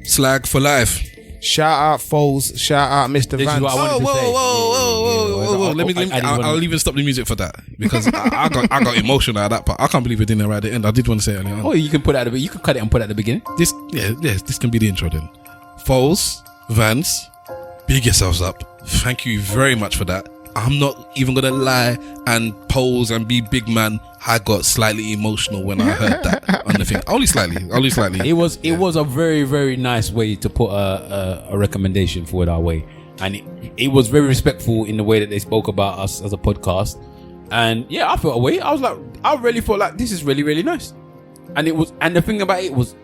Slag for life. Shout out Foles. Shout out Mr. This is Vance. what I wanted to say. Whoa. I'll even stop the music for that because I got emotional at that part. I can't believe it didn't right at the end. I did want to say it earlier on. Oh, you can put it at the you can cut it and put it at the beginning. This can be the intro then. Foles, Vance, big yourselves up. Thank you very much for that. I'm not even gonna lie and pose and be big man. I got slightly emotional when I heard that on the thing. Only slightly. It was a very, very nice way to put a recommendation for it our way, and it was very respectful in the way that they spoke about us as a podcast. And yeah, I felt a way. I was like, I really felt like this is really, really nice. And it was, and the thing about it was,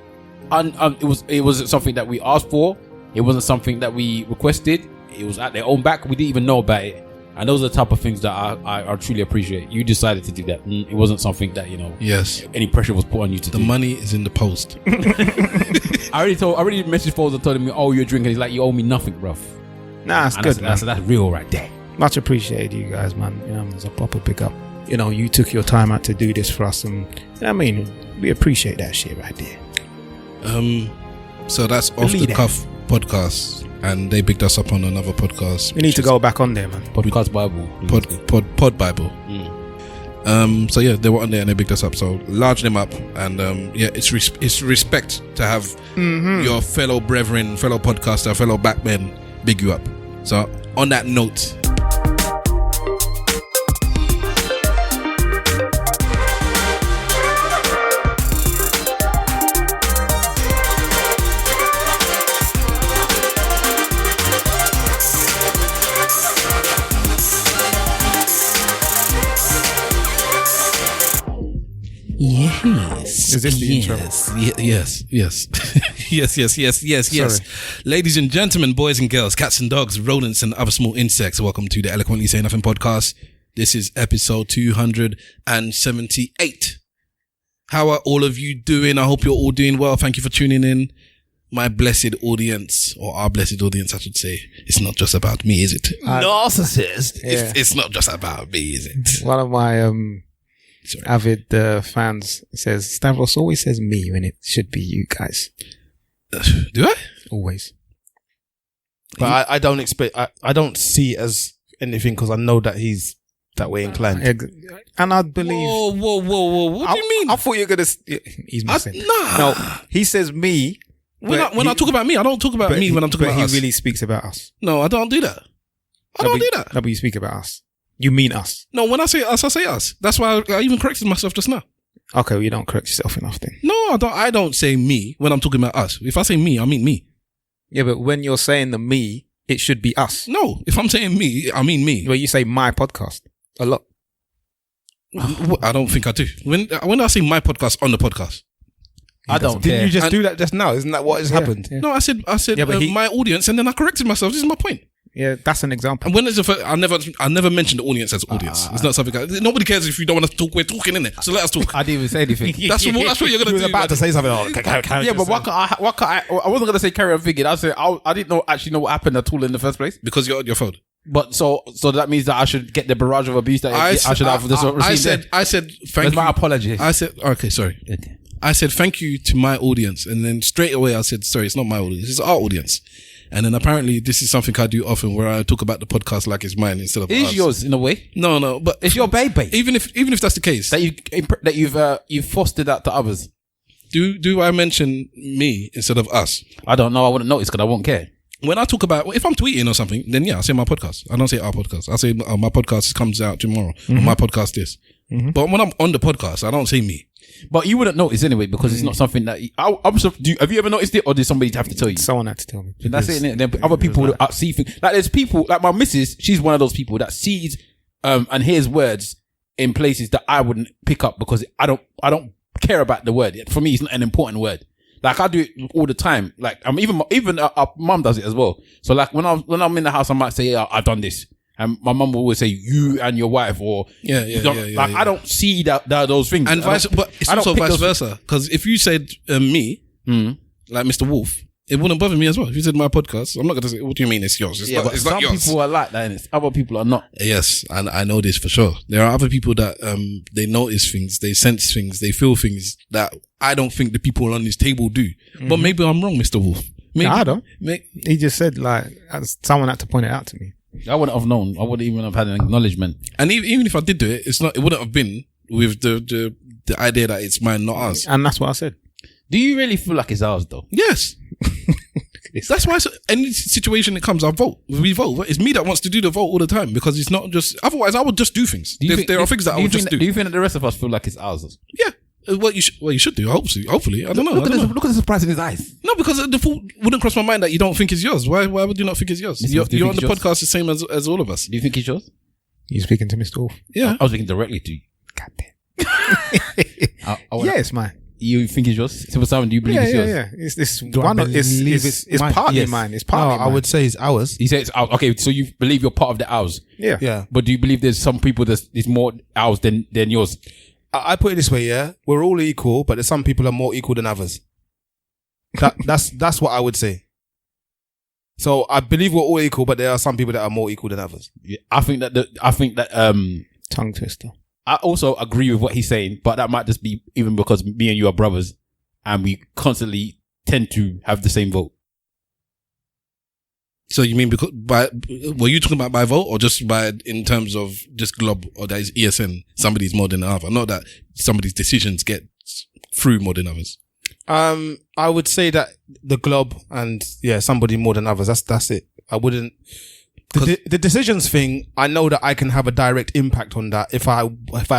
it wasn't something that we asked for. It wasn't something that we requested. It was at their own back. We didn't even know about it. And those are the type of things that I truly appreciate. You decided to do that. It wasn't something that, yes, any pressure was put on you to do. The money is in the post. I already messaged Foles and told him, oh, you're drinking. He's like, you owe me nothing, bruv. Nah, it's good, man. That's real right there. Much appreciated, you guys, man. It's a proper pick up. You took your time out to do this for us, and we appreciate that shit right there. So that's Off the Cuff podcast. And they picked us up on another podcast. We need to go back on there, man. Podcast Bible. Pod Bible. So yeah, they were on there and they picked us up. So large them up, and it's respect to have your fellow brethren, fellow podcaster, fellow backmen big you up. So on that note. Yes. Is this the intro? Yes. Sorry. Ladies and gentlemen, boys and girls, cats and dogs, rodents and other small insects, welcome to the Eloquently Say Nothing podcast. This is episode 278. How are all of you doing? I hope you're all doing well. Thank you for tuning in. My blessed audience, or our blessed audience, I should say. It's not just about me, is it? Narcissist. Yeah. It's not just about me, is it? One of my avid fans says, Stavros always says me when it should be you guys. Do I? Always. But I don't expect, I don't see it as anything because I know that he's that way inclined. And I believe... Whoa. What do you mean? I thought you were going to... He's missing. No, he says me. When I talk about me, I don't talk about me when I'm talking about us. He really speaks about us. No, I don't do that. I don't do that. No, but you speak about us. You mean us. No, when I say us, I say us. That's why I even corrected myself just now. Okay, well, you don't correct yourself enough then. No, I don't say me when I'm talking about us. If I say me, I mean me. Yeah, but when you're saying the me, it should be us. No, if I'm saying me, I mean me. Well, you say my podcast a lot. I don't think I do. When I say my podcast on the podcast. I don't Didn't care. you just do that just now? Isn't that what has happened? Yeah. No, I said Yeah, but my audience, and then I corrected myself. This is my point. Yeah, that's an example. And when is I never mentioned the audience as audience. It's not something. Nobody cares if you don't want to talk. We're talking, innit? So let us talk. I didn't even say anything. That's what you're gonna He was do. about to say something. Yeah, but why can't I wasn't gonna say carry on thinking. I said I didn't actually know what happened at all in the first place. Because you're on your phone. But so that means that I should get the barrage of abuse that I should have for this. I said thank That's you. my apology. I said okay, sorry. Okay. I said thank you to my audience, and then straight away I said sorry, it's not my audience, it's our audience. And then apparently this is something I do often, where I talk about the podcast like it's mine instead of It is ours. yours in a way. No, but It's your baby. Even if that's the case, that you've fostered that to others. do I mention me instead of us? I don't know. I wouldn't notice because I won't care. When I talk about, if I'm tweeting or something, then yeah, I say my podcast. I don't say our podcast. I say my podcast comes out tomorrow. Or my podcast this. But when I'm on the podcast, I don't say me. But you wouldn't notice anyway because it's not something that have you ever noticed it, or did somebody have to tell you? Someone had to tell me. That's it, innit? Then other people that see things. Like there's people like my missus. She's one of those people that sees and hears words in places that I wouldn't pick up because I don't care about the word. For me, it's not an important word. Like I do it all the time. Like I'm even our mum does it as well. So like when I'm in the house, I might say, yeah, I've done this. And my mum will always say, you and your wife, or I don't see that those things. And but it's also vice versa. Because if you said me, like Mr. Wolf, it wouldn't bother me as well. If you said my podcast, I'm not going to say, what do you mean it's yours? It's not some yours. people are like that, and other people are not. Yes, and I know this for sure. There are other people that they notice things, they sense things, they feel things that I don't think the people on this table do. But maybe I'm wrong, Mr. Wolf. Maybe, I don't. may- He just said like someone had to point it out to me. I wouldn't have known. I wouldn't even have had an acknowledgement. and even if I did do it, it wouldn't have been with the idea that it's mine, not ours. And that's what I said. Do you really feel like it's ours though? Yes. That's why any situation that comes, I vote. We vote. It's me that wants to do the vote all the time because it's not just. Otherwise, I would just do things. There are things that I would just do. Do you think that the rest of us feel like it's ours? Yeah. What you should do. Hopefully. I don't know. Look at the surprise in his eyes. No, because the thought wouldn't cross my mind that you don't think it's yours. Why would you not think it's yours? Do you You're on think the it's podcast the same as all of us. Do you think it's yours? You speaking to Mr. Wolf? Yeah. I was speaking directly to you. God damn. Yeah, it's mine. You think it's yours? Simple Simon, do you believe it's yours? Yeah. It's this Do I one. believe It's it's mine? partly Yes. mine. It's partly mine. I would say it's ours. He says, okay, so you believe you're part of the ours. Yeah. Yeah. But do you believe there's some people that's more ours than yours? I put it this way, yeah. We're all equal, but there's some people are more equal than others. That's what I would say. So I believe we're all equal, but there are some people that are more equal than others. Yeah, I think that Tongue twister. I also agree with what he's saying, but that might just be even because me and you are brothers and we constantly tend to have the same vote. So you mean were you talking about by vote or just by in terms of just glob or that is ESN? Somebody's more than the other. Not that somebody's decisions get through more than others. I would say that the glob and somebody more than others. That's it. I wouldn't. The decisions thing, I know that I can have a direct impact on that if I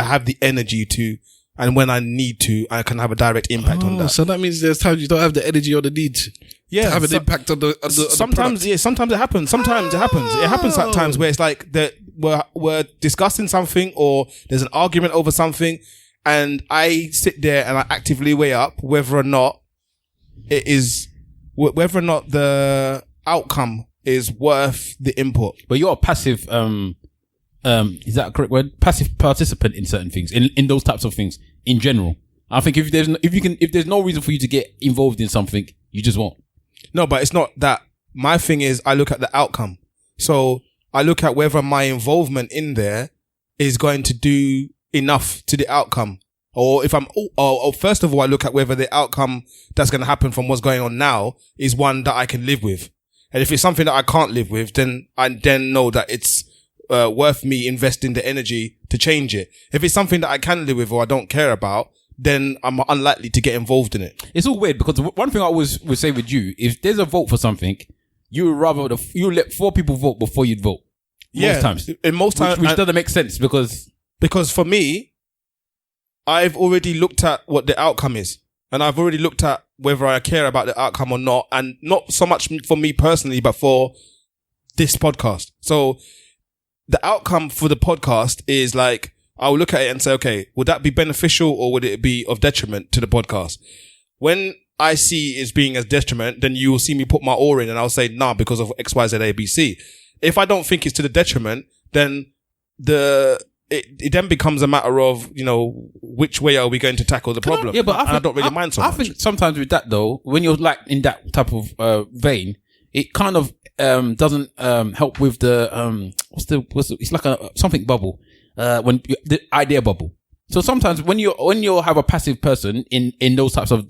have the energy to, and when I need to, I can have a direct impact on that. So that means there's times you don't have the energy or the need to have an impact on the sometimes product. sometimes it happens. Sometimes it happens. It happens at times where it's like that we're discussing something or there's an argument over something, and I sit there and I actively weigh up whether or not the outcome is worth the input. But you're a passive, is that a correct word? Passive participant in certain things, in those types of things, in general. I think if there's no reason for you to get involved in something, you just won't. No, but it's not that. My thing is, I look at the outcome. So I look at whether my involvement in there is going to do enough to the outcome. Or if first of all, I look at whether the outcome that's going to happen from what's going on now is one that I can live with. And if it's something that I can't live with, then I know that it's worth me investing the energy to change it. If it's something that I can live with or I don't care about, then I'm unlikely to get involved in it. It's all weird because one thing I always would say with you, if there's a vote for something, you would rather you let 4 people vote before you'd vote. Most times. In most times. Which doesn't make sense because for me, I've already looked at what the outcome is. And I've already looked at whether I care about the outcome or not. And not so much for me personally, but for this podcast. So the outcome for the podcast is like, I'll look at it and say, okay, would that be beneficial or would it be of detriment to the podcast? When I see it as being as detriment, then you will see me put my oar in and I'll say, nah, because of X, Y, Z, A, B, C. If I don't think it's to the detriment, then it then becomes a matter of, which way are we going to tackle the problem? Yeah, but I don't really mind so much. I think sometimes with that though, when you're like in that type of vein, it kind of doesn't help with the it's like a something bubble when the idea bubble. So sometimes when you have a passive person in those types of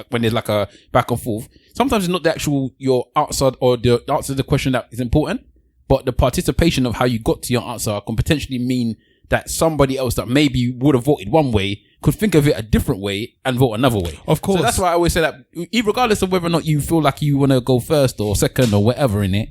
when there's like a back and forth, sometimes it's not the actual your answer or the answer to the question that is important, but the participation of how you got to your answer can potentially mean that somebody else that maybe would have voted one way could think of it a different way and vote another way. Of course. So that's why I always say that regardless of whether or not you feel like you want to go first or second or whatever in it,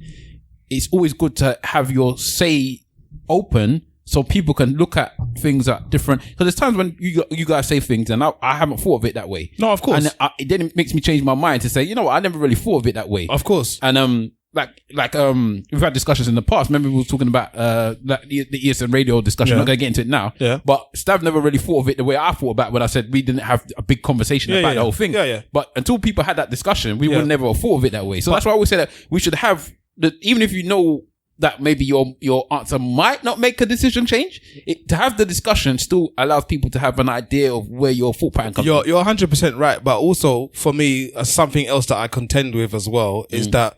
it's always good to have your say open so people can look at things at different, because there's times when you guys say things and I haven't thought of it that way. No, of course. And then it makes me change my mind to say, you know what, I never really thought of it that way. Of course. And we've had discussions in the past. Remember we were talking about the ESN radio discussion. I'm not going to get into it now. Yeah. But Stav never really thought of it the way I thought about it when I said we didn't have a big conversation about the whole thing. Yeah. But until people had that discussion, we would never have thought of it that way. So that's why I always say that we should have even if you know that maybe your answer might not make a decision change, to have the discussion still allows people to have an idea of where your thought pattern comes from. You're 100% right. But also for me, something else that I contend with as well is that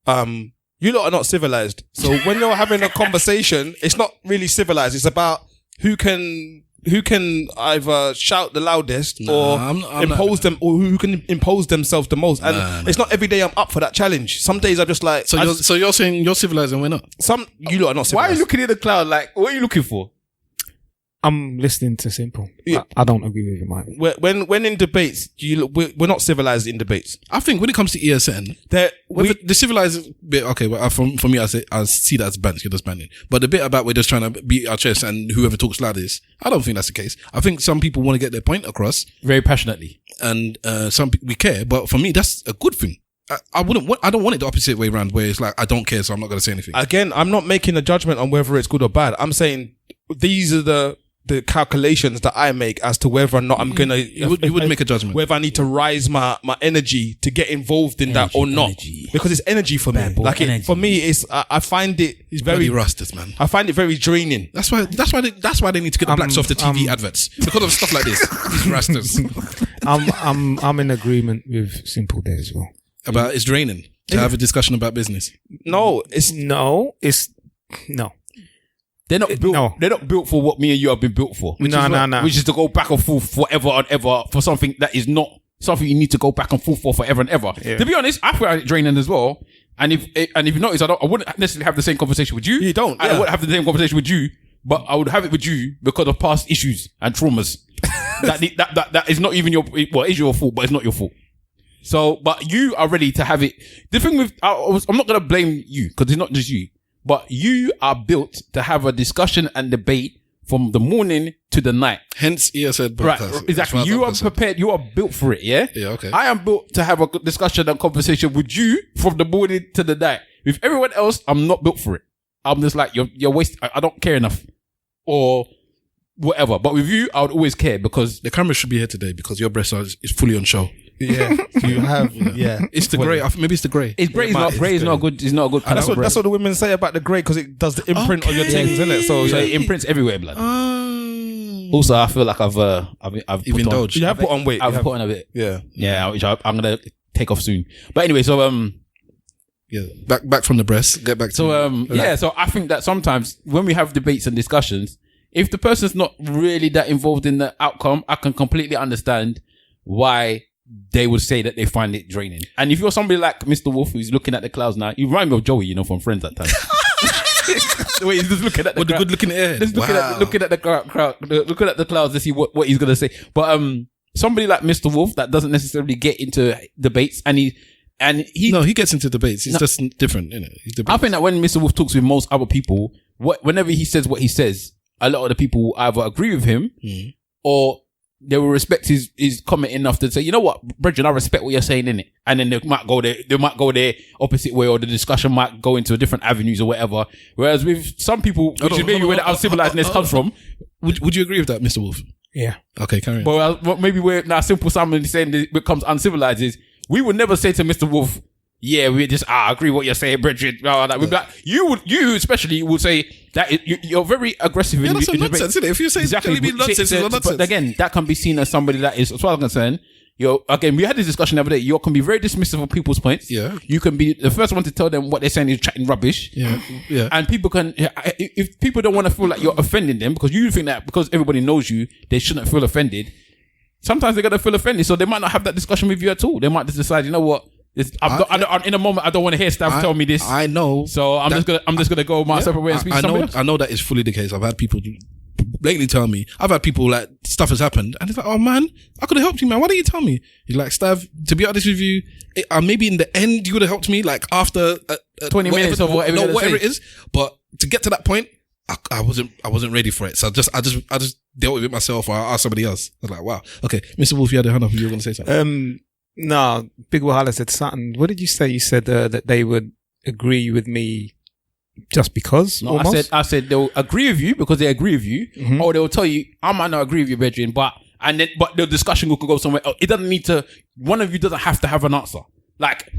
you lot are not civilized. So when you're having a conversation, it's not really civilized. It's about who can either shout the loudest or I'm impose them, or who can impose themselves the most. And it's not every day I'm up for that challenge. Some days I'm just like. So you're saying you're civilized and we're not? You lot are not civilized. Why are you looking at the cloud like, what are you looking for? I'm listening to Simple. Yeah. I don't agree with you, Mike. When in debates, we're not civilized in debates. I think when it comes to ESN, the civilized bit, okay, well, for me, I see that as bans, you're just banning. But the bit about we're just trying to beat our chest and whoever talks loudest, I don't think that's the case. I think some people want to get their point across very passionately, and some we care. But for me, that's a good thing. I don't want it the opposite way around, where it's like I don't care, so I'm not going to say anything. Again, I'm not making a judgment on whether it's good or bad. I'm saying these are the calculations that I make as to whether or not I'm gonna. You would make a judgment whether I need to rise my energy to get involved in that or not, because it's energy for me. Like for me, it's I find it very rusted, man. I find it very draining. That's why they need to get the blacks off the TV adverts because of stuff like this. These rastas. I'm in agreement with Simple there as well. About it's draining to have a discussion about business. No. They're not built. No. They're not built for what me and you have been built for. No. Which is to go back and forth forever and ever for something that is not something you need to go back and forth for forever and ever. Yeah. To be honest, I feel it draining as well. And if you notice, I wouldn't necessarily have the same conversation with you. You don't. I wouldn't have the same conversation with you, but I would have it with you because of past issues and traumas. that is not even it is your fault, but it's not your fault. So, but you are ready to have it. The thing with I'm not gonna blame you because it's not just you. But you are built to have a discussion and debate from the morning to the night. Hence ESN podcast. Right, exactly. You are prepared. You are built for it, yeah? Yeah, okay. I am built to have a discussion and conversation with you from the morning to the night. With everyone else, I'm not built for it. I'm just like, you're wasting, I don't care enough. Or whatever. But with you, I would always care because... The camera should be here today because your breast is fully on show. Yeah, you have. Yeah, it's the grey. Maybe it's the grey. It's grey. Grey is not good. It's not a good. That's what the women say about the grey because it does the imprint on your things, isn't it? So it imprints everywhere, blood. Also, I feel like I've You've indulged. You have put on weight. I've put on a bit. Yeah, which I'm gonna take off soon. But anyway, so back from the breast. Get back to So I think that sometimes when we have debates and discussions, if the person's not really that involved in the outcome, I can completely understand why they would say that they find it draining. And if you're somebody like Mr. Wolf who's looking at the clouds now, you remind me of Joey, from Friends that time. The way he's just looking at the good looking air. Just looking at the crowd, looking at the clouds to see what he's gonna say. But somebody like Mr. Wolf that doesn't necessarily get into debates and he gets into debates. He's just different, I think that when Mr. Wolf talks with most other people, whenever he says what he says, a lot of the people either agree with him or they will respect his comment enough to say, you know what, brethren, I respect what you're saying, innit? And then they might go their opposite way, or the discussion might go into different avenues or whatever. Whereas with some people, which is maybe where the uncivilizedness comes from. Would you agree with that, Mr. Wolf? Yeah. Okay, carry on. But what maybe where now Simple Simon is saying it becomes uncivilized is we would never say to Mr. Wolf, yeah, we just I agree what you're saying, brethren. You especially would say that you're very aggressive. Yeah, that's nonsense, isn't it? If you say exactly nonsense, it's nonsense. But again, that can be seen as somebody that is, as far as I'm concerned. Again, we had this discussion the other day. You can be very dismissive of people's points. Yeah. You can be the first one to tell them what they're saying is chatting rubbish. Yeah. Yeah. And people can, if people don't want to feel like you're offending them because you think that because everybody knows you, they shouldn't feel offended. Sometimes they're going to feel offended. So they might not have that discussion with you at all. They might just decide, you know what? In a moment, I don't want to hear Stav tell me this. I know. So I'm just gonna go my separate way and speak to somebody else. I know that is fully the case. I've had people blatantly tell me. I've had people like stuff has happened, and it's like, oh man, I could have helped you, man. Why didn't you tell me? You're like, Stav, to be honest with you, maybe in the end you would have helped me, like after 20 minutes or whatever it is. But to get to that point, I wasn't ready for it. So I just dealt with it myself, or I asked somebody else. I was like, wow, okay, Mr. Wolf, you had a hand up. You were going to say something. No, Big Wahala said something. What did you say? You said that they would agree with me just because? No, I said they'll agree with you because they agree with you, or they'll tell you, I might not agree with you, brethren, but the discussion could go somewhere else. It doesn't need to. One of you doesn't have to have an answer. Like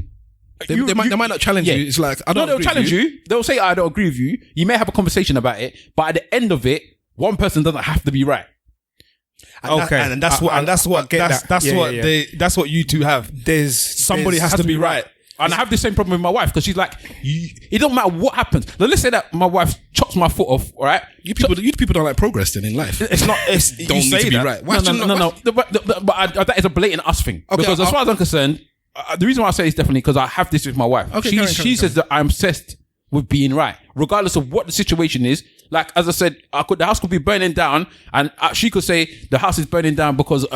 they might not challenge you. It's like they'll challenge you. They'll say I don't agree with you. You may have a conversation about it, but at the end of it, one person doesn't have to be right. That's what you two have. Somebody has to be right. And I have the same problem with my wife because she's like, it don't matter what happens. Now, let's say that my wife chops my foot off, all right? You people don't like progress then in life. It's not. It's don't need to be right. Why No. But that is a blatant us thing. Okay, because as far as I'm concerned, the reason why I say it's definitely because I have this with my wife. Okay, she says that I'm obsessed with being right, regardless of what the situation is. Like, as I said, the house could be burning down, and she could say the house is burning down because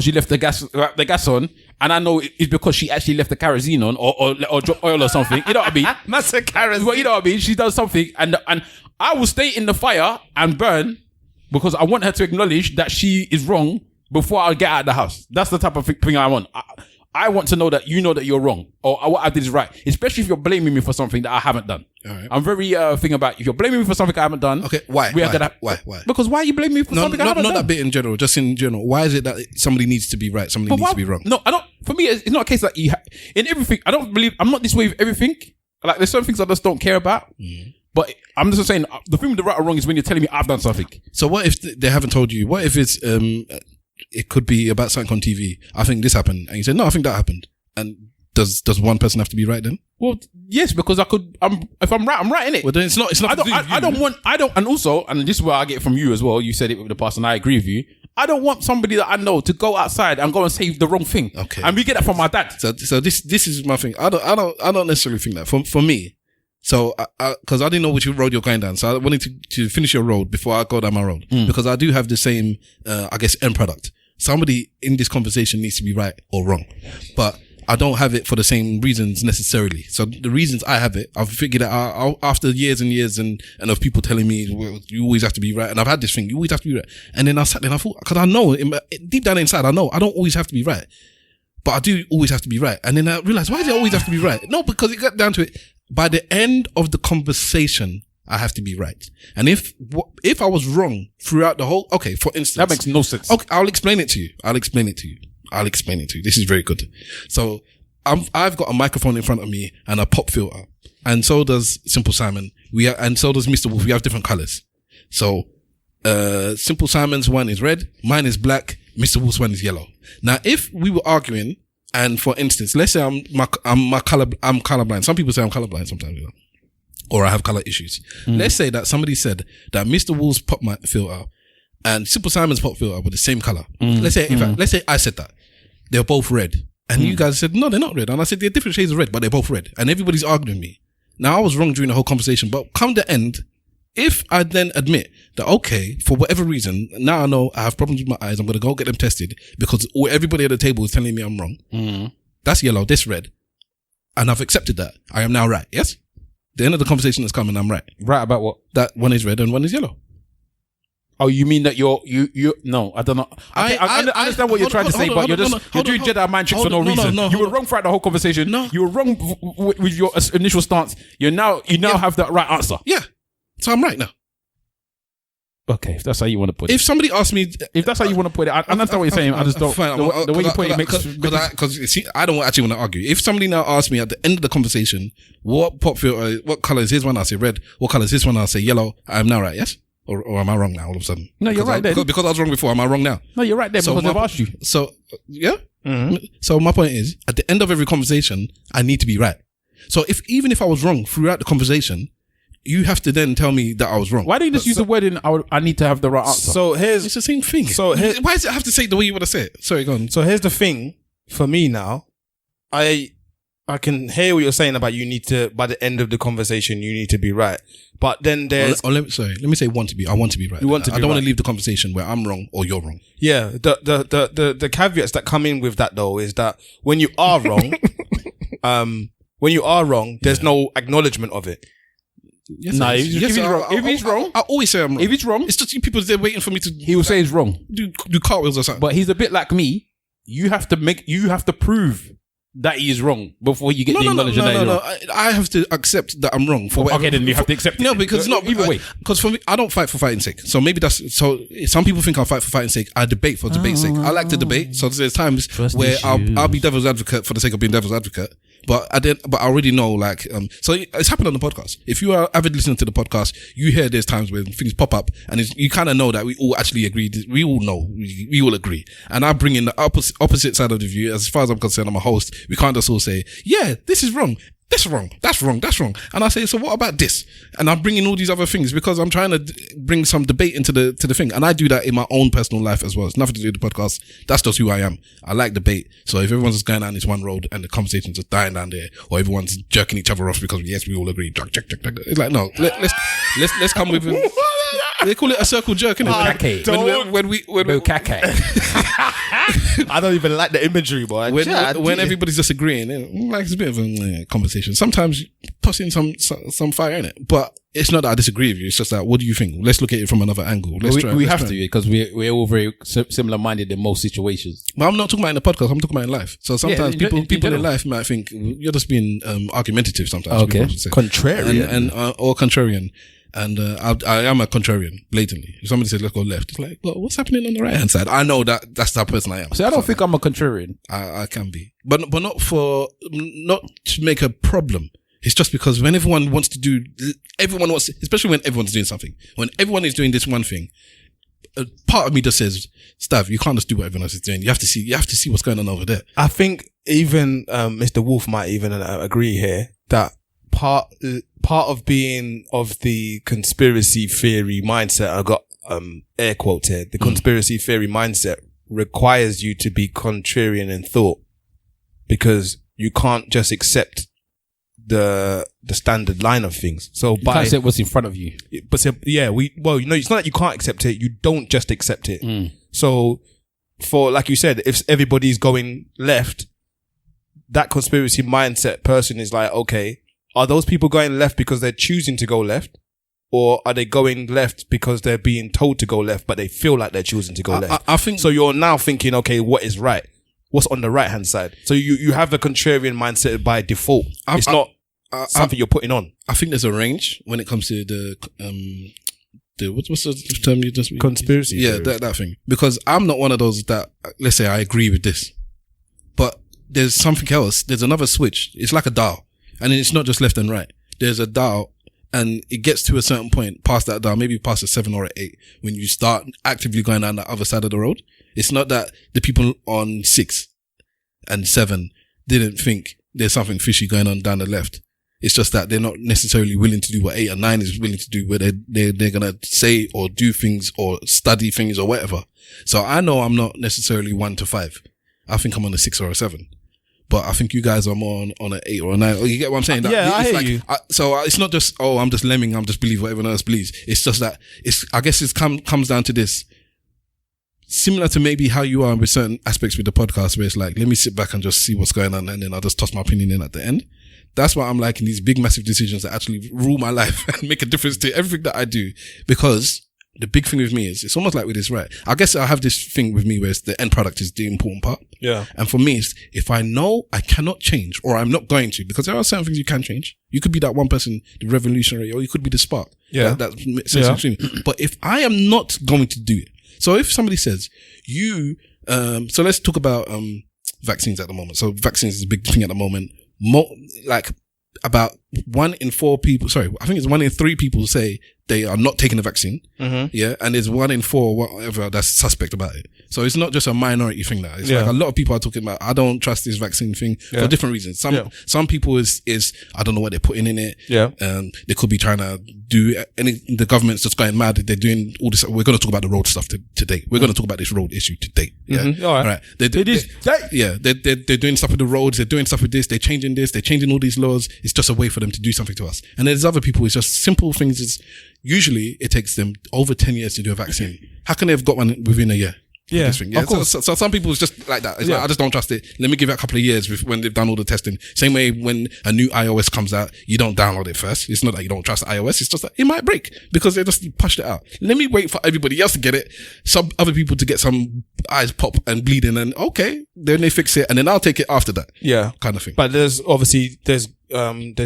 she left the gas on, and I know it's because she actually left the kerosene on or dropped oil or something. You know what I mean? That's a kerosene. Well, you know what I mean? She does something, and I will stay in the fire and burn because I want her to acknowledge that she is wrong before I get out of the house. That's the type of thing I want. I want to know that you know that you're wrong or what I did is right, especially if you're blaming me for something that I haven't done. All right. I'm very thing about if you're blaming me for something I haven't done. Okay, why? Why? Because why are you blaming me for something I haven't done? Not that bit in general, just in general. Why is it that somebody needs to be right, somebody needs to be wrong? No, I don't. For me, it's not a case that in everything. I'm not this way with everything. Like there's some things I just don't care about. But I'm just saying the thing with the right or wrong is when you're telling me I've done something. So what if they haven't told you? What if it's it could be about something on TV? I think this happened, and you say no, I think that happened. And does one person have to be right then? Well, yes, because if I'm right, I'm right, innit? Well, then it's not. And this is where I get it from you as well. You said it with the past, and I agree with you. I don't want somebody that I know to go outside and go and say the wrong thing. Okay, and we get that from my dad. So this is my thing. I don't necessarily think that for me. So, because I didn't know which road you're going down, so I wanted to finish your road before I go down my road because I do have the same, I guess, end product. Somebody in this conversation needs to be right or wrong, but I don't have it for the same reasons necessarily. So the reasons I have it, I've figured it out after years and years and of people telling me, well, you always have to be right. And I've had this thing, you always have to be right. And then I sat there and I thought, because I know, deep down inside, I know I don't always have to be right. But I do always have to be right. And then I realized, why does it always have to be right? No, because it got down to it. By the end of the conversation, I have to be right. And if I was wrong throughout the whole, okay, for instance. That makes no sense. Okay, I'll explain it to you. This is very good. So I've got a microphone in front of me and a pop filter, and so does Simple Simon. And so does Mr. Wolf. We have different colors. So Simple Simon's one is red, mine is black, Mr. Wolf's one is yellow. Now, if we were arguing, and for instance, let's say I'm colorblind. Some people say I'm colorblind sometimes, or I have color issues. Let's say that somebody said that Mr. Wolf's pop filter and Simple Simon's pop filter were the same color. Let's say I said that they're both red, and you guys said no, they're not red, and I said they're different shades of red, but they're both red, and everybody's arguing me. Now I was wrong during the whole conversation, but come the end, if I then admit that okay, for whatever reason, now I know I have problems with my eyes, I'm gonna go get them tested because everybody at the table is telling me I'm wrong. That's yellow, this red, and I've accepted that. I am now right. Yes, the end of the conversation has come, and I'm right. Right about what? That one is red and one is yellow. Oh, you mean that you no, I don't know. I understand what you're trying to say, but you're doing Jedi mind tricks for no reason. You were wrong throughout the whole conversation. No. You were wrong with your initial stance. You now have that right answer. Yeah. So I'm right now. Okay, if that's how you want to put it. If somebody asked me... If that's how you want to put it, I understand what you're saying. I just don't... Fine, the way you put it makes... Because I don't actually want to argue. If somebody now asks me at the end of the conversation, what pop filter, what colour is his one? I'll say red. What colour is this one? I'll say yellow. I'm now right, yes? Or am I wrong now all of a sudden? No, you're right there. Because I was wrong before, am I wrong now? No, you're right there because I've asked you. So, yeah? So my point is, at the end of every conversation, I need to be right. So even if I was wrong throughout the conversation, you have to then tell me that I was wrong. Why don't you just use the word in I need to have the right answer? So it's the same thing. So why does it have to say it the way you want to say it? Sorry, go on. So here's the thing for me now. I can hear what you're saying about you need to, by the end of the conversation, you need to be right. But then there's... let me say want to be. I want to be right. You want to be I don't right. want to leave the conversation where I'm wrong or you're wrong. Yeah. The caveats that come in with that though is that when you are wrong, there's no acknowledgement of it. Yes, no, if he's wrong, I always say I'm wrong. If he's wrong, it's just you people there waiting for me to. He will say he's wrong. Do cartwheels or something. But he's a bit like me. You have to prove that he is wrong before you get the acknowledgement that he's wrong. I have to accept that I'm wrong. Okay, then you have to accept it. No, because it's not either way. Because for me, I don't fight for fighting sake. So maybe so. Some people think I fight for fighting sake. I debate for debate's sake. I like to debate. So there's times where I'll be devil's advocate for the sake of being devil's advocate. But I already know, like, so it's happened on the podcast. If you are avid listener to the podcast, you hear there's times when things pop up and you kind of know that we all actually agree. We all know, we all agree. And I bring in the opposite side of the view. As far as I'm concerned, I'm a host. We can't just all say, yeah, this is wrong. This is wrong. That's wrong. That's wrong. And I say, so what about this? And I'm bringing all these other things because I'm trying to bring some debate into the thing. And I do that in my own personal life as well. It's nothing to do with the podcast. That's just who I am. I like debate. So if everyone's just going down this one road and the conversation's just dying down there, or everyone's jerking each other off because yes, we all agree. It's like, no, let's come with it. They call it a circle jerk, innit? I don't even like the imagery, boy. When everybody's disagreeing, like it's a bit of a conversation. Sometimes toss in some fire in it, but it's not that I disagree with you. It's just that, what do you think? Let's look at it from another angle. We have to, because we're all very similar minded in most situations. But I'm not talking about in the podcast. I'm talking about in life. So sometimes people in life might think you're just being argumentative. Sometimes, okay, contrarian or contrarian. And I am a contrarian, blatantly. If somebody says, let's go left, it's like, well, what's happening on the right-hand side? I know that's the type of person I am. So I don't think I'm a contrarian. I can be. But not to make a problem. It's just because when everyone wants, especially when everyone's doing something. When everyone is doing this one thing, a part of me just says, Stav, you can't just do what everyone else is doing. You have to see what's going on over there. I think even Mr. Wolf might even agree here that part of being of the conspiracy theory mindset, I got air quotes here, the conspiracy theory mindset requires you to be contrarian in thought, because you can't just accept the standard line of things. So you can't accept what's in front of you. But it's not that you can't accept it, you don't just accept it. So for, like you said, if everybody's going left, that conspiracy mindset person is like, okay, are those people going left because they're choosing to go left? Or are they going left because they're being told to go left, but they feel like they're choosing to go left? I think so. You're now thinking, okay, what is right? What's on the right hand side? So you have a contrarian mindset by default. It's not something you're putting on. I think there's a range when it comes to the what's the term you just conspiracy? Yeah, that thing. Because I'm not one of those that, let's say I agree with this, but there's something else. There's another switch. It's like a dial. And it's not just left and right. There's a dial, and it gets to a certain point past that dial, maybe past a 7 or an 8, when you start actively going down the other side of the road. It's not that the people on 6 and 7 didn't think there's something fishy going on down the left. It's just that they're not necessarily willing to do what 8 and 9 is willing to do, where they're gonna say or do things or study things or whatever. So I know I'm not necessarily 1 to 5. I think I'm on a 6 or a 7. But I think you guys are more on an 8 or a 9. You get what I'm saying? I hear you. So it's not just, I'm just lemming, I'm just believe what everyone else believes. It's just that I guess it comes down to this. Similar to maybe how you are with certain aspects with the podcast, where it's like, let me sit back and just see what's going on, and then I'll just toss my opinion in at the end. That's why I'm like in these big, massive decisions that actually rule my life and make a difference to everything that I do. Because the big thing with me is, it's almost like with this, right? I guess I have this thing with me where it's the end product is the important part. Yeah. And for me, it's, if I know I cannot change, or I'm not going to, because there are certain things you can change. You could be that one person, the revolutionary, or you could be the spark. Yeah. But if I am not going to do it, so if somebody says so let's talk about vaccines at the moment. So vaccines is a big thing at the moment. About 1 in 4 people, I think it's 1 in 3 people say they are not taking the vaccine. Mm-hmm. Yeah. And there's 1 in 4, whatever, that's suspect about it. So it's not just a minority thing now. It's like a lot of people are talking about, I don't trust this vaccine thing for different reasons. Some people is, I don't know what they're putting in it. Yeah. They could be trying to do the government's just going mad. They're doing all this. We're going to talk about the road stuff today. We're going to talk about this road issue today. Yeah. Mm-hmm. All right. They're doing stuff with the roads. They're doing stuff with this. They're changing this. They're changing all these laws. It's just a way for them to do something to us. And there's other people, it's just simple things. Usually it takes them over 10 years to do a vaccine. How can they have got one within a year? Yeah, of course. So some people is just like that. It's like, I just don't trust it. Let me give it a couple of years when they've done all the testing. Same way when a new iOS comes out, you don't download it first. It's not that you don't trust iOS. It's just that it might break because they just pushed it out. Let me wait for everybody else to get it. Some other people to get some eyes pop and bleeding, and okay, then they fix it, and then I'll take it after that. Yeah, kind of thing. But there's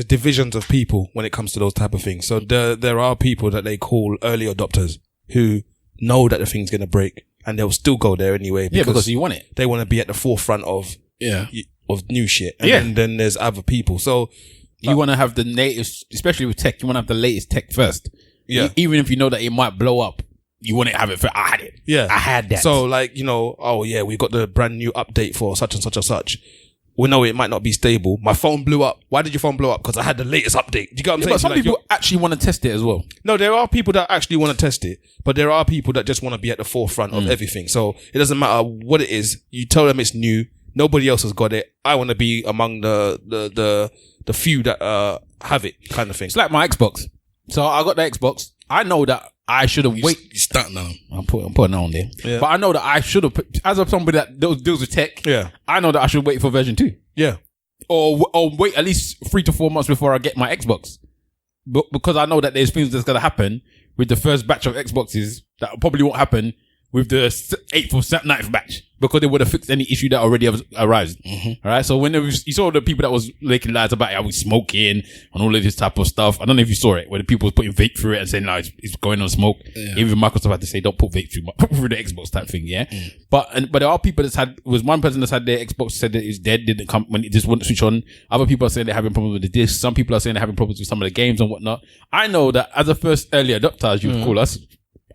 divisions of people when it comes to those type of things. So there are people that they call early adopters who know that the thing's going to break, and they'll still go there anyway. Because you want it. They want to be at the forefront of of new shit. And then there's other people. So you want to have the latest, especially with tech, you want to have the latest tech first. Yeah. Even if you know that it might blow up, you want to have it for, I had it. Yeah. I had that. So like, oh yeah, we got the brand new update for such and such and such. We know it might not be stable. My phone blew up. Why did your phone blow up? Because I had the latest update. Do you get what I'm saying? But some people actually want to test it as well. No, there are people that actually want to test it, but there are people that just want to be at the forefront of everything. So it doesn't matter what it is. You tell them it's new. Nobody else has got it. I want to be among the few that have it, kind of thing. It's like my Xbox. So I got the Xbox. I know that I should have waited. You start now. I'm putting on there. Yeah. But I know that I should have, as of somebody that deals with tech, I know that I should wait for version 2. Yeah. Or wait at least 3 to 4 months before I get my Xbox. Because I know that there's things that's going to happen with the first batch of Xboxes that probably won't happen with the 8th or 9th batch, because they would have fixed any issue that already has arisen. Mm-hmm. All right. So when you saw the people that was making lies about how we smoking and all of this type of stuff, I don't know if you saw it, where the people was putting vape through it and saying, no, it's going on smoke. Yeah. Even Microsoft had to say, don't put vape through the Xbox type thing. Yeah. Mm. But there are people was one person that's had their Xbox said that it's dead, didn't come when it just wouldn't switch on. Other people are saying they're having problems with the disc. Some people are saying they're having problems with some of the games and whatnot. I know that as a first early adopter, as you would call us,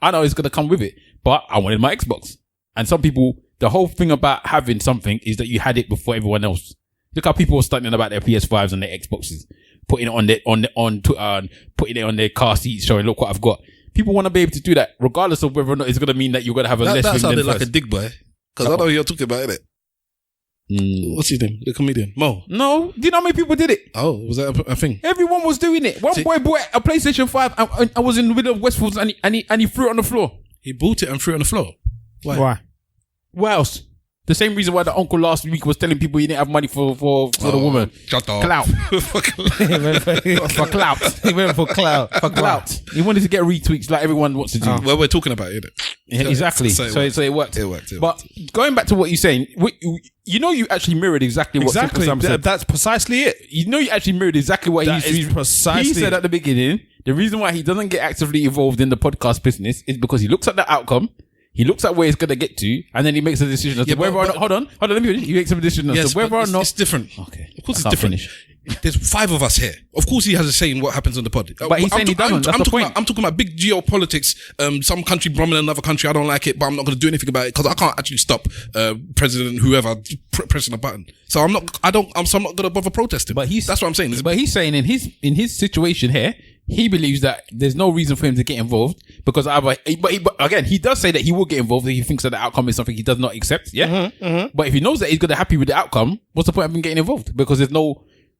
I know it's going to come with it, but I wanted my Xbox. And some people, the whole thing about having something is that you had it before everyone else. Look how people were studying about their PS5s and their Xboxes, putting it on Twitter, putting it on their car seats, showing, look what I've got. People want to be able to do that, regardless of whether or not it's going to mean that you're going to have a less thing than That sounded like first. a dig boy. Because I know you're talking about it. What's his name? The comedian? Mo. No. Do you know how many people did it? Oh, was that a thing? Everyone was doing it. One boy bought a PlayStation 5 and I was in the middle of Westfields and he threw it on the floor. He bought it and threw it on the floor. Why? What else? The same reason why the uncle last week was telling people he didn't have money for the woman. Shut up. Clout. For clout. He went for clout. For clout. He wanted to get retweets like everyone wants to do. Well, we're talking about it. Yeah, exactly. So it worked. It worked. But going back to what you're saying, you actually mirrored exactly what Simple Sam said. That's precisely it. You actually mirrored exactly what he said at the beginning. The reason why he doesn't get actively involved in the podcast business is because he looks at the outcome. He looks at where it's going to get to, and then he makes a decision as to whether or not. Hold on. Let me finish. He makes a decision as to whether or not. It's different. Okay. Of course, it's different. There's 5 of us here. Of course, he has a say in what happens on the pod. But he's saying he doesn't. That's the point. I'm talking about big geopolitics. Some country bombing another country. I don't like it, but I'm not going to do anything about it because I can't actually stop President whoever pressing a button. So I'm not going to bother protesting. But that's what I'm saying. But he's saying in his situation here, he believes that there's no reason for him to get involved because but again, he does say that he will get involved if he thinks that the outcome is something he does not accept. Yeah. But if he knows that he's going to be happy with the outcome, what's the point of him getting involved? Because I'm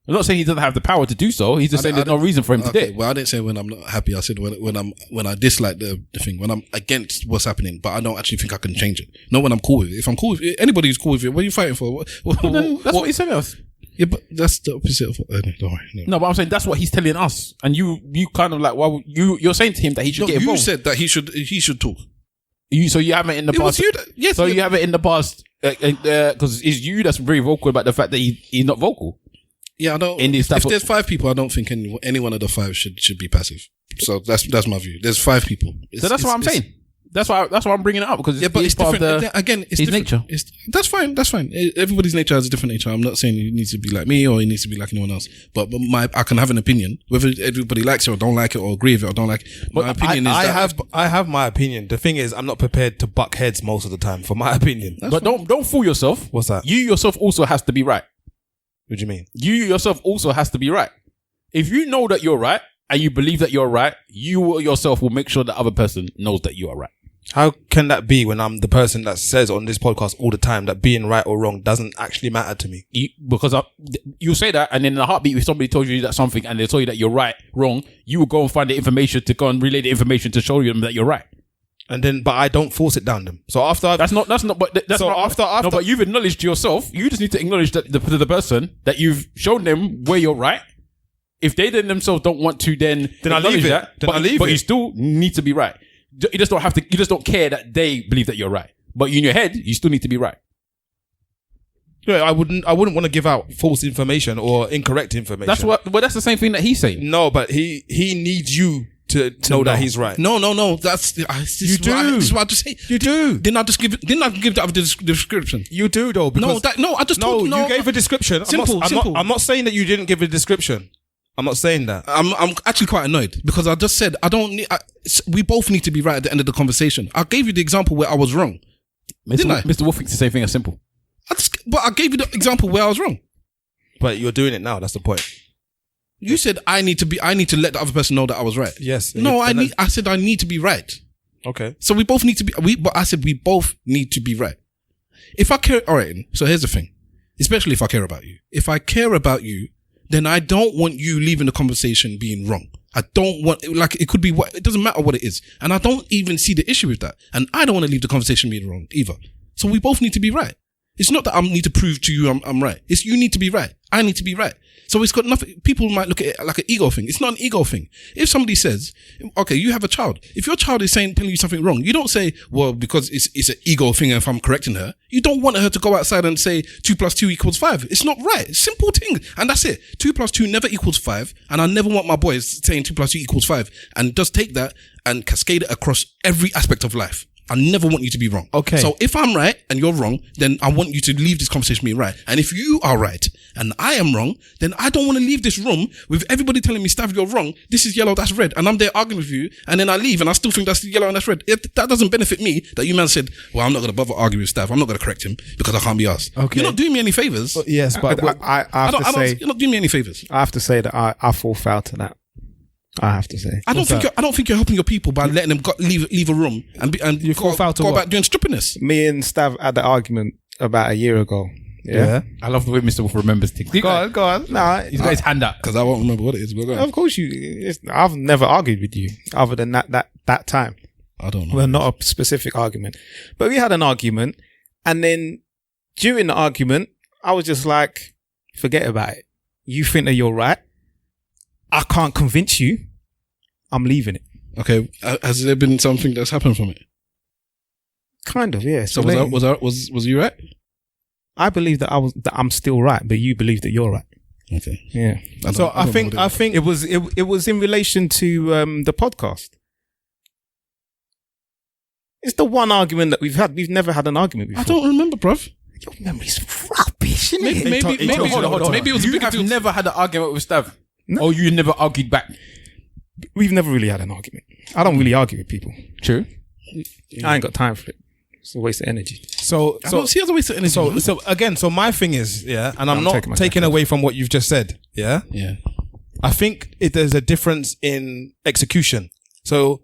not saying he doesn't have the power to do so. He's just saying there's no reason for him to do it. Well, I didn't say when I'm not happy. I said when I dislike the thing, when I'm against what's happening, but I don't actually think I can change it. Not when I'm cool with it. If I'm cool with it, anybody who's cool with it, what are you fighting for? That's what he's telling us. Yeah, but that's the opposite of. Don't worry. No, but I'm saying that's what he's telling us, and you kind of like, well, you're saying to him that he should get involved. You said that he should talk. So you haven't in the past. Yes. So you haven't in the past because it's you that's very vocal about the fact that he's not vocal. Yeah, I don't. If there's 5 people, I don't think any one of the 5 should be passive. So that's my view. There's 5 people. So that's what I'm saying. That's why I'm bringing it up because it's part different. of It's his different. nature. That's fine. Everybody's nature has a different nature. I'm not saying he needs to be like me or he needs to be like anyone else. But I can have an opinion, whether everybody likes it or don't like it or agree with it or don't like it. My opinion I have my opinion. The thing is, I'm not prepared to buck heads most of the time for my opinion. But don't fool yourself. What's that? You yourself also has to be right. What do you mean? You yourself also has to be right. If you know that you're right and you believe that you're right, you yourself will make sure the other person knows that you are right. How can that be when I'm the person that says on this podcast all the time that being right or wrong doesn't actually matter to me? Because you say that, and then in a heartbeat, if somebody told you that something and they told you that you're right, wrong, you will go and find the information to go and relay the information to show them that you're right. And then, but I don't force it down them. So after but you've acknowledged to yourself. You just need to acknowledge that the person that you've shown them where you're right. If they then themselves don't want to, then I leave it. But you still need to be right. You just don't have to. You just don't care that they believe that you're right. But in your head, you still need to be right. Yeah, I wouldn't want to give out false information or incorrect information. That's the same thing that he's saying. No, but he needs you to know that he's right. No. This You do. This is what I just say. You do. Didn't I give that description? You do though. Because I just told you gave a description. Simple. I'm not saying that you didn't give a description. I'm not saying that. I'm actually quite annoyed because I just said I don't need. We both need to be right at the end of the conversation. I gave you the example where I was wrong. Didn't I? Mr. Wolf thinks the same thing as simple. But I gave you the example where I was wrong. But you're doing it now. That's the point. You said I need to let the other person know that I was right. Yes. No, I said I need to be right. Okay. So we both need to be. But I said we both need to be right. If I care, all right. So here's the thing. Especially if I care about you. If I care about you, then I don't want you leaving the conversation being wrong. I don't want, like, it could be what, it doesn't matter what it is. And I don't even see the issue with that. And I don't want to leave the conversation being wrong either. So we both need to be right. It's not that I need to prove to you I'm right. It's you need to be right. I need to be right. So it's got nothing, people might look at it like an ego thing. It's not an ego thing. If somebody says, okay, you have a child. If your child is telling you something wrong, you don't say, well, because it's an ego thing if I'm correcting her. You don't want her to go outside and say 2 + 2 = 5. It's not right. It's simple thing. And that's it. 2 + 2 never equals 5. And I never want my boys saying 2 + 2 = 5. And just take that and cascade it across every aspect of life. I never want you to be wrong. Okay. So if I'm right and you're wrong, then I want you to leave this conversation being right. And if you are right and I am wrong, then I don't want to leave this room with everybody telling me, Stav, you're wrong. This is yellow, that's red. And I'm there arguing with you. And then I leave and I still think that's yellow and that's red. That doesn't benefit me that you man said, well, I'm not going to bother arguing with Stav. I'm not going to correct him because I can't be asked. Okay. You're not doing me any favors. Yes, but I have to say, you're not doing me any favors. I have to say that I fall foul to that. I have to say, I don't think you're helping your people by letting them leave a room and you go about doing strippiness. me and Stav had the argument about a year ago. Yeah. I love the way Mr. Wolf remembers things. Go on. Nah, He's got his hand up. Because I won't remember what it is. We're going. of course I've never argued with you other than that time. I don't know. Well, not a specific argument, but we had an argument, and then during the argument, I was just like, forget about it. You think that you're right. I can't convince you. I'm leaving it. Okay. Has there been something that's happened from it? Kind of, yeah. So was you right? I believe that I'm still right, but you believe that you're right. Okay. Yeah. So I think It was in relation to the podcast. It's the one argument that we've had. We've never had an argument before. I don't remember, bruv. Your memory's rubbish, isn't it? Maybe Hold on. Maybe it was a You big have deal. never had an argument with Stav? No. Or you never argued back? We've never really had an argument. I don't really argue with people. True. I ain't got time for it. It's a waste of energy. so. I don't see as a waste of energy. So again, so my thing is, yeah, and I'm I'm not taking my taking time. away from what you've just said, yeah. Yeah. I think there's a difference in execution. So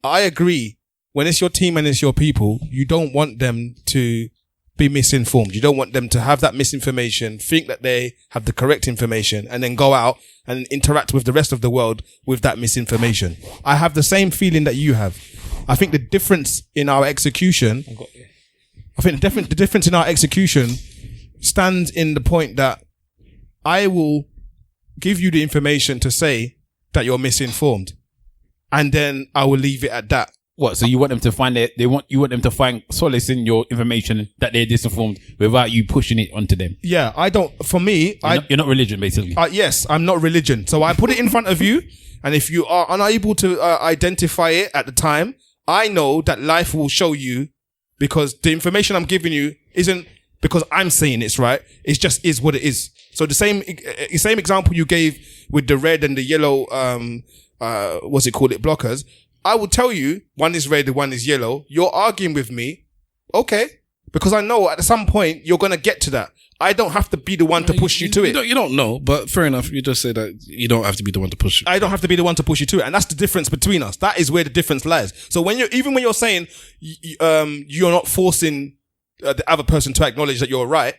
I agree. When it's your team and it's your people, you don't want them to be misinformed. You don't want them to have that misinformation, think that they have the correct information, and then go out and interact with the rest of the world with that misinformation. I have the same feeling that you have. I think the difference in our execution, the difference in our execution stands in the point that I will give you the information to say that you're misinformed, and then I will leave it at that. What? So you want them to find you want them to find solace in your information that they're disinformed without you pushing it onto them. Yeah, I don't. For me, You're not religion, basically. yes, I'm not religion. So I put it in front of you, and if you are unable to identify it at the time, I know that life will show you, because the information I'm giving you isn't because I'm saying it's right. It just is what it is. So the same example you gave with the red and the yellow, blockers. I will tell you, one is red, one is yellow. You're arguing with me. Okay. Because I know at some point you're going to get to that. I don't have to be the one to push you to it. You don't know, but fair enough. You just say that you don't have to be the one to push. I don't have to be the one to push you to it. And that's the difference between us. That is where the difference lies. So when you're saying, you're not forcing the other person to acknowledge that you're right,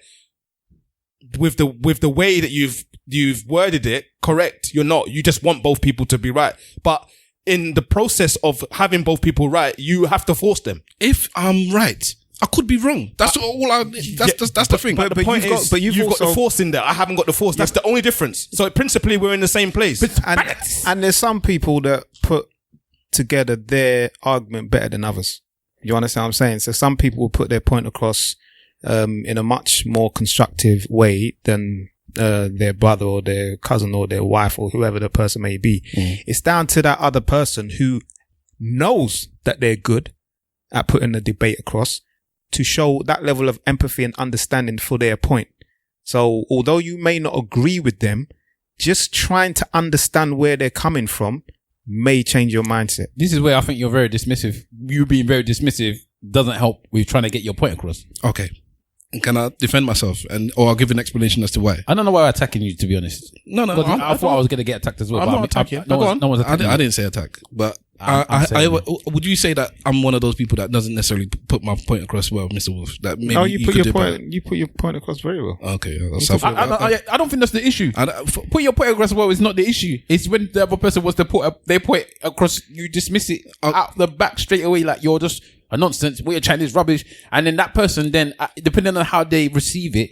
with the way that you've worded it, correct. You're not. You just want both people to be right. But in the process of having both people right, you have to force them. If I'm right, I could be wrong. That's all. That's the thing. But the point is, you've got the force in there. I haven't got the force. That's the only difference. So principally, we're in the same place. And there's some people that put together their argument better than others. You understand what I'm saying? So some people will put their point across in a much more constructive way than their brother or their cousin or their wife or whoever the person may be. It's down to that other person who knows that they're good at putting the debate across to show that level of empathy and understanding for their point. So although you may not agree with them, just trying to understand where they're coming from may change your mindset. This is where I think you're very dismissive. You being very dismissive doesn't help with trying to get your point across. Okay. Can I defend myself or I'll give an explanation as to why? I don't know why I'm attacking you, to be honest. No. I thought I was going to get attacked as well. I'm but not attacking. No one's attacking. I didn't say attack, but would you say that I'm one of those people that doesn't necessarily put my point across well, Mr. Wolf? That maybe you put your point. You put your point across very well. Okay, I don't think that's the issue. Put your point across well is not the issue. It's when the other person wants to put their point across, you dismiss it out the back straight away, like you're just a nonsense. We're Chinese rubbish, and then that person, then depending on how they receive it,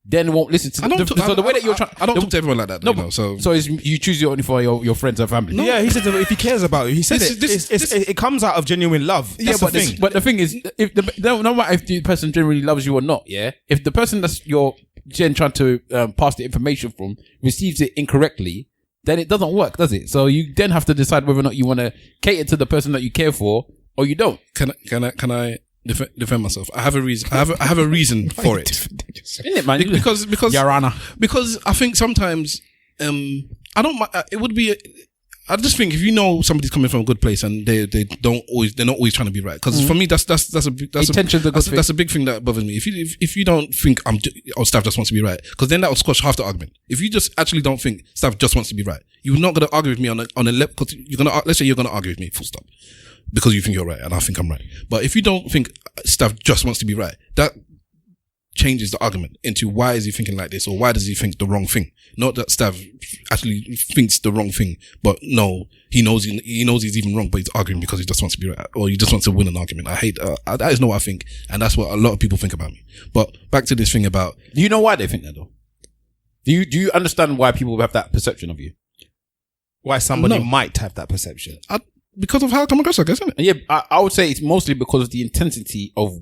then won't listen to. The way that you're trying. I don't talk to everyone like that. No, so you choose it only for your friends and family. No. Yeah, he said if he cares about you, he said it comes out of genuine love. That's but the thing is, no matter if the person generally loves you or not, if the person that's you're trying to pass the information from receives it incorrectly, then it doesn't work, does it? So you then have to decide whether or not you want to cater to the person that you care for or you don't. Can I defend myself? I have a reason. I have a reason for it. Isn't it, man? Because Your Honor. Because I think sometimes I don't. It would be. I just think if you know somebody's coming from a good place and they're not always trying to be right. Because for me, that's a big thing that bothers me. If you don't think staff just wants to be right, because then that will squash half the argument. If you just actually don't think staff just wants to be right, you're not going to argue with me on a level. Because let's say you're going to argue with me, full stop, because you think you're right and I think I'm right. But if you don't think staff just wants to be right, that changes the argument into why is he thinking like this, or why does he think the wrong thing? Not that staff actually thinks the wrong thing, but no, he knows he's even wrong, but he's arguing because he just wants to be right, or he just wants to win an argument. I hate that is not what I think, and that's what a lot of people think about me. But back to this thing about, do you know why they think that though? Do you understand why people have that perception of you? Why somebody might have that perception? Because of how I come across, I guess, isn't it? Yeah, I would say it's mostly because of the intensity of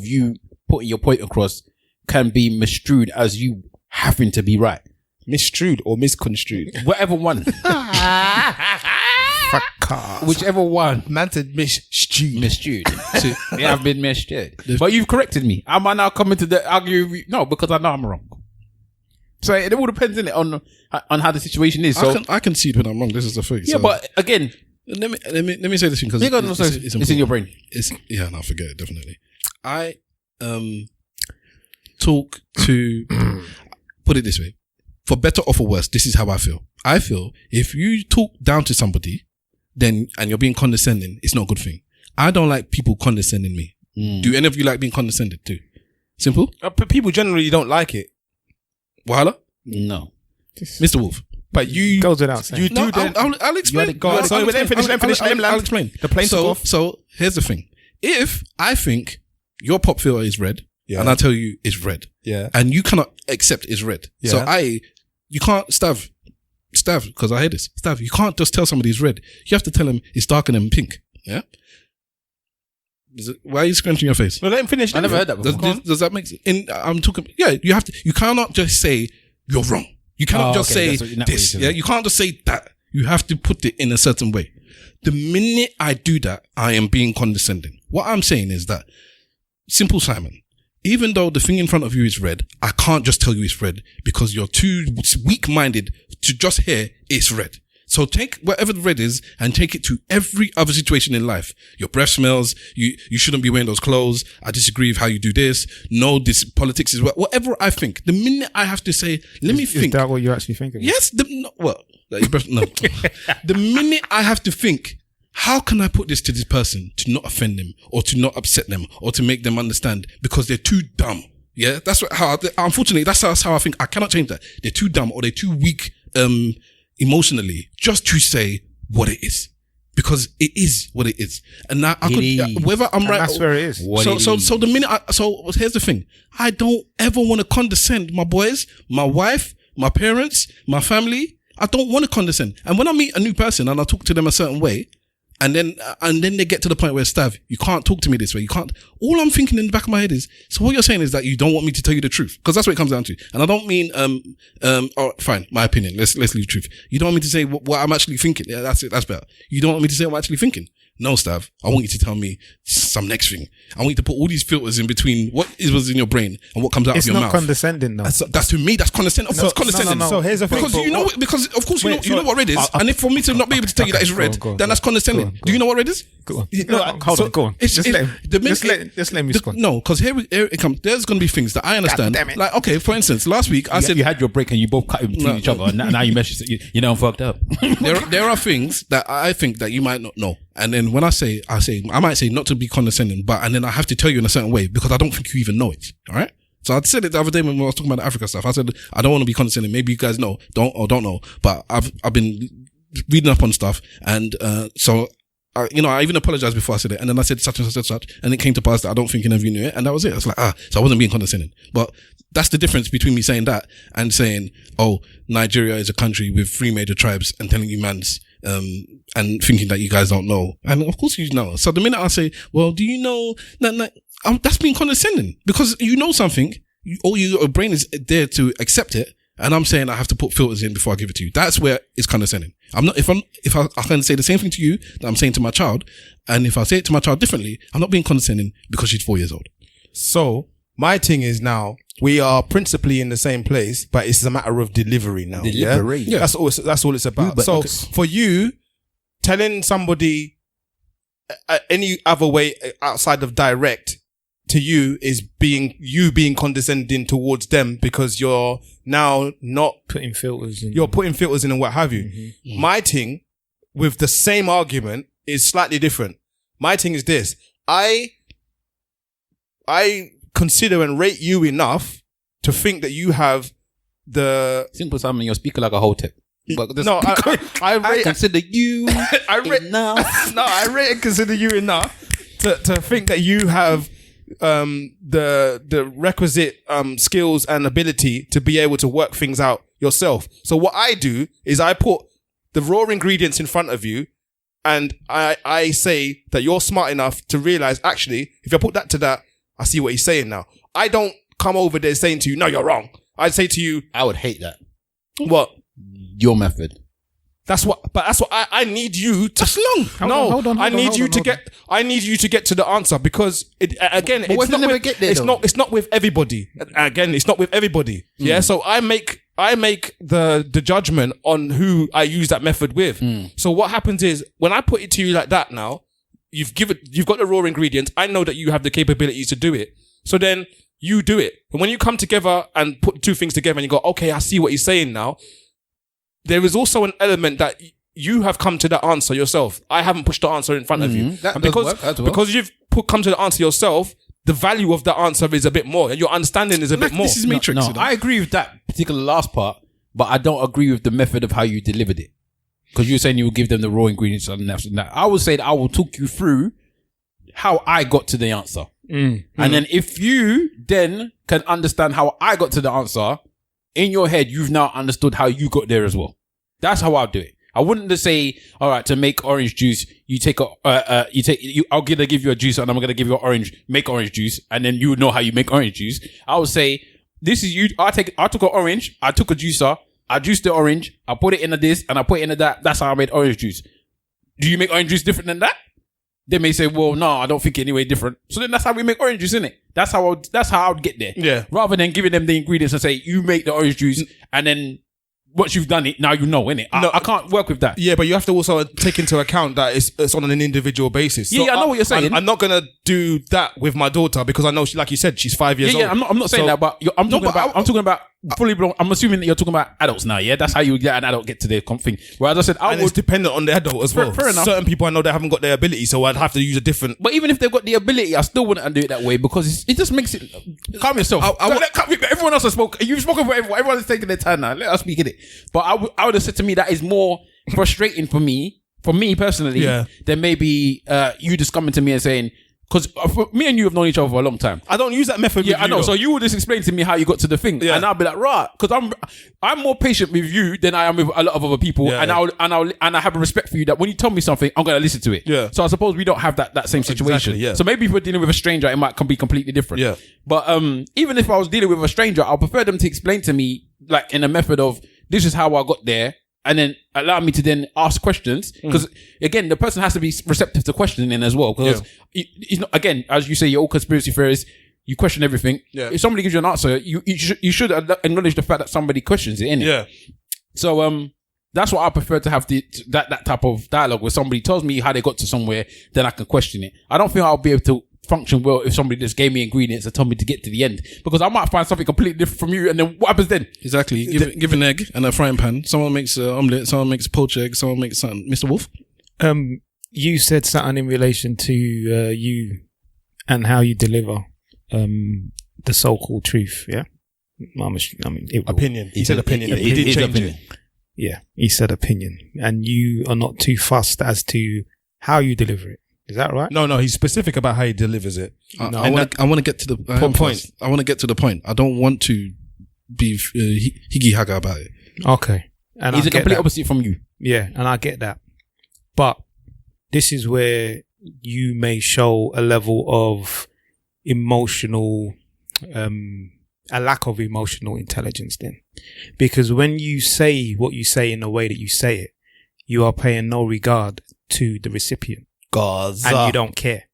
you putting your point across can be misconstrued as you having to be right. Misconstrued or misconstrued? Whatever one. Whichever one. Man said misconstrued. Misconstrued. Yeah, I've been misconstrued. But you've corrected me. Am I now coming to the argue? No, because I know I'm wrong. So it all depends, innit, on how the situation is. So I can see it when I'm wrong. This is the thing. Yeah, but again, let me say this thing because it's in your brain. No, forget it. Definitely. I talk to put it this way, for better or for worse. This is how I feel. I feel if you talk down to somebody, and you're being condescending, it's not a good thing. I don't like people condescending me. Do any of you like being condescended too? Simple. People generally don't like it. Wahala? No. Mr. Wolf. But you goes without saying. You do that. I'll explain. I'll explain. The plane took off. So here's the thing. If I think your pop filter is red, and I tell you it's red, and you cannot accept it's red, so you can't Stav, because I hear this. Stav, you can't just tell somebody it's red. You have to tell them it's darker than pink. Yeah. Why are you scrunching your face? No, let him finish. I never heard that before. Does that make sense? I'm talking. Yeah, you have to. You cannot just say you're wrong. You cannot just say this. Yeah, you can't just say that. You have to put it in a certain way. The minute I do that, I am being condescending. What I'm saying is that, simple Simon, even though the thing in front of you is red, I can't just tell you it's red because you're too weak-minded to just hear it's red. So take whatever the red is and take it to every other situation in life. Your breath smells. You shouldn't be wearing those clothes. I disagree with how you do this. No, this politics is whatever I think. The minute I have to say, let me think. Is that what you're actually thinking? Yes. No. The minute I have to think, how can I put this to this person to not offend them or to not upset them or to make them understand because they're too dumb. Yeah. Unfortunately, that's how I think. I cannot change that. They're too dumb or they're too weak, emotionally, just to say what it is, because it is what it is, and now I could whether I'm right. That's where it is. So the minute here's the thing: I don't ever want to condescend my boys, my wife, my parents, my family. I don't want to condescend. And when I meet a new person and I talk to them a certain way, And then they get to the point where, Stav, you can't talk to me this way. You can't. All I'm thinking in the back of my head is, so what you're saying is that you don't want me to tell you the truth, because that's what it comes down to. And I don't mean, fine, my opinion. Let's leave truth. You don't want me to say what I'm actually thinking. Yeah, that's it. That's better. You don't want me to say what I'm actually thinking. No, Stav, I want you to tell me some next thing. I want you to put all these filters in between what was in your brain and what comes out of your mouth. It's not condescending, though. That's to me, that's condescending. Of course, condescending. No. So here's the thing. Because of course you know what red is. And if for me to not be able to tell you that it's red, then that's condescending. Do you know what red is? Go on. Hold on, go on. Just let me respond. No, because here it comes. There's going to be things that I understand. God damn it. Like, okay, for instance, last week I said you had your break and you both cut in between each other. And now you message you know I'm fucked up. there are things that I think that you might not know. And then when I might say not to be condescending, and then I have to tell you in a certain way because I don't think you even know it. All right. So I said it the other day when I was talking about the Africa stuff. I said, I don't want to be condescending. Maybe you guys know, don't know, but I've been reading up on stuff. And, so, I even apologized before I said it. And then I said such and such. And it came to pass that I don't think any of you knew it. And that was it. It's like, so I wasn't being condescending. But that's the difference between me saying that and saying, oh, Nigeria is a country with 3 major tribes and telling you man's, and thinking that you guys don't know. And of course you know. So the minute I say, well, do you know that that's being condescending, because you know something, your brain is there to accept it. And I'm saying I have to put filters in before I give it to you. That's where it's condescending. I'm not, if I can say the same thing to you that I'm saying to my child, and if I say it to my child differently, I'm not being condescending because she's 4 years old. So my thing is now, we are principally in the same place, but it's a matter of delivery now. Delivery. Yeah. That's all it's about. So for you, telling somebody any other way outside of direct to you is being condescending towards them, because you're now not putting filters in. You're putting filters in and what have you. Mm-hmm. My thing with the same argument is slightly different. My thing is this. I consider and rate you enough to think that you have the simple Simon, you're speaking like a whole tip. But no, I consider you enough. No, I rate and consider you enough to think that you have the requisite skills and ability to be able to work things out yourself. So what I do is I put the raw ingredients in front of you, and I say that you're smart enough to realize, actually, if I put that to that, I see what he's saying now. I don't come over there saying to you, no, you're wrong. I'd say to you, I would hate that. What? Your method. That's what I need you to. That's long. Hold on, I need you to get to the answer, because it's not with everybody. Again, it's not with everybody. Yeah. So I make the judgment on who I use that method with. So what happens is, when I put it to you like that now, you've got the raw ingredients. I know that you have the capabilities to do it. So then you do it. And when you come together and put two things together and you go, okay, I see what he's saying now. There is also an element that you have come to that answer yourself. I haven't pushed the answer in front of you. Because you've come to the answer yourself, the value of that answer is a bit more, and your understanding is a bit more. This is Matrix. No, I agree with that particular last part, but I don't agree with the method of how you delivered it. Because you're saying you will give them the raw ingredients and that. I would say that I will talk you through how I got to the answer. And then if you then can understand how I got to the answer, in your head, you've now understood how you got there as well. That's how I'll do it. I wouldn't just say, all right, to make orange juice, I'm going to give you a juice and I'm going to give you make orange juice. And then you would know how you make orange juice. I would say, this is you. I took an orange. I took a juicer. I juiced the orange. I put it in this and I put it in that. That's how I made orange juice. Do you make orange juice different than that? They may say, well, no, I don't think any way different. So then that's how we make orange juice, isn't it? That's how I would get there. Yeah. Rather than giving them the ingredients and say, you make the orange juice, and then once you've done it, now you know, innit? I can't work with that. Yeah, but you have to also take into account that it's on an individual basis. So I know what you're saying. I'm not going to do that with my daughter, because I know she, like you said, she's 5 years old. Yeah, I'm not saying that, but I'm talking about fully blown. I'm assuming that you're talking about adults now, yeah? That's how you get an adult get to their thing. Whereas I said, it's dependent on the adult as well. Fair enough. Certain people I know, they haven't got their ability, so I'd have to use a different. But even if they've got the ability, I still wouldn't do it that way, because it just makes it. Calm yourself. Everyone else has spoken. You've spoken for everyone. Everyone's taking their time now. Let us speak in it. But I would have said to me that is more frustrating for me personally, than maybe you just coming to me and saying, because me and you have known each other for a long time. I don't use that method. Yeah, I know. So you will just explain to me how you got to the thing, and I'll be like, right, because I'm more patient with you than I am with a lot of other people, and I have a respect for you that when you tell me something, I'm gonna listen to it. Yeah. So I suppose we don't have that same situation. Exactly, yeah. So maybe if we're dealing with a stranger, it might be completely different. Yeah. But even if I was dealing with a stranger, I'll prefer them to explain to me like in a method of this is how I got there. And then allow me to then ask questions because again, the person has to be receptive to questioning as well. Because it's not, again, as you say, you're all conspiracy theorists. You question everything. Yeah. If somebody gives you an answer, you should acknowledge the fact that somebody questions it, innit? Yeah. So that's what I prefer to have that type of dialogue where somebody tells me how they got to somewhere, then I can question it. I don't think I'll be able to function well if somebody just gave me ingredients and told me to get to the end, because I might find something completely different from you, and then what happens then? Exactly. Give an egg and a frying pan. Someone makes an omelette, someone makes a poached egg, someone makes something. Mr. Wolf? You said something in relation to you and how you deliver the so-called truth, yeah? Opinion. He said opinion. He did change it. Yeah, he said opinion. And you are not too fussed as to how you deliver it. Is that right? No, he's specific about how he delivers it. I want to get to the point. I want to get to the point. I don't want to be higgy-hagga about it. Okay. And he's a complete opposite from you. Yeah, and I get that. But this is where you may show a level of emotional, a lack of emotional intelligence then. Because when you say what you say in the way that you say it, you are paying no regard to the recipient. And you don't care.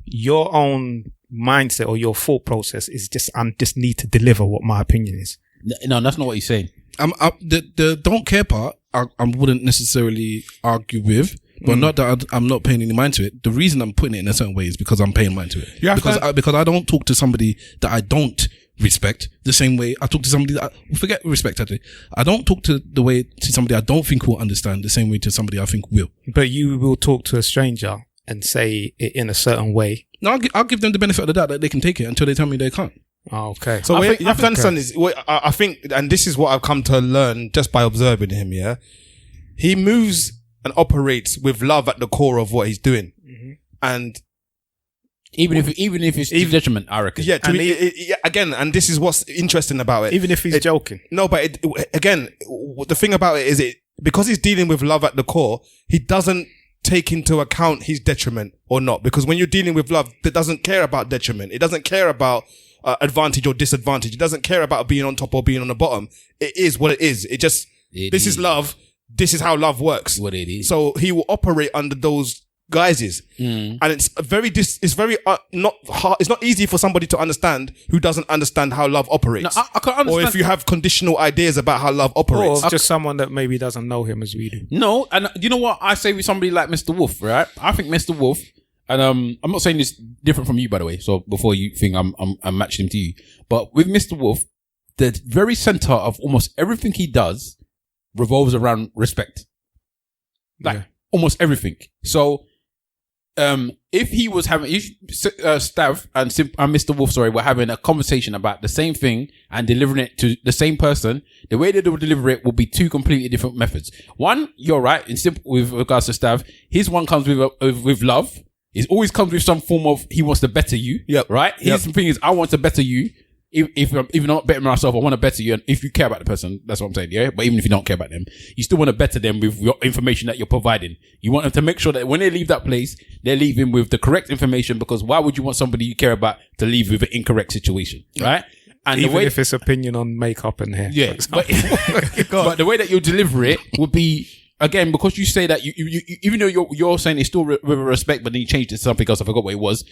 Your own mindset or your thought process is just, I just need to deliver what my opinion is. No, that's not what he's saying. The don't care part, I wouldn't necessarily argue with, but not that I'm not paying any mind to it. The reason I'm putting it in a certain way is because I'm paying mind to it. Because I don't talk to somebody that I don't respect the same way I talk to somebody that forget respect. Actually, I don't talk to somebody I don't think will understand the same way to somebody I think will. But you will talk to a stranger and say it in a certain way. No, I'll give them the benefit of the doubt that they can take it until they tell me they can't. Oh, okay. So you have to understand is, I think, and this is what I've come to learn just by observing him. Yeah, he moves and operates with love at the core of what he's doing, and even if it's detriment, I reckon. Yeah. Again, and this is what's interesting about it. Even if he's joking. No, but again, the thing about it is because he's dealing with love at the core, he doesn't take into account his detriment or not. Because when you're dealing with love, that doesn't care about detriment. It doesn't care about advantage or disadvantage. It doesn't care about being on top or being on the bottom. It is what it is. This is love. This is how love works. What it is. So he will operate under those guises, and it's not hard. It's not easy for somebody to understand who doesn't understand how love operates. No, I can understand. Or if you have conditional ideas about how love operates, or just someone that maybe doesn't know him as we do. No, and you know what I say with somebody like Mr. Wolf, right? I think Mr. Wolf, and I'm not saying this different from you, by the way. So before you think I'm matching him to you, but with Mr. Wolf, the very center of almost everything he does revolves around respect, almost everything. So. If he was having, Stav and Mr. Wolf, were having a conversation about the same thing and delivering it to the same person, the way they will deliver it will be two completely different methods. One, you're right, in simple with regards to Stav, his one comes with love. It always comes with some form of he wants to better you. Yep. Right? His thing is I want to better you. If I'm even not bettering myself, I want to better you. And if you care about the person, that's what I'm saying, yeah? But even if you don't care about them, you still want to better them with your information that you're providing. You want them to make sure that when they leave that place, they're leaving with the correct information, because why would you want somebody you care about to leave with an incorrect situation, right? And even if it's opinion on makeup and hair. Yeah. But the way that you deliver it would be, again, because you say that you even though you're saying it's still with respect, but then you changed it to something else, I forgot what it was.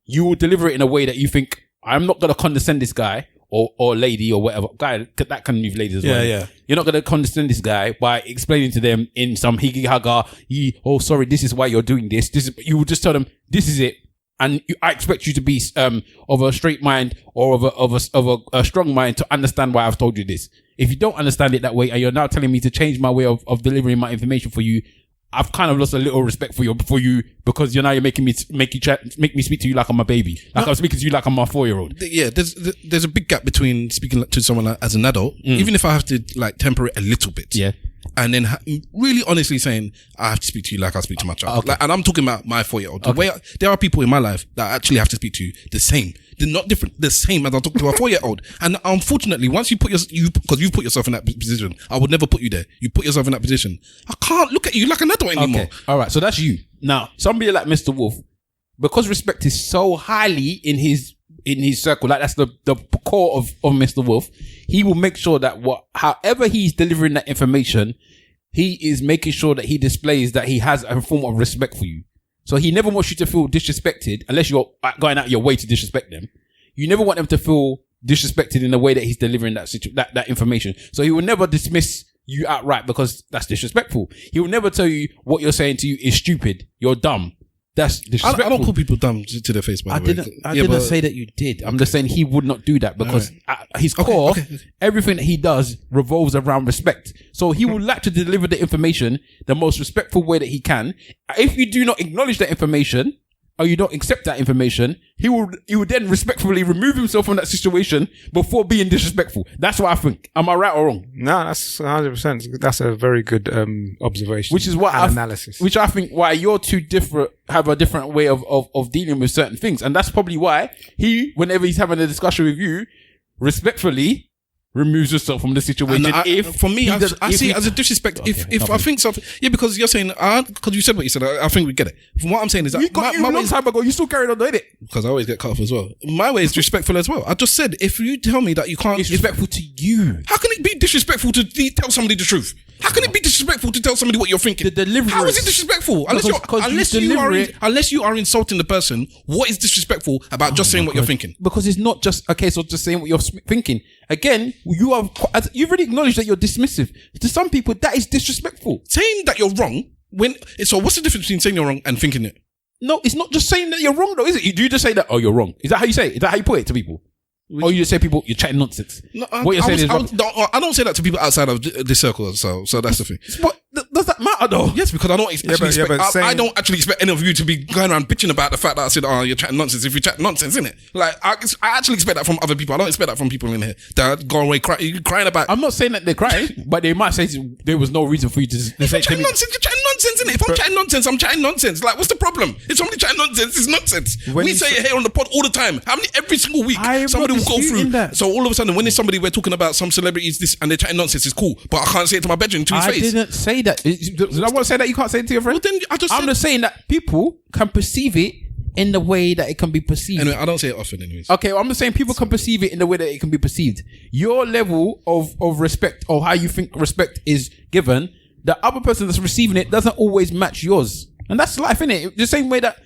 You will deliver it in a way that you think, I'm not going to condescend this guy or lady or whatever. Guy, that can use ladies as well. Yeah. You're not going to condescend this guy by explaining to them in some higgy-haga, oh, sorry, this is why you're doing this. You will just tell them, this is it. And I expect you to be of a straight mind or of a strong mind to understand why I've told you this. If you don't understand it that way and you're now telling me to change my way of delivering my information for you, I've kind of lost a little respect for you because you're making me speak to you like I'm a baby, I'm speaking to you like I'm my 4-year-old. Yeah, there's a big gap between speaking to someone as an adult, even if I have to temper it a little bit. Yeah, and then really honestly saying, I have to speak to you like I speak to my child. Okay. Like, and I'm talking about my 4-year-old. The way there are people in my life that I actually have to speak to the same. They're not different, the same as I talk to a 4-year-old. And unfortunately, once you put because you put yourself in that position, I would never put you there. You put yourself in that position. I can't look at you like an adult anymore. Okay. All right. So that's you. Now, somebody like Mr. Wolf, because respect is so highly in his circle, like that's the core of Mr. Wolf, he will make sure that however he's delivering that information, he is making sure that he displays that he has a form of respect for you. So he never wants you to feel disrespected unless you're going out your way to disrespect them. You never want them to feel disrespected in the way that he's delivering that information. So he will never dismiss you outright because that's disrespectful. He will never tell you what you're saying to you is stupid. You're dumb. That's disrespectful. I don't call people dumb to their face, by the way. I didn't say that you did. I'm just saying he would not do that because at his core, everything that he does revolves around respect. So he would like to deliver the information the most respectful way that he can. If you do not acknowledge that information, or you don't accept that information, he would then respectfully remove himself from that situation before being disrespectful. That's what I think. Am I right or wrong? No, that's 100%. That's a very good observation. Which is what analysis. Which I think why you're two different, have a different way of dealing with certain things. And that's probably why whenever he's having a discussion with you, respectfully removes yourself from the situation. For me, I see it as a disrespect. If I think something, because you're saying, because you said what you said, I think we get it. From what I'm saying is that my long time ago, you still carried on doing it. Because I always get cut off as well. My way is disrespectful as well. I just said, if you tell me that you can't, it's disrespectful to you. How can it be disrespectful to tell somebody the truth? How can it be disrespectful to tell somebody what you're thinking? The delivery. How is it disrespectful? Unless you are insulting the person, what is disrespectful about just saying what you're thinking? Because it's not just a case of just saying what you're thinking. Again, you've already acknowledged that you're dismissive. To some people, that is disrespectful. Saying that you're wrong so what's the difference between saying you're wrong and thinking it? No, it's not just saying that you're wrong though, is it? Do you just say that, oh, you're wrong? Is that how you say it? Is that how you put it to people? Or you just say people, you're chatting nonsense? No, what you're saying is wrong. I don't say that to people outside of this circle, so that's the thing. What does that matter though? Yes, because I don't expect. I don't actually expect any of you to be going around bitching about the fact that I said, "Oh, you're chatting nonsense." If you chat nonsense, innit? Like I actually expect that from other people. I don't expect that from people in here that go away crying about. I'm not saying that they're crying, but they might say there was no reason for you to. If you're chatting nonsense, you're chatting nonsense, innit? If I'm chatting nonsense, I'm chatting nonsense. Like, what's the problem? If somebody chatting nonsense, it's nonsense. We say it here on the pod all the time. Every single week, somebody will go through that. So all of a sudden, when there's somebody we're talking about, some celebrities, this and they're chatting nonsense, it's cool. But I can't say it to my bedroom to his face. I didn't say that. Did I want to say that you can't say it to your friend? Well, then I'm just saying that people can perceive it in the way that it can be perceived. Anyway, I don't say it often anyways. Okay, well, I'm just saying people can perceive it in the way that it can be perceived. Your level of respect or how you think respect is given, the other person that's receiving it doesn't always match yours. And that's life, innit? The same way that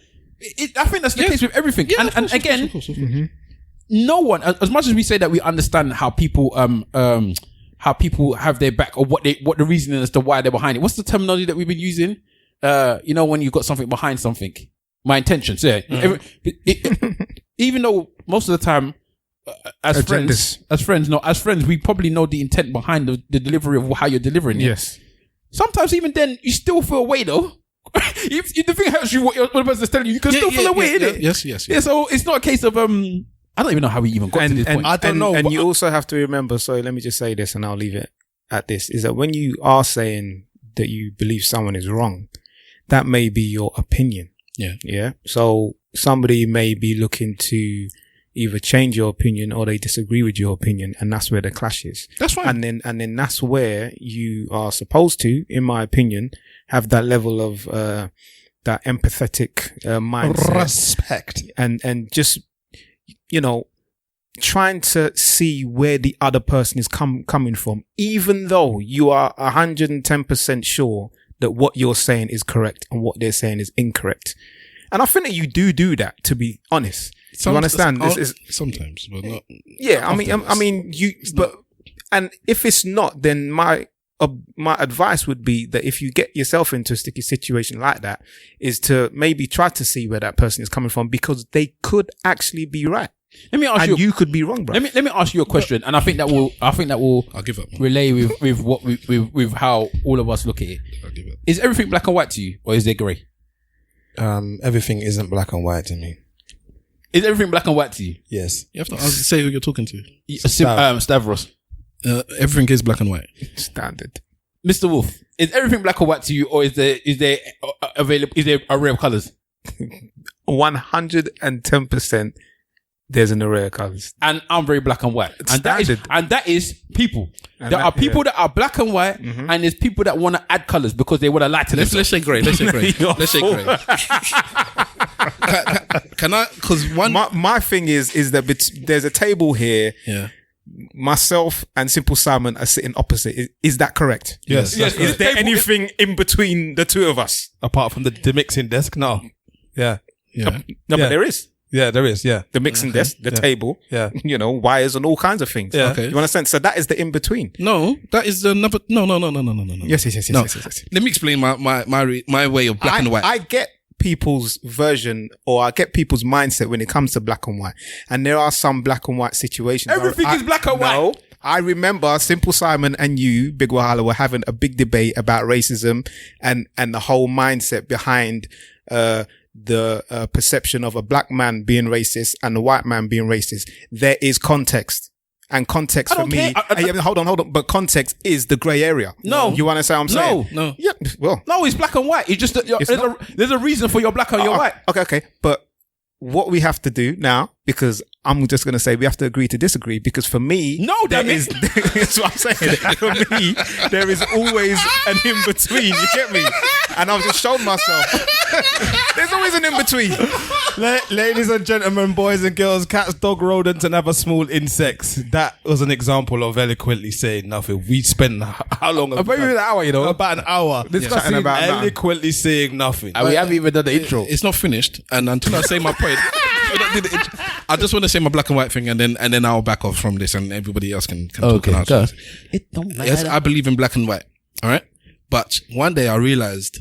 I think that's the case with everything. Yeah, and again, of course. No one, as much as we say that we understand how people have their back or what the reason is as to why they're behind it. What's the terminology that we've been using? When you've got something behind something. My intentions, yeah. Even though most of the time, as friends, we probably know the intent behind the delivery of how you're delivering it. Yes. Sometimes even then, you still feel a way though. if the thing hurts you, what the person's telling you, you can still feel a way, innit? Yes. Yeah, so it's not a case of I don't even know how we even got to this point. I don't know. And you also have to remember, so let me just say this and I'll leave it at this, is that when you are saying that you believe someone is wrong, that may be your opinion. Yeah. Yeah. So somebody may be looking to either change your opinion or they disagree with your opinion, and that's where the clash is. That's fine. And then that's where you are supposed to, in my opinion, have that level of that empathetic mindset. Respect. And just, trying to see where the other person is coming from, even though you are 110% sure that what you're saying is correct and what they're saying is incorrect. And I think that you do that, to be honest. You understand? Sometimes, but not. Yeah, and if it's not, then my advice would be that if you get yourself into a sticky situation like that, is to maybe try to see where that person is coming from, because they could actually be right. Let me ask you. You could be wrong, bro. Let me ask you a question, and I think that will. I'll give up. Relay with what with how all of us look at it. I'll give up. Is everything black and white to you, or is there grey? Everything isn't black and white to me. Is everything black and white to you? Yes. You have to say who you're talking to. Stavros. Everything is black and white. Standard. Mr. Wolf, is everything black or white to you, or is there array of colors? 110%. There's an array of colors. And I'm very black and white. And that is people. There are people that are black and white, and there's people that want to add colors because they want to lie to themselves. Let's say grey. Let's say grey. Can I? Because my thing is that there's a table here. Yeah. Myself and Simple Simon are sitting opposite. Is that correct? Yes. Is there anything in between the two of us? Apart from the mixing desk? No. Yeah. Yeah. No, but there is. Yeah, there is. Yeah. The mixing desk, the table, you know, wires and all kinds of things. Yeah. Okay. You understand? So that is the in between. No, that is another. No. Yes. No. Let me explain my way of black and white. I get people's version, or I get people's mindset when it comes to black and white. And there are some black and white situations. Everything is black and white. No. I remember Simple Simon and you, Big Wahala, were having a big debate about racism and the whole mindset behind the perception of a black man being racist and a white man being racist. There is context. And context for me, hold on. But context is the grey area. No. You understand what I'm saying? No. Yeah. Well, No, it's black and white. It's just there's a reason for your black and your white. Okay. But what we have to do now, because I'm just going to say we have to agree to disagree, because for me, that's what I'm saying. For me, there is always an in between. You get me? And I've just shown myself. There's always an in between. Ladies and gentlemen, boys and girls, cats, dog, rodents, and other small insects. That was an example of eloquently saying nothing. We spent how long? Maybe an hour, you know. About an hour Discussing about eloquently saying nothing. And we haven't even done the intro. It's not finished, and until I say my point, I just want to say my black and white thing, and then I'll back off from this, and everybody else can talk. Okay, go. It don't matter. Yes, I believe in black and white. All right, but one day I realized,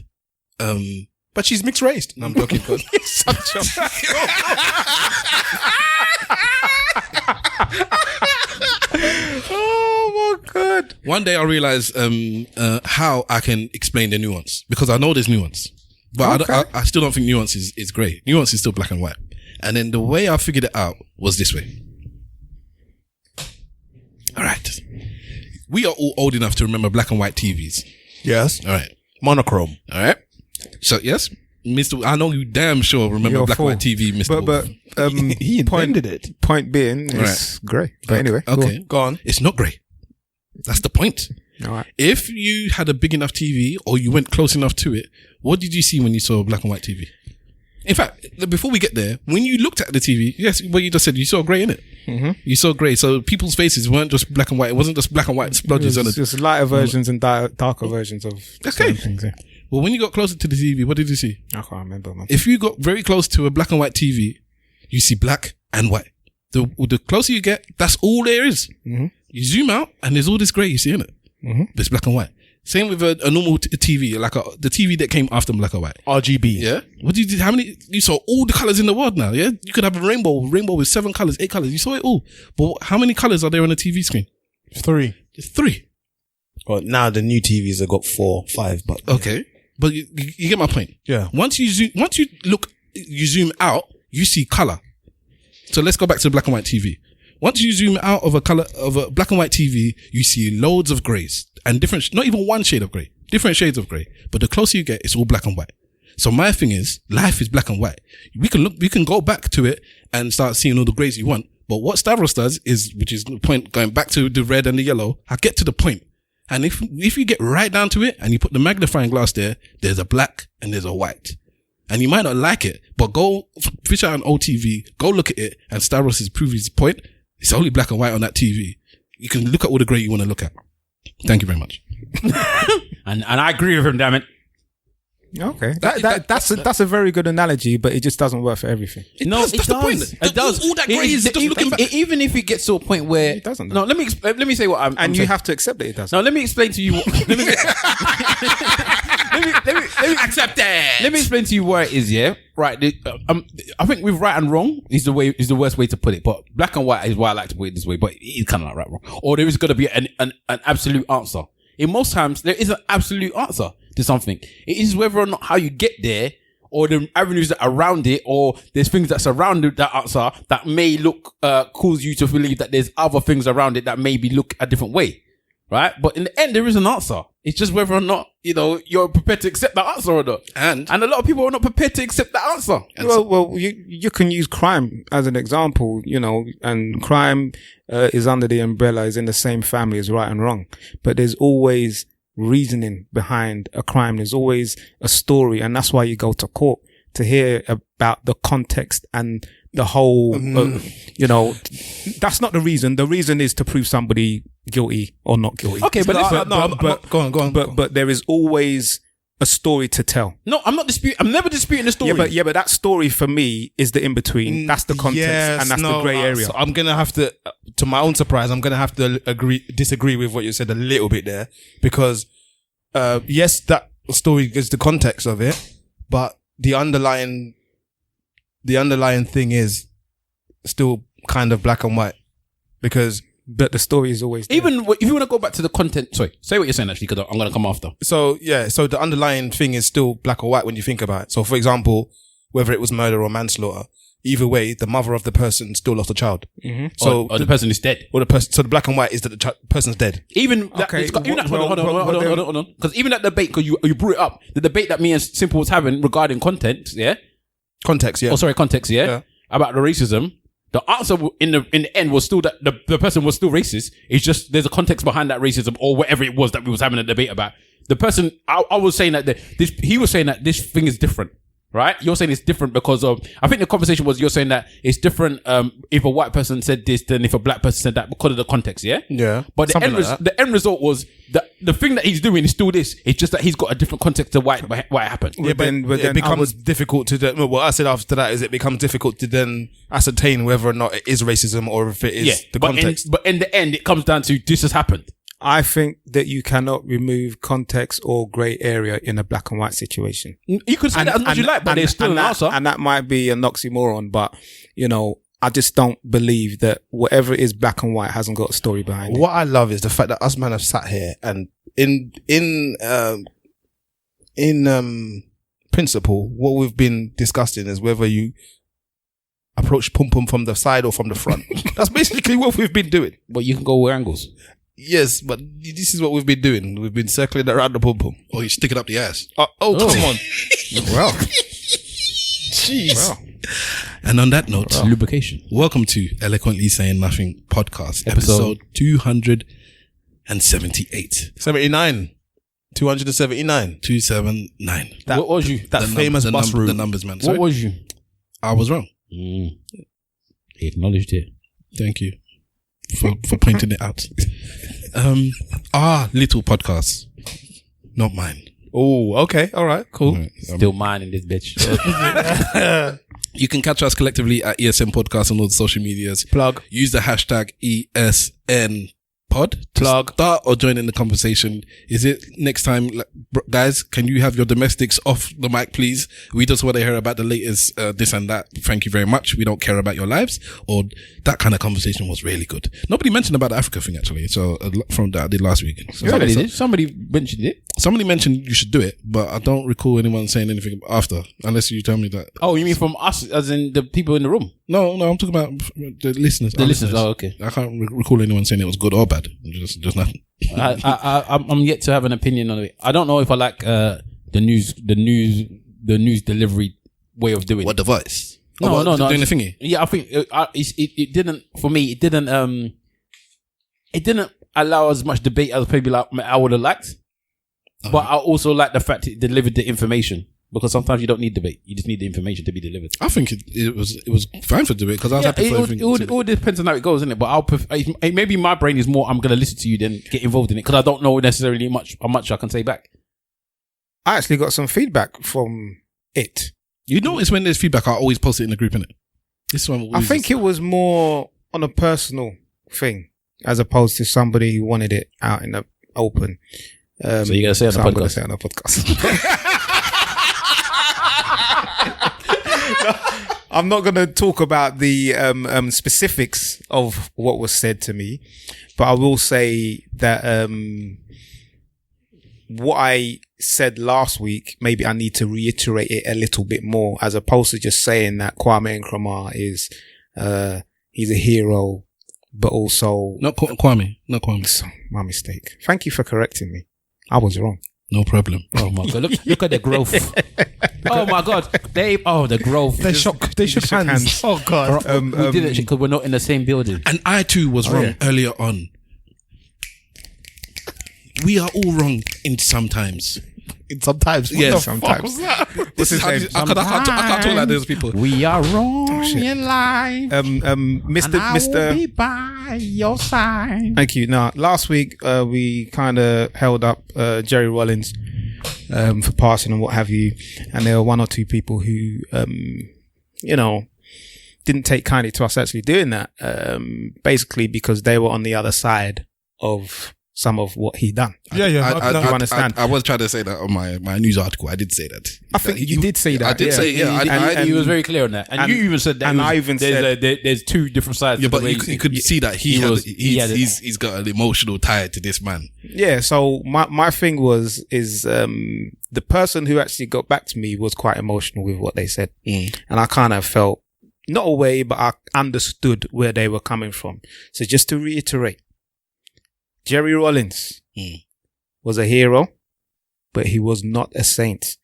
But she's mixed race. No, I'm joking. Such a oh my God. One day I realized how I can explain the nuance, because I know there's nuance, but I still don't think nuance is grey. Nuance is still black and white. And then the way I figured it out was this way. All right. We are all old enough to remember black and white TVs. Yes. All right. Monochrome. All right. So, yes, Mr. I know you damn sure remember black and white TV, Mr. But He invented it. Point being, it's grey. But anyway, okay. Go on. It's not grey. That's the point. All right. If you had a big enough TV or you went close enough to it, what did you see when you saw a black and white TV? In fact, before we get there, when you looked at the TV, yes, what you just said, you saw grey in it. Mm-hmm. You saw grey. So people's faces weren't just black and white. It wasn't just black and white splodges on it. Just lighter versions and darker versions of certain things. Yeah. Well, when you got closer to the TV, what did you see? I can't remember, man. If you got very close to a black and white TV, you see black and white. The closer you get, that's all there is. Mm-hmm. You zoom out and there's all this grey you see in it. Mm-hmm. There's black and white. Same with a normal TV, like the TV that came after black and white. RGB. Yeah. What did you do? How many? You saw all the colors in the world now. Yeah. You could have a rainbow with 7 colors, 8 colors. You saw it all. But how many colors are there on a TV screen? 3. Just 3. Well, now the new TVs have got 4, 5, but okay. But you get my point. Yeah. Once you zoom out, you see color. So let's go back to the black and white TV. Once you zoom out of a black and white TV, you see loads of greys and different, not even one shade of grey, different shades of grey. But the closer you get, it's all black and white. So my thing is, life is black and white. We can go back to it and start seeing all the greys you want. But what Stavros does is, which is the point, going back to the red and the yellow, I get to the point. And if you get right down to it and you put the magnifying glass there, there's a black and there's a white. And you might not like it, but go fish out an old TV, go look at it, and Stavros has proved his point. It's only black and white on that TV. You can look at all the grey you want to look at. Thank you very much. and I agree with him, damn it. Okay, that's a very good analogy, but it just doesn't work for everything. That's the point. It does. All that grey is just looking back. Even if it gets to a point where It doesn't. No, let me say what I'm. And I'm you saying. have to accept that it doesn't. No, let me explain to you. Let me Accept it. Let me explain to you where it is. Yeah, right. I think with right and wrong is the worst way to put it. But black and white is why I like to put it this way. But it is kind of like right and wrong. Or there is going to be an absolute answer. In most times, there is an absolute answer to something. It is whether or not how you get there, or the avenues that are around it, or there's things that surround that answer that may cause you to believe that there's other things around it that maybe look a different way. right? But in the end, there is an answer. It's just whether or not, you're prepared to accept that answer or not. And a lot of people are not prepared to accept that answer. Well, you can use crime as an example, and crime is under the umbrella, is in the same family as right and wrong. But there's always reasoning behind a crime. There's always a story. And that's why you go to court, to hear about the context and the whole, that's not the reason. The reason is to prove somebody guilty or not guilty. Okay, but go on. But there is always a story to tell. No, I'm never disputing the story. Yeah, but that story for me is the in between. That's the context, and that's the grey area. So I'm gonna have to my own surprise, I'm gonna have to disagree with what you said a little bit there, because yes, that story is the context of it, but the underlying thing is still kind of black and white, because the story is always there. Even if you want to go back to the content, sorry, say what you're saying actually, because I'm going to come after. So the underlying thing is still black or white when you think about it. So for example, whether it was murder or manslaughter, either way, the mother of the person still lost a child. Mm-hmm. So or the person is dead. Or so the black and white is that the person's dead. Hold on. Because even that debate, because you brought it up, the debate that me and Simple was having regarding context, yeah? Context, yeah. Context, yeah? About the racism. The answer in the end was still that the person was still racist. It's just there's a context behind that racism or whatever it was that we was having a debate about. The person, I was saying that he was saying that this thing is different, right? You're saying it's different because of, I think the conversation was you're saying that it's different if a white person said this than if a black person said that because of the context, yeah? Yeah. But the end result was that the thing that he's doing is still this. It's just that he's got a different context to why it happened. Yeah, but it becomes difficult to what I said after that is it becomes difficult to then ascertain whether or not it is racism or if it is the context. But in the end, it comes down to this has happened. I think that you cannot remove context or grey area in a black and white situation. You could say that as much as you like, but there's still an answer. And that might be an oxymoron, but, I just don't believe that whatever is black and white hasn't got a story behind it. What I love is the fact that us man have sat here and in principle, what we've been discussing is whether you approach pum pum from the side or from the front. That's basically what we've been doing. But you can go where angles. Yes, but this is what we've been doing. We've been circling around the pum pum. Or you stick it up the ass. Come on. Well. Jeez. Well. And on that note, lubrication. Welcome to Eloquently Saying Nothing podcast, episode 278. 79. 279. 279. What was you? That famous bus route. The numbers, man. What Sorry? was you? I was wrong. He acknowledged it. Thank you for pointing it out. Our little podcast, not mine. Oh, okay. All right. Cool. Still mine in this bitch. You can catch us collectively at ESN Podcast on all the social medias. Plug. Use the hashtag ESN Pod to start or join in the conversation. Is it next time, guys? Can you have your domestics off the mic, please? We just want to hear about the latest this and that. Thank you very much. We don't care about your lives. Or that kind of conversation was really good. Nobody mentioned about the Africa thing actually. So from that I did last week. So Somebody mentioned it. Somebody mentioned you should do it, but I don't recall anyone saying anything after, unless you tell me that. Oh, you mean from us, as in the people in the room? No, I'm talking about the listeners. The listeners. Oh, okay. I can't recall anyone saying it was good or bad. Just nothing. I'm yet to have an opinion on it. I don't know if I like the news delivery way of doing it. What device? No. Doing the thingy. Yeah, I think it didn't. For me, it didn't allow as much debate as maybe like I would have liked. Uh-huh. But I also like the fact it delivered the information, because sometimes you don't need debate; you just need the information to be delivered. I think it was fine for debate because I was happy for everything. It all depends on how it goes, isn't it? But maybe my brain is more, I'm going to listen to you than get involved in it, because I don't know necessarily how much I can say back. I actually got some feedback from it. You notice when there's feedback, I always post it in the group, innit? This one, I think it was more on a personal thing as opposed to somebody who wanted it out in the open. So you're going to say it on the podcast? I'm going to say it on the podcast. No, I'm not going to talk about the specifics of what was said to me, but I will say that what I said last week, maybe I need to reiterate it a little bit more, as opposed to just saying that Kwame Nkrumah is he's a hero but also Not Kwame. Not Kwame. my mistake. Thank you for correcting me. I was wrong. No problem. Oh my god! Look at the growth. Oh my god, Dave! Oh, the growth. They shook hands. Oh God. We did it because we're not in the same building. And I too was wrong earlier on. We are all wrong in sometimes. Sometimes. Yes, sometimes. This is how I can't talk like those people. We are wrong in life. Mr. Be by your side. Thank you. Now, last week we kind of held up Jerry Rawlings for passing and what have you, and there were one or two people who, didn't take kindly to us actually doing that. Basically, because they were on the other side of some of what he done. Yeah. You understand? I was trying to say that on my news article. I did say that. I think you did say that. I did say, yeah. He was very clear on that, and you even said that. And I even said there's two different sides. Yeah, to the but way you could see that he's got an emotional tie to this man. Yeah, so my thing is the person who actually got back to me was quite emotional with what they said. And I kind of felt, not away, but I understood where they were coming from. So just to reiterate, Jerry Rawlings was a hero, but he was not a saint.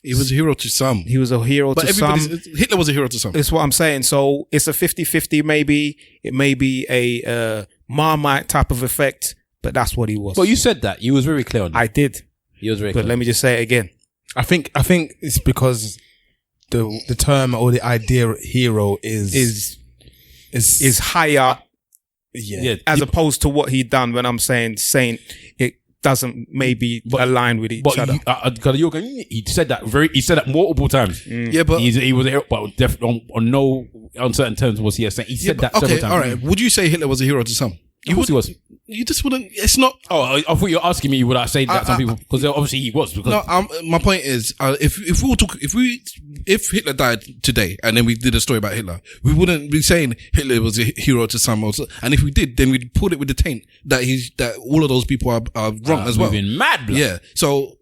He was a hero to some. He was a hero to some. Hitler was a hero to some. That's what I'm saying. So it's a 50-50 maybe. It may be a Marmite type of effect, but that's what he was. But you said that. You was very clear on that. I did. He was very But clear. let me just say it again. I think it's because the term or the idea hero is higher Yeah. as opposed to what he done. When I'm saying saint, it doesn't maybe align with each other. He said that he said that multiple times. Yeah, but He was a hero, but on no uncertain terms was he a saint. He said that several times. all right. Would you say Hitler was a hero to some? Of course he was. You just wouldn't. It's not. Oh, I thought you were asking me would I say that some people, because obviously he was. Because No, my point is, if Hitler died today and then we did a story about Hitler, we wouldn't be saying Hitler was a hero to some. Also, and if we did, then we'd put it with the taint that all of those people are wrong as well. moving mad, blood. Yeah. So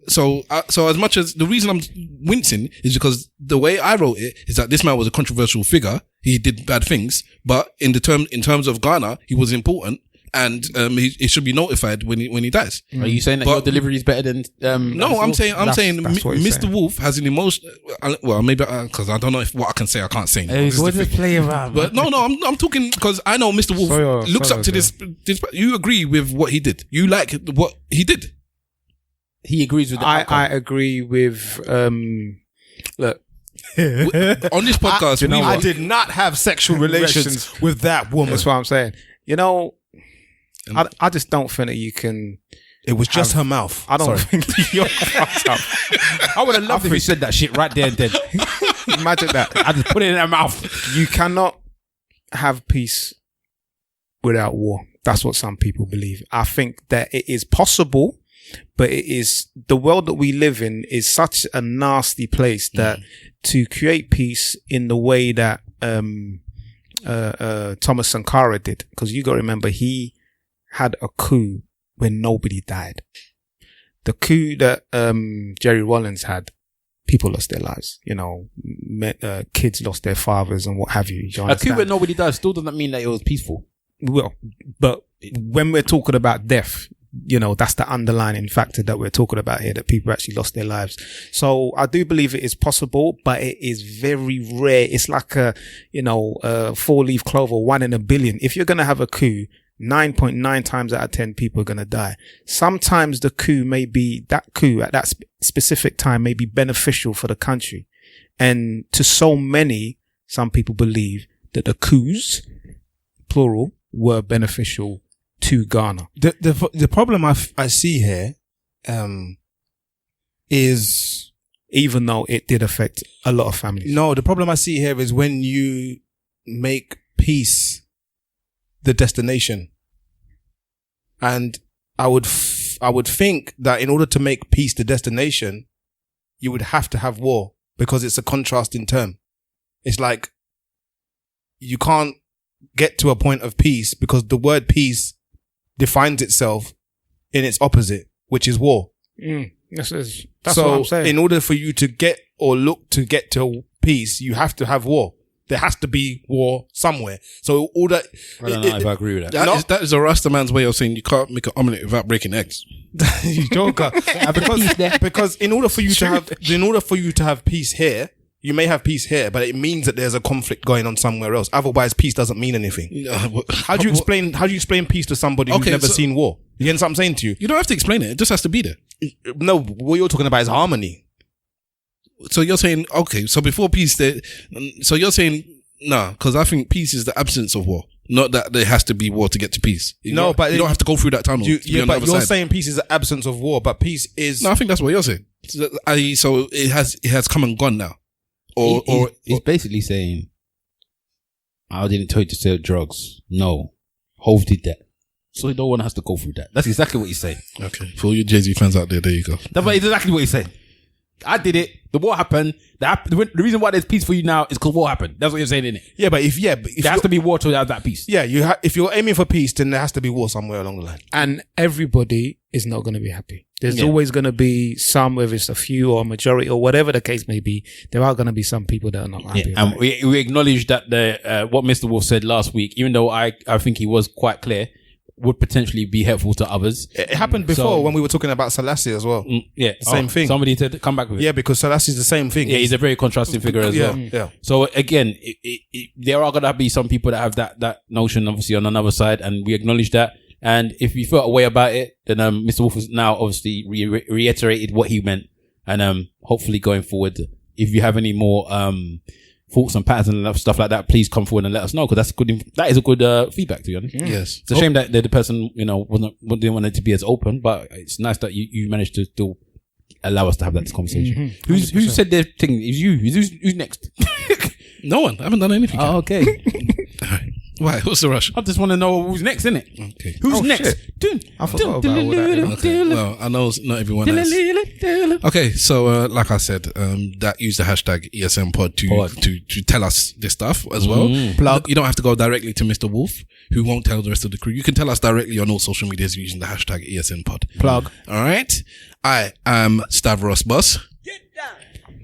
as much as the reason I'm wincing is because the way I wrote it is that this man was a controversial figure. He did bad things, but in terms of Ghana, he was important. And he should be notified when he dies. Are you saying that your delivery is better than? No, I'm saying that's what he's Mr. saying. Wolf has an emotion. Well, maybe because I don't know if what I can say. I can't say. This is the thing. play around? But no, I'm talking because I know Mr. Wolf looks up to this. You agree with what he did. You like what he did. He agrees with the outcome. I agree with look. On this podcast, I did not have sexual relations with that woman. That's what I'm saying. I just don't think that you can. It was just her mouth. I don't think you're fucked up. I would have loved if you said that shit right there and then. Imagine that. I just put it in her mouth. You cannot have peace without war. That's what some people believe. I think that it is possible, but it is the world that we live in is such a nasty place that to create peace in the way that Thomas Sankara did, because you got to remember he had a coup when nobody died. The coup that Jerry Rawlings had, people lost their lives. Kids lost their fathers and what have you. A coup where nobody died still doesn't mean that it was peaceful. Well, but when we're talking about death, that's the underlying factor that we're talking about here, that people actually lost their lives. So I do believe it is possible, but it is very rare. It's like a 4-leaf clover, 1 in a billion. If you're going to have a coup, 9.9 times out of 10 people are going to die. Sometimes the coup at that specific time may be beneficial for the country. And to so many, some people believe that the coups, plural, were beneficial to Ghana. The problem I see here is, even though it did affect a lot of families. No, the problem I see here is when you make peace the destination. And I would think that in order to make peace the destination, you would have to have war, because it's a contrasting term. It's like you can't get to a point of peace because the word peace defines itself in its opposite, which is war. That's so what I'm saying. In order for you to get or look to get to peace, you have to have war. there has to be war somewhere. So all that. I don't know if I agree with that. That is a Rasta man's way of saying you can't make an omelette without breaking eggs. You joker. because in order for you to have peace here, you may have peace here, but it means that there's a conflict going on somewhere else. Otherwise, peace doesn't mean anything. How do you explain peace to somebody who's never seen war? You get what I'm saying to you? You don't have to explain it. It just has to be there. No, what you're talking about is harmony. So you're saying, okay, so before peace, so you're saying, nah, because I think peace is the absence of war, not that there has to be war to get to peace. But you don't have to go through that tunnel. But you're saying peace is the absence of war, but peace is. No, I think that's what you're saying. So it has come and gone now. He's basically saying, I didn't tell you to sell drugs. No, Hove did that. So no one has to go through that. That's exactly what he's saying. Okay. For all you Jay-Z fans out there you go. That's exactly what he's saying. I did it. The war happened. The reason why there's peace for you now is because war happened. That's what you're saying, isn't it? Yeah, but if there has to be war to have that peace. Yeah, if you're aiming for peace, then there has to be war somewhere along the line. And everybody is not going to be happy. There's always going to be some, whether it's a few or a majority or whatever the case may be, there are going to be some people that are not happy. And we acknowledge that what Mr. Wolf said last week, even though I think he was quite clear, would potentially be helpful to others. It happened before when we were talking about Selassie as well. Same thing. Somebody said, come back with it. Yeah, because Selassie is the same thing. Yeah, he's a very contrasting figure as well. Yeah. So again, there are going to be some people that have that notion, obviously, on another side, and we acknowledge that. And if you felt a way about it, then Mr. Wolf has now obviously reiterated what he meant. And hopefully going forward, if you have any more thoughts and patterns and stuff like that, please come forward and let us know, because that's good. That is a good feedback, to be honest. Yes, it's a shame that the person didn't want it to be as open, but it's nice that you managed to still allow us to have that conversation. Who said their thing? Is you? Who's next? No one. I haven't done anything. Oh, okay. Why? What's the rush? I just want to know who's next, innit? Okay. Who's next? I forgot about all that. Okay. Well, I know not everyone has. Okay, so like I said, that use the hashtag ESNpod to tell us this stuff as well. Plug. You don't have to go directly to Mr. Wolf, who won't tell the rest of the crew. You can tell us directly on all social medias using the hashtag ESNpod. Plug. All right. I am Stavros Boss.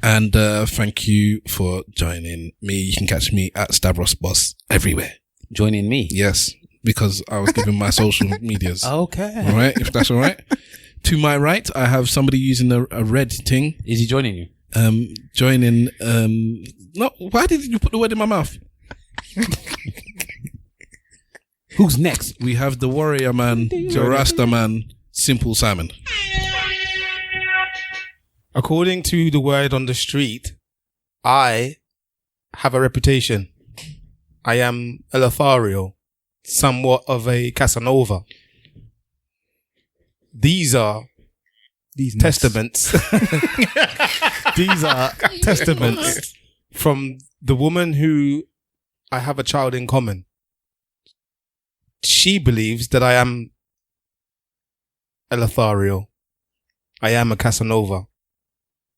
And thank you for joining me. You can catch me at Stavros Boss everywhere. Joining me? Yes, because I was giving my social medias. Okay. All right, if that's all right. To my right, I have somebody using a red thing. Is he joining you? Joining. No, why did you put the word in my mouth? Who's next? We have the warrior man, the Rasta man, Simple Simon. According to the word on the street, I have a reputation. I am a Lothario, somewhat of a Casanova. These are testaments. These are testaments from the woman who I have a child in common. She believes that I am a Lothario. I am a Casanova.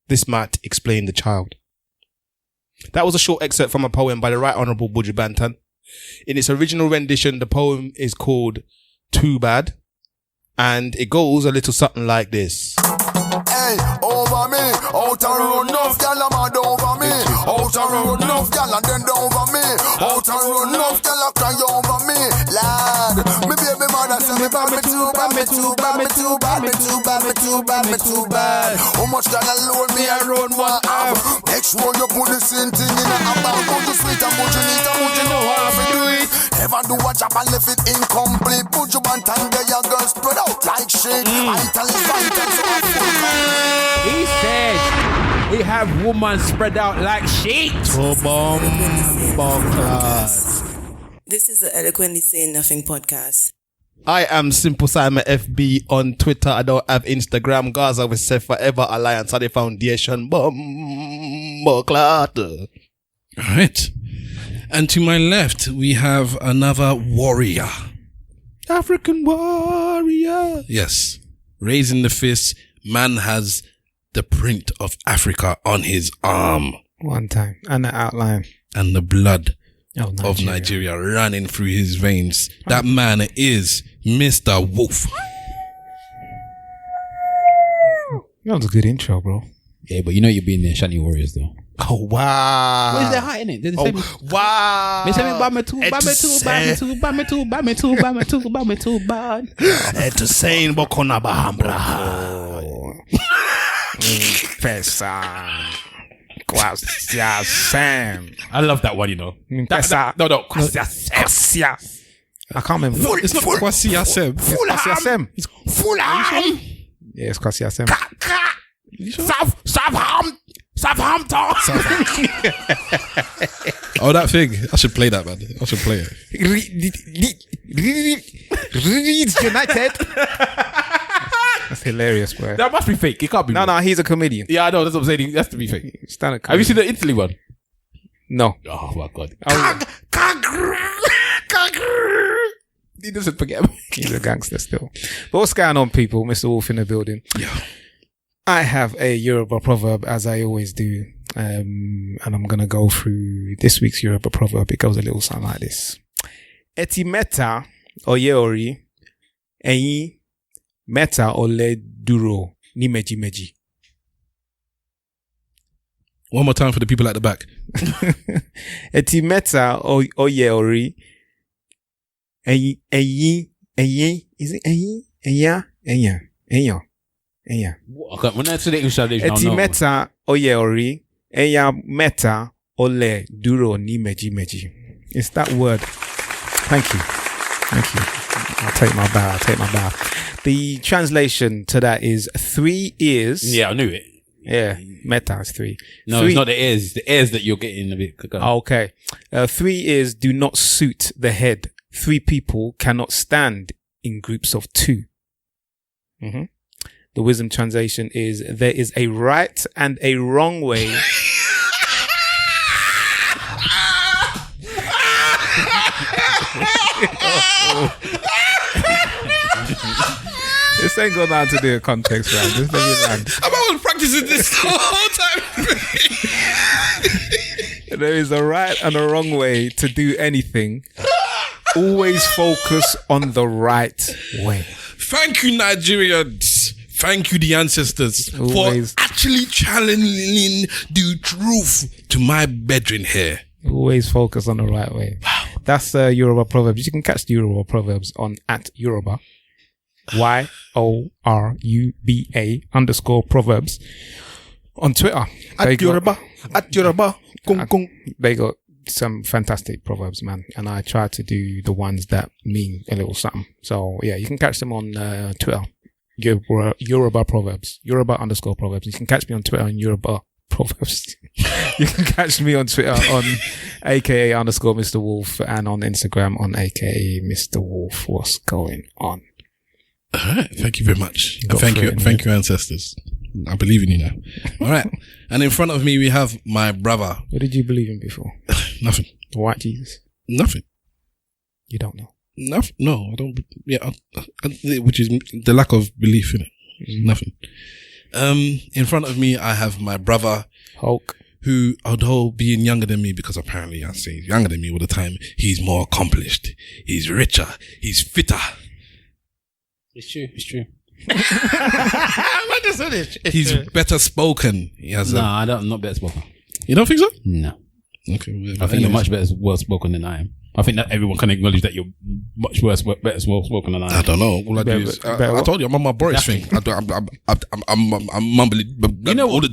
This might explain the child. That was a short excerpt from a poem by the Right Honourable Buju Banton. In its original rendition, the poem is called Too Bad, and it goes a little something like this. Hey, over me, out a road, enough gal a mad over me. Out a road, enough gal a bend over me. Out a road, enough gal a cry over me. Lad, me baby mother say me bad, me too bad, me too bad, me too bad, me too bad, me too bad, me too bad. How much gal alone me a road one have? Make sure you put the same thing in a bag. Put you sweet and put you neat and put you know how to do it. Never do a job and left it incomplete. Put you one time there you go spread out like shit. Vitally, so I full. He said we have women spread out like sheep. This is the Eloquently Saying Nothing podcast. I am Simple Simon FB on Twitter. I don't have Instagram. Gaza with Say Forever Alliance at the Foundation. Clot. All right. And to my left, we have another warrior. African warrior. Yes. Raising the fist. Man has the print of Africa on his arm. One time. And the outline. And the blood of Nigeria running through his veins. That man is Mr. Wolf. That was a good intro, bro. Yeah, but you know you're being the Shani Warriors though. Oh wow! What is their height in it? They're the same. Wow! Me say me bad, me too bad. It's saying Bokona Bahambra. Pesa. Kwasia Sam. I love that one, you know. Pesa. No. Kwasia. I can't remember. It's not Kwasi Yasem. Kwasia Sam. Fulham. Yeah, it's Kwasia Sam. Southampton. Oh, that thing. I should play that, man. I should play it. Leeds United. That's hilarious, bro. That must be fake. It can't be. No, real. he's a comedian. Yeah, I know. That's what I'm saying. It has to be fake. Stand-up Have you comedian. seen the Italy one? No. Oh my god. Oh, He doesn't forget me. he's a gangster still. But what's going on, people? Mr. Wolf in the building. Yeah. I have a Yoruba proverb, as I always do. And I'm going to go through this week's Yoruba proverb. It goes a little something like this. Eti meta oye ori, eyin meta ole duro ni meji meji. One more time for the people at the back. Eti meta oye ori, eyin, is it eyin? Eyan. Okay, when I say the English translation, Eti meta oye ori, eyan meta ole duro ni meji meji. It's that word. Thank you. I'll take my bow. The translation to that is 3 ears. Yeah, I knew it. Yeah, meta is 3. No, it's not the ears. It's the ears that you're getting a bit. Okay. 3 ears do not suit the head. 3 people cannot stand in groups of 2. Mm-hmm. The wisdom translation is there is a right and a wrong way. This ain't got nothing to do with context, man. Just let me land. I'm practicing this the whole time. There is a right and a wrong way to do anything. Always focus on the right way. Thank you, Nigerians. Thank you, the ancestors, Always. for actually channeling the truth to my bedroom here. Always focus on the right way. That's Yoruba Proverbs. You can catch the Yoruba Proverbs on @Yoruba. YORUBA_Proverbs on Twitter. At Yoruba. They got some fantastic proverbs, man. And I try to do the ones that mean a little something. So yeah, you can catch them on Twitter. Yoruba Proverbs. Yoruba_Proverbs. You can catch me on Twitter on Yoruba Proverbs. You can catch me on Twitter on aka_Mr. Wolf and on Instagram on aka Mr. Wolf. What's going on? All right. Thank you very much. Go Thank for you. it, Thank you, ancestors. I believe in you now. All right. And in front of me, we have my brother. What did you believe in before? Nothing. The white Jesus? Nothing. You don't know. Nothing. No, I don't. Yeah. Which is the lack of belief in it. Nothing. In front of me, I have my brother Hulk. who, although being younger than me, because apparently I say he's younger than me all the time, he's more accomplished. He's richer. He's fitter. It's true. He's better spoken. He has Nah, I'm not better spoken. You don't think so? No. Okay. Well, I think you're much well spoken than I am. I think that everyone can acknowledge that you're much better spoken than I I am. don't know. All I do is I told you I'm on my Boris thing. I'm mumbling. You know all the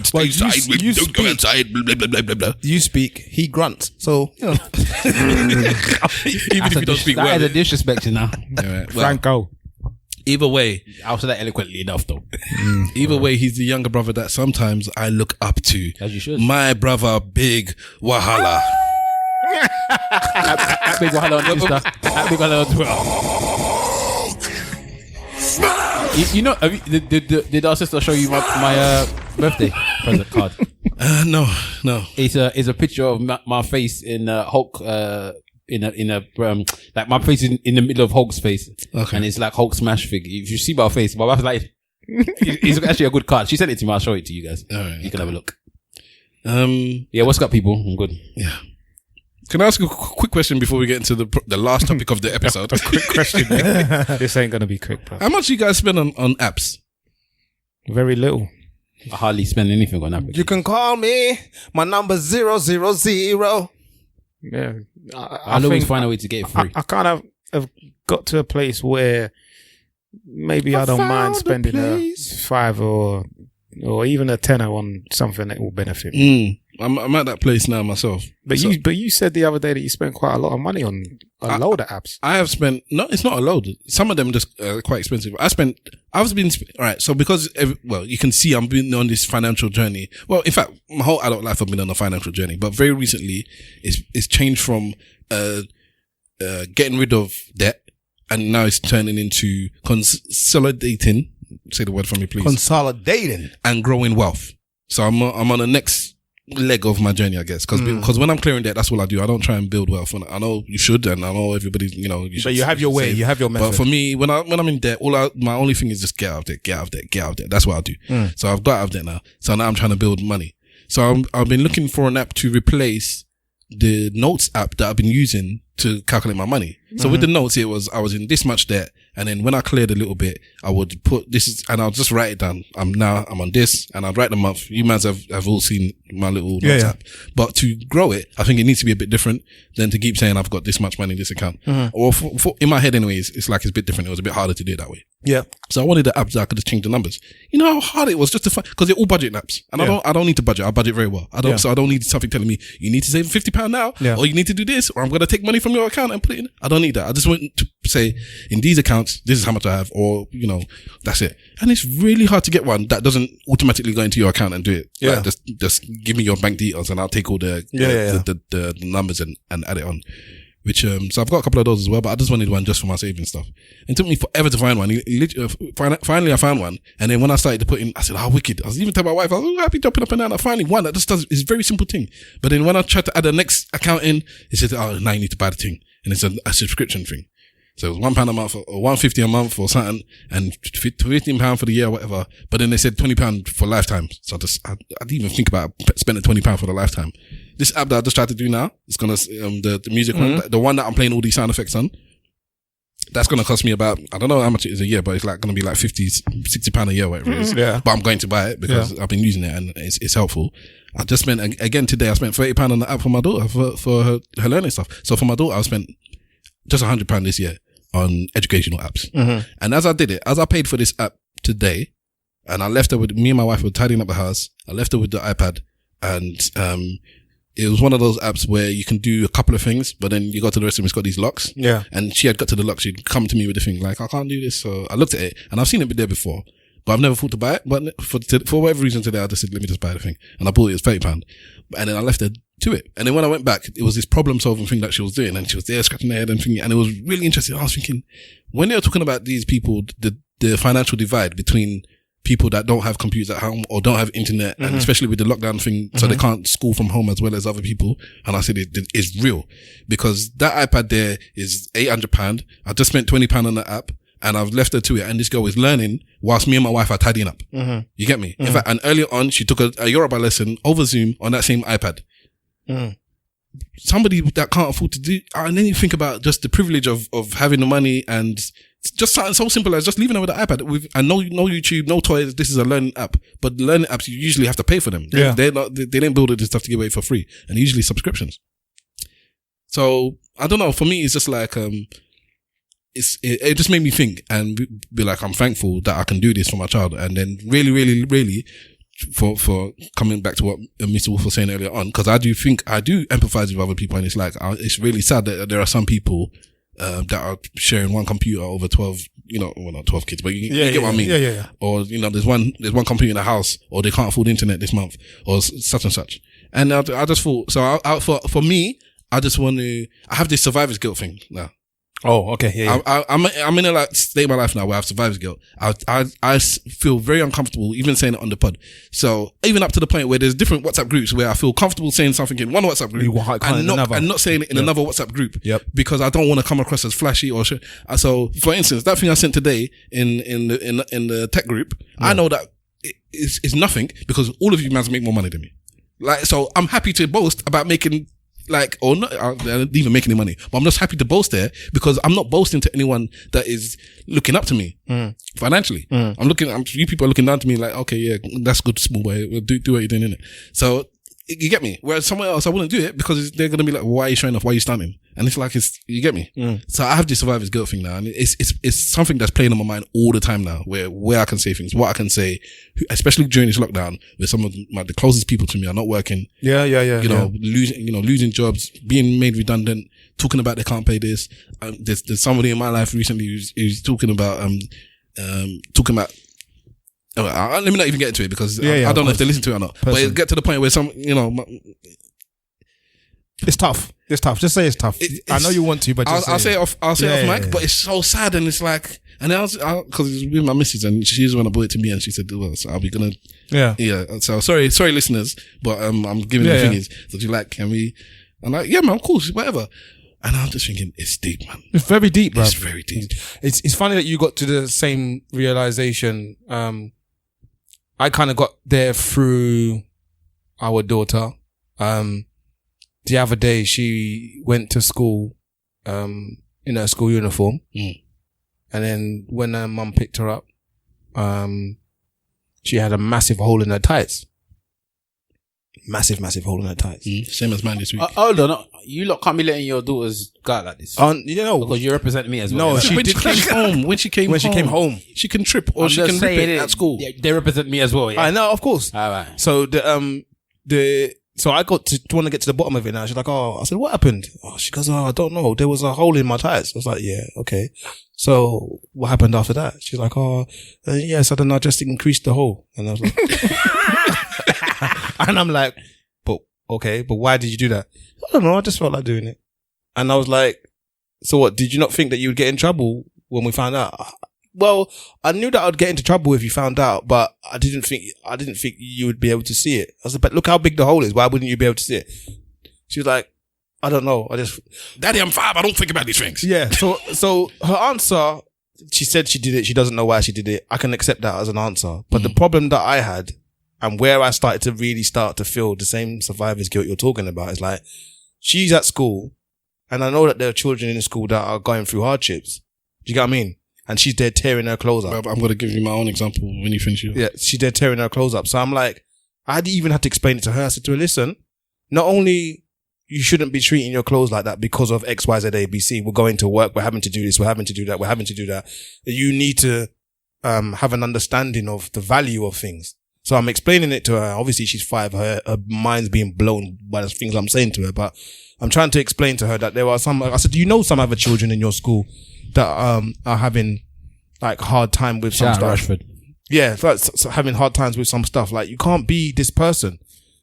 stay Well, inside. you Don't go speak. outside. Blah blah blah blah blah. You speak, he grunts. So, you know. Even if you don't speak that well. is a disrespect now. Yeah, well, Franco. either way, I'll say that eloquently enough though. either way, he's the younger brother that sometimes I look up to. As you should. My brother, Big Wahala. At Big Wahala on Insta. At Big Wahala on Twitter. You know, did our sister show you my birthday present card? No. It's a picture of my face in Hulk. In a like my face in the middle of Hulk's face, Okay. and it's like Hulk smash figure. If you see my face, my wife's like, it's actually a good card. She sent it to me. I'll show it to you guys. All right. You can have a look. Yeah, what's up, people? I'm good. Yeah. Can I ask a quick question before we get into the last topic of the episode? Quick question. This ain't gonna be quick, bro. How much you guys spend on apps? Very little. I hardly spend anything on applications. You can call me. My number's 000. Yeah. I'll always find a way to get it free. I kind of have got to a place where maybe I don't mind spending a $5 or even a tenner on something that will benefit me. I'm at that place now myself. But you said the other day that you spent quite a lot of money on a load of apps. I have spent, no, it's not a load. Some of them just quite expensive. Alright, so because, you can see I'm been on this financial journey. Well, in fact, my whole adult life I've been on a financial journey, but very recently it's changed from, getting rid of debt, and now it's turning into consolidating. Say the word for me, please. Consolidating. And growing wealth. So I'm on the next leg of my journey, I guess. Because when I'm clearing debt, that's what I do. I don't try and build wealth. And I know you should, and I know everybody, you should. But you have your way. You have your method. But for me, when I'm in debt, my only thing is just get out of debt, get out of debt, get out of debt. That's what I do. So I've got out of debt now. So now I'm trying to build money. So I've been looking for an app to replace the notes app that I've been using to calculate my money. So with the notes, I was in this much debt, and then when I cleared a little bit, I would put and I'll just write it down. I'm on this, and I'll write the month. You guys have all seen my little notes app. But to grow it, I think it needs to be a bit different than to keep saying I've got this much money in this account. Or for in my head anyways, it's like it's a bit different. It was a bit harder to do it that way. Yeah. So I wanted the app that I could just change the numbers. You know how hard it was just to find, because they're all budget apps, and I don't need to budget. I budget very well. So I don't need something telling me you need to save £50 now, or you need to do this, or I'm going to take money from your account and put it in. I don't need that. I just want to say in these accounts, this is how much I have, or that's it. And it's really hard to get one that doesn't automatically go into your account and do it. Yeah. Like, just give me your bank details and I'll take all the numbers and add it on. Which, so I've got a couple of those as well, but I just wanted one just for my saving stuff. It took me forever to find one. Finally I found one. And then when I started to put in, I said, how wicked. I was even telling my wife, I was happy jumping up and down. I finally one that just does, it's a very simple thing. But then when I tried to add the next account in, it said, oh, now you need to buy the thing. And it's a subscription thing. So it was £1 a month or £1.50 a month or something, and £15 for the year or whatever. But then they said £20 for lifetime. So I didn't even think about spending £20 for the lifetime. This app that I just tried to do now, it's gonna the music one, the one that I'm playing all these sound effects on. That's gonna cost me about, I don't know how much it is a year, but it's like gonna be like £60 a year, whatever it is. Yeah. But I'm going to buy it because I've been using it and it's helpful. I just spent, again today, I spent £30 on the app for my daughter for her learning stuff. So for my daughter, I spent just £100 this year on educational apps. And as I paid for this app today, and I left her with, me and my wife were tidying up the house. I left her with the iPad, and it was one of those apps where you can do a couple of things, but then you go to the rest of them, it's got these locks. Yeah. And she had got to the lock, she'd come to me with the thing like, I can't do this. So I looked at it, and I've seen it there before, but I've never thought to buy it. But for whatever reason today, I just said, let me just buy the thing. And I bought it, it was £30. And then I left her to it. And then when I went back, it was this problem solving thing that she was doing, and she was there scratching her head and thinking, and it was really interesting. I was thinking, when they were talking about these people, the financial divide between people that don't have computers at home or don't have internet, and especially with the lockdown thing, so they can't school from home as well as other people. And I said, it's real, because that iPad there is £800. I just spent £20 on the app, and I've left her to it, and this girl is learning whilst me and my wife are tidying up. You get me? In fact, and earlier on, she took a Yoruba lesson over Zoom on that same iPad. Somebody that can't afford to do, and then you think about just the privilege of having the money, and just something so simple as just leaving her with the iPad with, and no YouTube, no toys. This is a learning app, but learning apps, you usually have to pay for them. They didn't build this stuff to give away for free, and usually subscriptions. So I don't know, for me, it's just like, it just made me think and be like, I'm thankful that I can do this for my child. And then really for coming back to what Mr. Wolf was saying earlier on, because I do empathize with other people, and it's like, it's really sad that there are some people that are sharing one computer over 12, well, not 12 kids, but you get what I mean. Yeah. Or, there's one computer in the house, or they can't afford internet this month, or such and such. And I just thought, so for me, I just want to, I have this survivor's guilt thing now. Oh, okay. Yeah. I'm in a state of my life now where I have survivor's guilt. I feel very uncomfortable even saying it on the pod. So even up to the point where there's different WhatsApp groups where I feel comfortable saying something in one WhatsApp group and not saying it in another WhatsApp group. Yep. Because I don't want to come across as flashy or shit. So for instance, that thing I sent today in the tech group, I know that it's nothing because all of you mans make more money than me. Like, so I'm happy to boast about making like, or not, I didn't even make any money, but I'm just happy to boast there because I'm not boasting to anyone that is looking up to me financially. You people are looking down to me like, okay, yeah, that's good, small boy. Do what you're doing, innit? So you get me. Whereas somewhere else, I wouldn't do it because they're gonna be like, why are you showing off? Why are you stunning? And it's like, you get me. So I have this survivor's guilt thing now, and it's something that's playing on my mind all the time now. Where I can say things, what I can say, especially during this lockdown, where some of the closest people to me are not working. Yeah. Losing jobs, being made redundant, talking about they can't pay this. There's somebody in my life recently who's talking about let me not even get into it because I don't know if they listen to it or not. But it get to the point where it's tough. Just say it's tough. I know you want to, but I'll say it off mic. But it's so sad, and it's like, and because it was with my missus, and she's the one that brought it to me, and she said, "Well, so are we gonna?" Yeah. So sorry, listeners, but I'm giving the thing is, so you like, can we? I'm like, yeah, man, cool, whatever. And I'm just thinking, it's deep, man. It's very deep, bro. It's very deep. It's funny that you got to the same realization. I kind of got there through our daughter. The other day, she went to school in her school uniform. And then when her mum picked her up, she had a massive hole in her tights. Massive hole in her tights. Same as mine this week. Hold on. You lot can't be letting your daughters go out like this. Because you represent me as well. No, when she came home, she can trip or she can rip it at school. Yeah, they represent me as well. Yeah? I know, of course. All right. So so I got to want to get to the bottom of it now. She's like, oh, I said, what happened? Oh, she goes, oh, I don't know. There was a hole in my tights. I was like, yeah, okay. So what happened after that? She's like, oh, yeah, so then I just increased the hole. And I was like, and I'm like, but why did you do that? I don't know. I just felt like doing it. And I was like, so what? Did you not think that you would get in trouble when we found out? Well, I knew that I'd get into trouble if you found out, but I didn't think you would be able to see it. I was like, but look how big the hole is. Why wouldn't you be able to see it? She was like, I don't know. Daddy, I'm 5. I don't think about these things. Yeah. So her answer, she said she did it. She doesn't know why she did it. I can accept that as an answer. But the problem that I had and where I started to really start to feel the same survivor's guilt you're talking about is like, she's at school and I know that there are children in the school that are going through hardships. Do you get what I mean? And she's there tearing her clothes up. I'm going to give you my own example when you finish it. Yeah, she's there tearing her clothes up. So I'm like, I even had to explain it to her. I said to her, listen, not only you shouldn't be treating your clothes like that because of X, Y, Z, A, B, C. We're going to work. We're having to do this. We're having to do that. We're having to do that. You need to have an understanding of the value of things. So I'm explaining it to her. Obviously, she's 5. Her mind's being blown by the things I'm saying to her. But I'm trying to explain to her that there are some. I said, do you know some other children in your school that are having like hard time with some stuff? Rashford. Yeah, so having hard times with some stuff. Like, you can't be this person.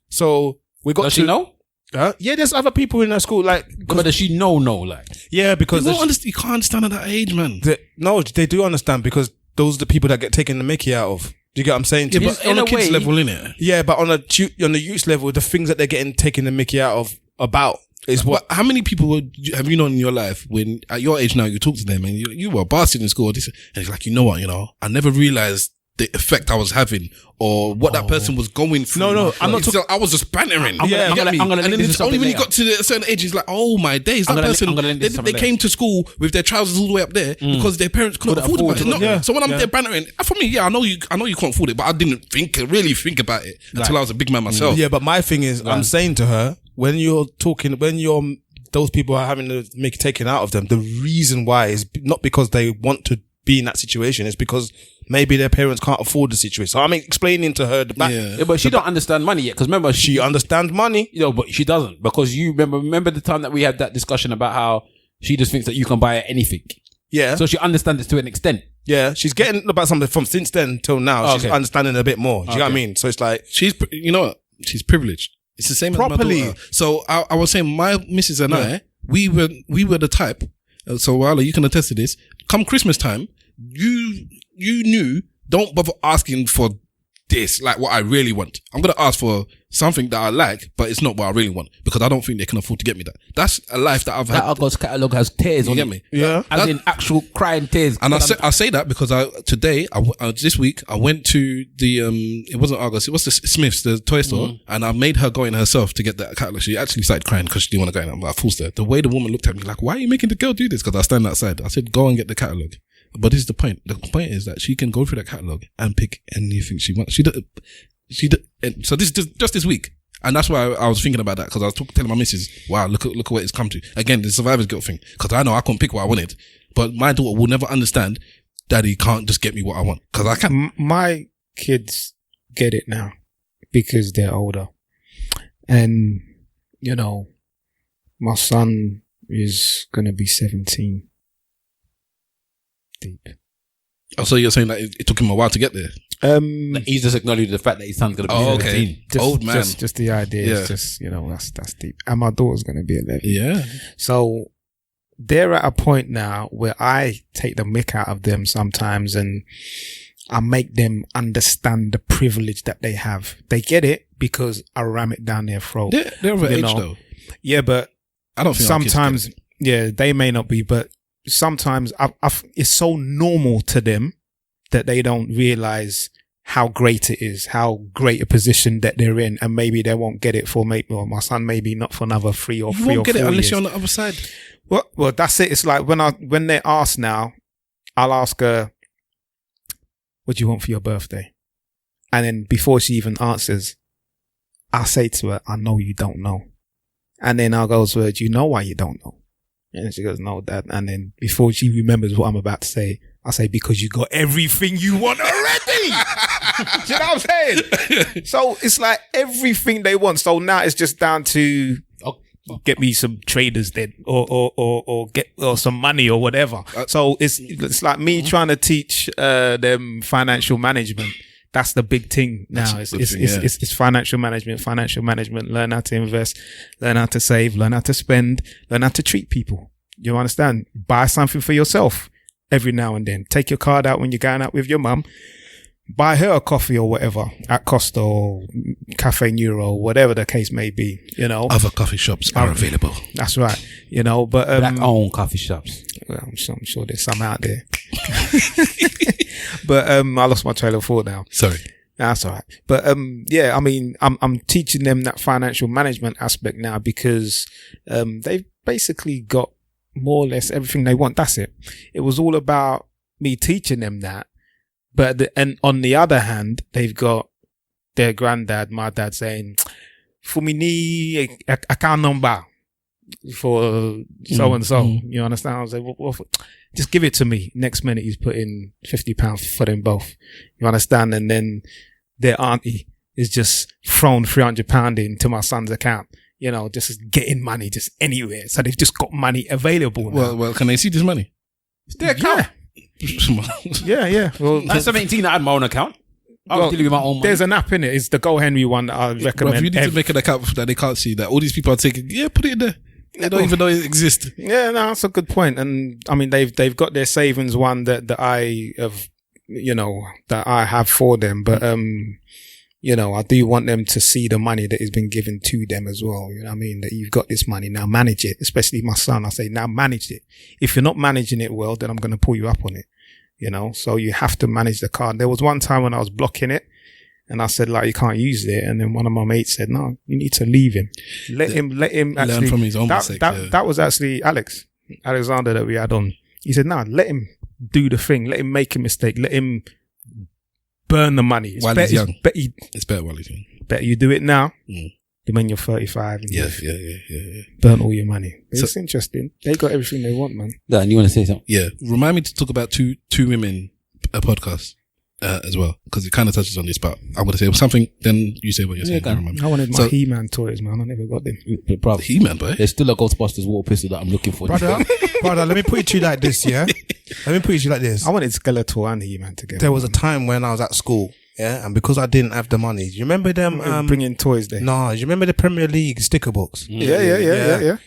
So we got Does she know? Yeah, there's other people in her school. Like, but does she know? Like, yeah, because you can't understand at that age, man. They do understand because those are the people that get taken the mickey out of. Do you get what I'm saying? Yeah, but on a kid's level, innit? Yeah, but on the youth level, the things that they're getting taken the mickey out of about is what. But how many people have you known in your life when at your age now you talk to them and you were bastard in school and it's like, you know what, I never realized the effect I was having or what that person was going through. No, I'm not talking. I was just bantering. I'm gonna and then it's only when you got to a certain age, it's like, oh my days, that person, they came to school with their trousers all the way up there because their parents couldn't afford it. So when I'm there bantering, for me, I know you can't afford it, but I didn't really think about it until I was a big man myself. Yeah, but my thing is, I'm saying to her, when those people are having to make it taken out of them, the reason why is not because they want to be in that situation, it's because maybe their parents can't afford the situation. So I'm explaining to her but she don't understand money yet. Because remember, she understands money. But she doesn't, because you remember the time that we had that discussion about how she just thinks that you can buy her anything. Yeah. So she understands it to an extent. Yeah. She's getting about something from since then till now. She's understanding a bit more. Do you know what I mean? So it's like, she's privileged. It's the same properly. As my daughter. So I was saying, my missus and I, we were the type. So Wala, you can attest to this. Come Christmas time, you knew, don't bother asking for this, like what I really want. I'm going to ask for something that I like, but it's not what I really want because I don't think they can afford to get me that. That's a life that I've had. That Argos catalogue has tears You on get it. me? Yeah. As in actual crying tears. And I say that because this week I went to the it wasn't Argos, it was the Smiths, the toy store, and I made her go in herself to get that catalogue. She actually started crying because she didn't want to go in. I'm like, I forced her. The way the woman looked at me like, why are you making the girl do this? Because I stand outside. I said, go and get the catalogue. But this is the point. The point is that she can go through that catalogue and pick anything she wants. So this is just this week. And that's why I was thinking about that because I was telling my missus, wow, look at what it's come to. Again, the survivor's guilt thing. Because I know I couldn't pick what I wanted. But my daughter will never understand Daddy can't just get me what I want. Because I can. My kids get it now because they're older. And, you know, my son is going to be 17. Deep. Oh, so you're saying that it took him a while to get there? He's just acknowledged the fact that his son's going to be 17. Old man. Just the idea is just, you know, that's deep. And my daughter's going to be 11. Yeah. So they're at a point now where I take the mick out of them sometimes and I make them understand the privilege that they have. They get it because I ram it down their throat. They're of age though. Yeah, but I don't think sometimes, yeah, they may not be, but sometimes it's so normal to them that they don't realize how great it is, how great a position that they're in, and maybe they won't get it for my son, maybe not for another 3 or 4 years. You won't get it unless you're on the other side. Well, that's it. It's like when they ask now, I'll ask her, "What do you want for your birthday?" And then before she even answers, I'll say to her, "I know you don't know." And then I'll go to her, "Do you know why you don't know?" And she goes, "No, Dad." And then before she remembers what I'm about to say, I say, "Because you got everything you want already." Do you know what I'm saying? So it's like everything they want. So now it's just down to get me some traders then, or get some money or whatever. So it's like me trying to teach them financial management. That's the big thing now. It's financial management. Learn how to invest, learn how to save, learn how to spend, learn how to treat people. You understand? Buy something for yourself every now and then. Take your card out when you're going out with your mum. Buy her a coffee or whatever at Costa or Cafe Nero, whatever the case may be. You know, other coffee shops are available. That's right. You know, but Black-owned coffee shops. Well, I'm sure there's some out there. But I lost my trail of thought now. Sorry. That's all right. But yeah, I mean, I'm teaching them that financial management aspect now because they've basically got more or less everything they want. That's it. It was all about me teaching them that. But and on the other hand, they've got their granddad, my dad, saying, "For me, need account number for so and so." You understand? I was like, well, just give it to me. Next minute, he's putting £50 for them both. You understand? And then their auntie is just thrown £300 into my son's account. You know, just getting money just anywhere. So they've just got money available now. Well, can they see this money? It's their account. Yeah. Well, at 17, I had my own account. I was dealing with my own money. There's an app in it. It's the Go Henry one that I recommend. Well, you need to make an account that they can't see that all these people are taking. Yeah, put it in there. They don't even know it exists. Yeah, no, that's a good point. And I mean, they've got their savings one that I have, you know, that I have for them. But you know, I do want them to see the money that has been given to them as well. You know what I mean? That you've got this money, now manage it. Especially my son, I say, now manage it. If you're not managing it well, then I'm going to pull you up on it. You know, so you have to manage the card. There was one time when I was blocking it and I said, like, you can't use it. And then one of my mates said, no, you need to leave him. Let him actually learn from his own mistake. That was actually Alexander that we had on. He said, no, let him do the thing. Let him make a mistake. Let him burn the money. While he's young. It's better while he's young. Better you do it now than when you're 35 and Yeah. burn all your money. But it's interesting. They got everything they want, man. Dan, you want to say something? Yeah. Remind me to talk about two women podcast as well, because it kind of touches on this, but I'm going to say something, then you say what you're saying. I wanted my He-Man toys, man. I never got them. Brother, He-Man, boy. there's still a Ghostbusters water pistol that I'm looking for. Brother, let me put it to you like this, yeah? Let me put it to you like this. I wanted Skeletor and He-Man together. There was a time when I was at school, yeah, and because I didn't have the money, do you remember them bringing toys there? No, do you remember the Premier League sticker books? Yeah.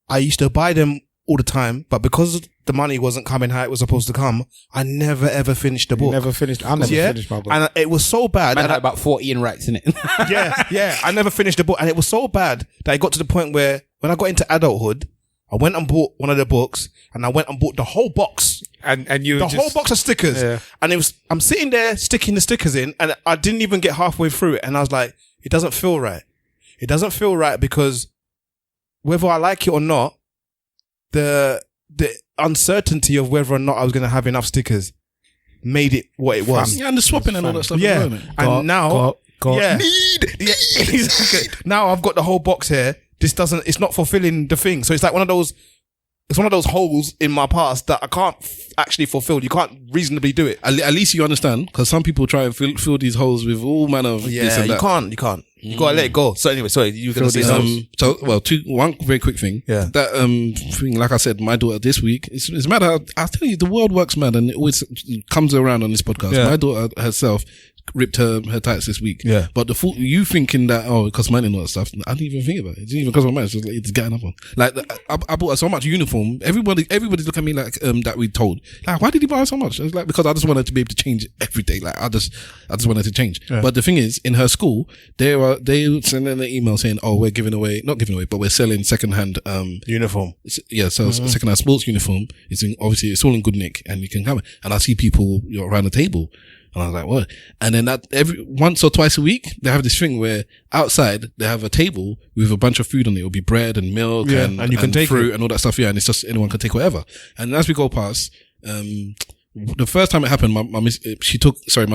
I used to buy them all the time, but because the money wasn't coming how it was supposed to come, I never ever finished the book. I never finished my book. And it was so bad. Man and had about 4 Ian Wrights in it. yeah. I never finished the book, and it was so bad that it got to the point where when I got into adulthood, I went and bought one of the books, and I went and bought the whole box. And you The whole box of stickers. Yeah. And I'm sitting there sticking the stickers in, and I didn't even get halfway through it, and I was like, it doesn't feel right. It doesn't feel right because whether I like it or not, the uncertainty of whether or not I was going to have enough stickers made it what it was. Yeah, and the swapping and all that stuff. Yeah. As well, innit? And now, yeah. now I've got the whole box here. It's not fulfilling the thing. So it's like one of those holes in my past that I can't actually fulfill. You can't reasonably do it. At least you understand, because some people try and fill these holes with all manner of this Yeah, and that. you can't. You gotta let it go. So anyway, sorry, you were gonna say something. One very quick thing. Yeah. That thing, like I said, my daughter this week, it's mad how, I tell you, the world works mad, and it always comes around on this podcast. Yeah. My daughter herself ripped her tights this week. Yeah. But you thinking that, it costs money and all that stuff, I didn't even think about it. It didn't even cost my money. It's just like, it's getting up on. Like, I bought her so much uniform. Everybody look at me like, that we told. Like, why did you buy her so much? It's like, because I just wanted to be able to change every day. Like, I just wanted to change. Yeah. But the thing is, in her school, they send an email saying, we're not giving away, but we're selling secondhand, Uniform. Yeah, so secondhand sports uniform. Obviously it's all in good nick, and you can come. And I see people around the table, and I was like, what? And then once or twice a week, they have this thing where outside they have a table with a bunch of food on it. It'll be bread and milk and you can take fruit it. and all that stuff. Yeah, and it's just anyone can take whatever. And as we go past, the first time it happened, my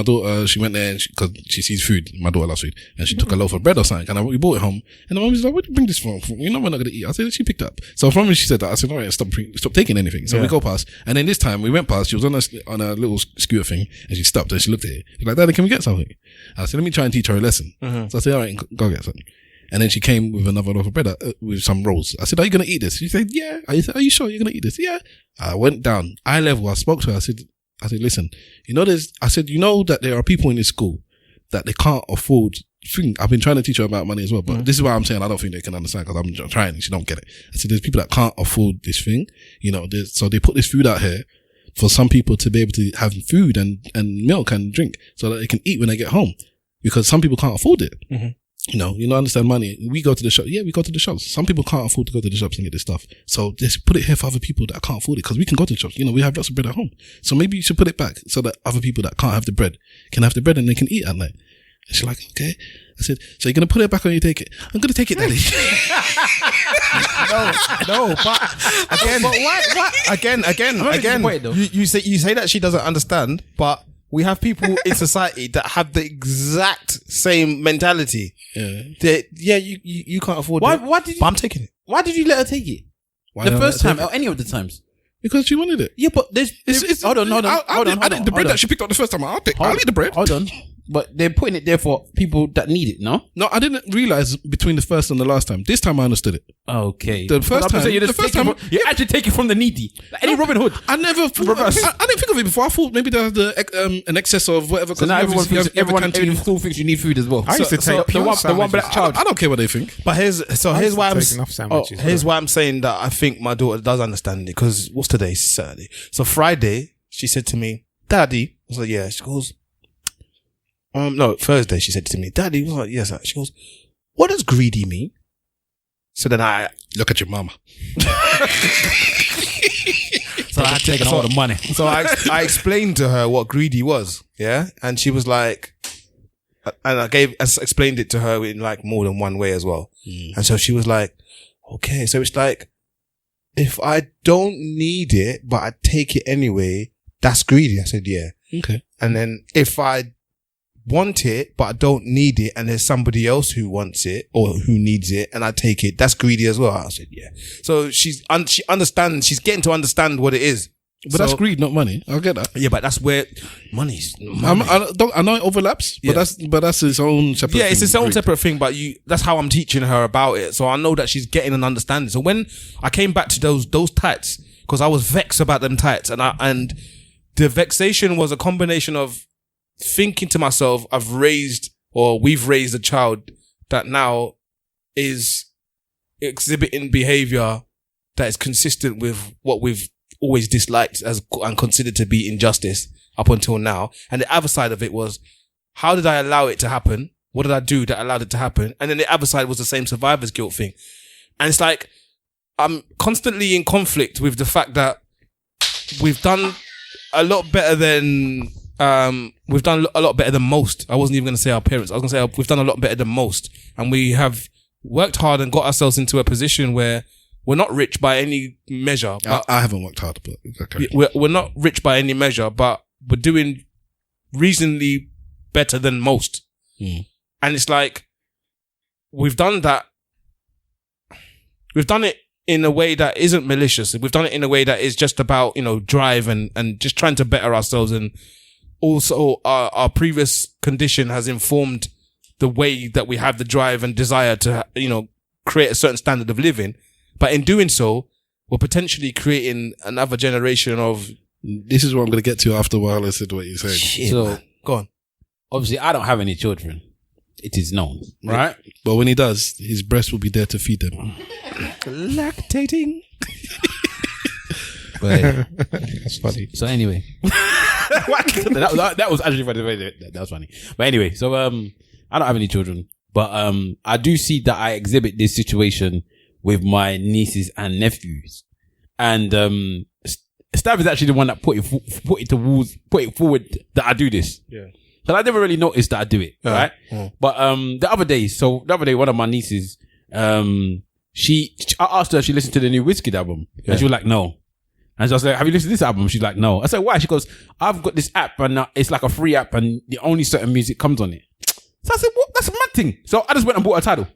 daughter, she went there because she sees food. My daughter loves food, and she took a loaf of bread or something, and we brought it home. And the mum was like, "Where did you bring this from? You know we're not going to eat." I said, "She picked up." So from when she said that, I said, "All right, stop taking anything." So we go past, and then this time we went past. She was on a little scooter thing, and she stopped and she looked at it. She's like, "Daddy, can we get something?" I said, "Let me try and teach her a lesson." So I said, "All right, go get something." And then she came with another loaf of bread with some rolls. I said, "Are you going to eat this?" She said, "Yeah." I said, "Are you sure you're going to eat this?" "Yeah." I went down eye level. I spoke to her. I said, "Listen, you know that there are people in this school that they can't afford things." I've been trying to teach her about money as well, but this is why I'm saying I don't think they can understand, because I'm trying and she don't get it. I said, there's people that can't afford this thing, so they put this food out here for some people to be able to have food and milk and drink so that they can eat when they get home, because some people can't afford it. You don't understand money. We go to the shop. Yeah, we go to the shops. Some people can't afford to go to the shops and get this stuff. So just put it here for other people that can't afford it, because we can go to the shops. We have lots of bread at home. So maybe you should put it back so that other people that can't have the bread can have the bread and they can eat at night." And she's like, "Okay." I said, "So you're going to put it back or you take it?" "I'm going to take it, Daddy." No, but again, you say that she doesn't understand, but we have people in society that have the exact same mentality. Yeah. You can't afford it. But I'm taking it. Why did you let her take it? Why The first not? time or any of the times? Because she wanted it. Yeah, but hold on. The bread that she picked up the first time, I'll eat the bread. Hold on. But they're putting it there for people that need it, no? No, I didn't realize between the first and the last time. This time I understood it. Okay. The first time, you actually take it from the needy. Like any Robin Hood. I never thought, I didn't think of it before. I thought maybe there's an excess of whatever. So now everyone in school thinks you need food as well. I used to take the one black child. I don't care what they think. But here's why here's why I'm saying that I think my daughter does understand it, because what's today? Saturday. So Friday, she said to me, "Daddy," I was like, "Yeah." She goes, no, Thursday she said to me, "Daddy," I was like, "Yes." She goes, "What does greedy mean?" So then I look at your mama. So I had taken all the money. So I explained to her what greedy was, yeah, and she was like, and I explained it to her in like more than one way as well, and so she was like, "Okay," so it's like, if I don't need it but I take it anyway, that's greedy. I said, "Yeah." Okay. And then if I want it but I don't need it and there's somebody else who wants it or who needs it and I take it, that's greedy as well. I said, "Yeah." So she understands, she's getting to understand what it is. But that's greed, not money. I'll get that. Yeah, but that's where money's money. I know it overlaps, but that's its own separate thing. Yeah, it's its own separate thing, but that's how I'm teaching her about it. So I know that she's getting an understanding. So when I came back to those tights, because I was vexed about them tights, and the vexation was a combination of thinking to myself, we've raised a child that now is exhibiting behavior that is consistent with what we've always disliked and considered to be injustice up until now. And the other side of it was, how did I allow it to happen? What did I do that allowed it to happen? And then the other side was the same survivor's guilt thing. And it's like, I'm constantly in conflict with the fact that we've done a lot better than most. I wasn't even going to say our parents. I was going to say we've done a lot better than most. And we have worked hard and got ourselves into a position where we're not rich by any measure. But I haven't worked hard, but okay. We're not rich by any measure, but we're doing reasonably better than most. Mm. And it's like, we've done that. We've done it in a way that isn't malicious. We've done it in a way that is just about, drive and just trying to better ourselves. And also our previous condition has informed the way that we have the drive and desire to, create a certain standard of living. But in doing so, we're potentially creating another generation of... This is what I'm going to get to after a while I said what you said. Shit. So, Go on. obviously, I don't have any children. It is known, right? But when he does, his breast will be there to feed them. Lactating. That's funny. So anyway, that was actually funny. That was funny. But anyway, so I don't have any children, but I do see that I exhibit this situation with my nieces and nephews, and Stav is actually the one that put it forward that I do this. Yeah. But I never really noticed that I do it, right? Yeah. But the other day, one of my nieces, I asked her if she listened to the new Wizkid album, and she was like, no. And so I was like, have you listened to this album? She's like, no. I said, why? She goes, I've got this app, and it's like a free app, and the only certain music comes on it. So I said, what? That's a mad thing. So I just went and bought a title.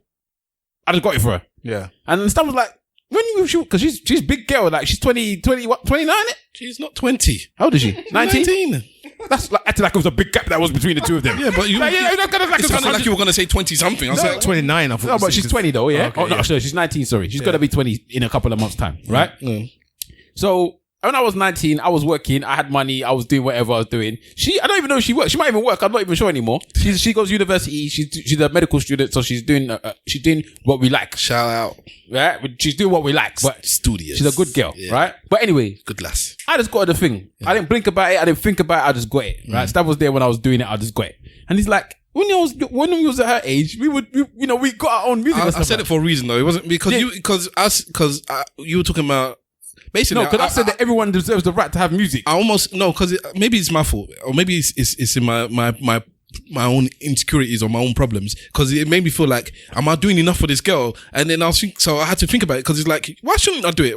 I just got it for her. Yeah. And then Stav was like, when you shoot, because she's a big girl, like she's 29? She's not 20. How old is she? 19? 19. That's like, acting like it was a big gap that was between the two of them. Yeah, but you... Like, it sounded like you were going to say 20-something. I was like, 29, I thought. No, but she's 20 though, yeah? Okay, no, yeah. sorry, she's 19, sorry. She's going to be 20 in a couple of months' time, right? Mm. So, when I was 19, I was working, I had money, I was doing whatever I was doing. I don't even know if she works. She might even work, I'm not even sure anymore. She goes to university, she's a medical student, so she's doing what we like. Shout out. Right? She's doing what we like, but Studious. she's a good girl, Yeah. right? But anyway, Good lass. I just got the thing. Yeah. I didn't blink about it. I didn't think about it. I just got it. Right? Stav was there when I was doing it. I just got it. And he's like, when we was at her age, we got our own music. I said it for a reason though. It wasn't because you were talking about basically. No, because I said that everyone deserves the right to have music. I almost no, because maybe it's my fault, or maybe it's in my own insecurities or my own problems, because it made me feel like, am I doing enough for this girl? And then so I had to think about it, because it's like, why shouldn't I do it?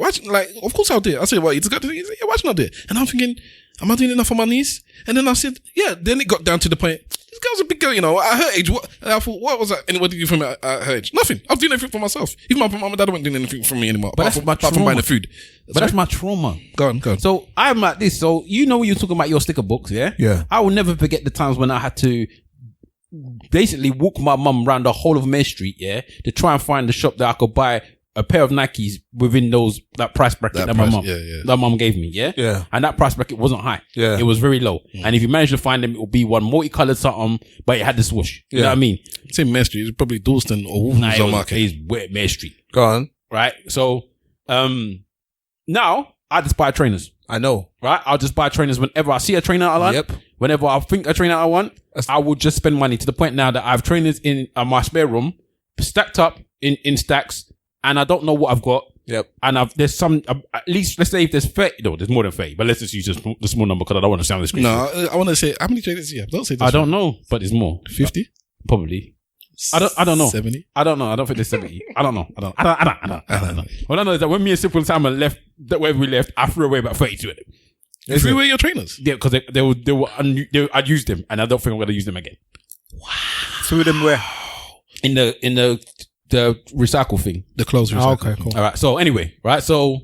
Of course I'll do it. I said, well, you just got to, why shouldn't I do it? And I'm thinking, am I doing enough for my niece? And then I said, yeah. Then it got down to the point, this girl's a big girl, at her age. What? And I thought, what was that? What did you do for me at her age? Nothing. I was doing everything for myself. Even my mum and dad weren't doing anything for me anymore. But apart from buying the food. But that's my trauma. Go on. So I'm like this. So when you're talking about your sticker books, yeah? Yeah. I will never forget the times when I had to basically walk my mum around the whole of Main Street, yeah, to try and find the shop that I could buy a pair of Nikes within that price bracket that my mum gave me, yeah? Yeah. And that price bracket wasn't high. Yeah. It was very low. And if you managed to find them, it would be one multicolored something, but it had the swoosh. You know what I mean? Same Main Street. It's probably Dalston or Wolverhampton Market. It's wet Main Street. Go on. Right? So, now I just buy trainers. I know. Right? I'll just buy trainers whenever I see a trainer I like. Yep. Whenever I think a trainer I want, I will just spend money, to the point now that I have trainers in my spare room, stacked up in stacks, and I don't know what I've got. Yep. And there's some, at least, let's say if there's 30, no, there's more than 30, but let's just use the small number because I don't want to sound disgraceful. No, I want to say, how many trainers do you have? Don't say this. I don't know, but there's more. 50? Probably. I don't know. 70? I don't know. I don't think there's 70. I don't know. I don't know. What I know is that when me and Simple Simon left, wherever we left, I threw away about 32 of them. You threw away your trainers? Yeah, because I'd used them, and I don't think I'm going to use them again. Wow. Threw them where? In the recycle thing. The clothes recycle. Oh, okay, cool. All right. So anyway, right. So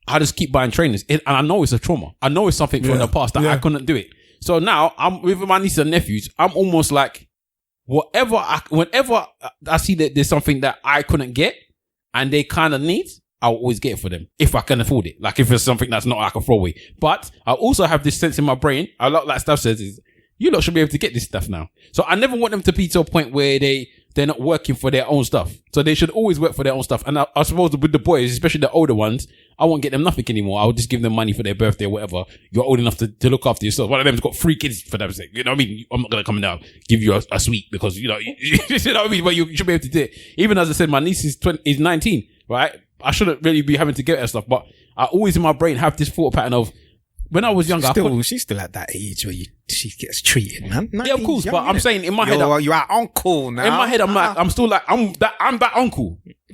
I just keep buying trainers, and I know it's a trauma. I know it's something from the past that I couldn't do it. So now I'm with my nieces and nephews. I'm almost like, whenever I see that there's something that I couldn't get and they kind of need, I'll always get it for them if I can afford it. Like if it's something that's not like a throwaway. But I also have this sense in my brain. A lot like stuff says is, you lot should be able to get this stuff now. So I never want them to be to a point where they they're not working for their own stuff. So they should always work for their own stuff. And I suppose with the boys, especially the older ones, I won't get them nothing anymore. I'll just give them money for their birthday or whatever. You're old enough to look after yourself. One of them's got 3 kids for them sake. You know what I mean? I'm not going to come down give you a sweet because, you know, you know what I mean? But you should be able to do it. Even as I said, my niece is 19, right? I shouldn't really be having to get her stuff, but I always in my brain have this thought pattern of when I was younger. She's still at that age where she gets treated, man. Yeah, of course. But I'm saying in my head, you're our uncle now. In my head, I'm that uncle.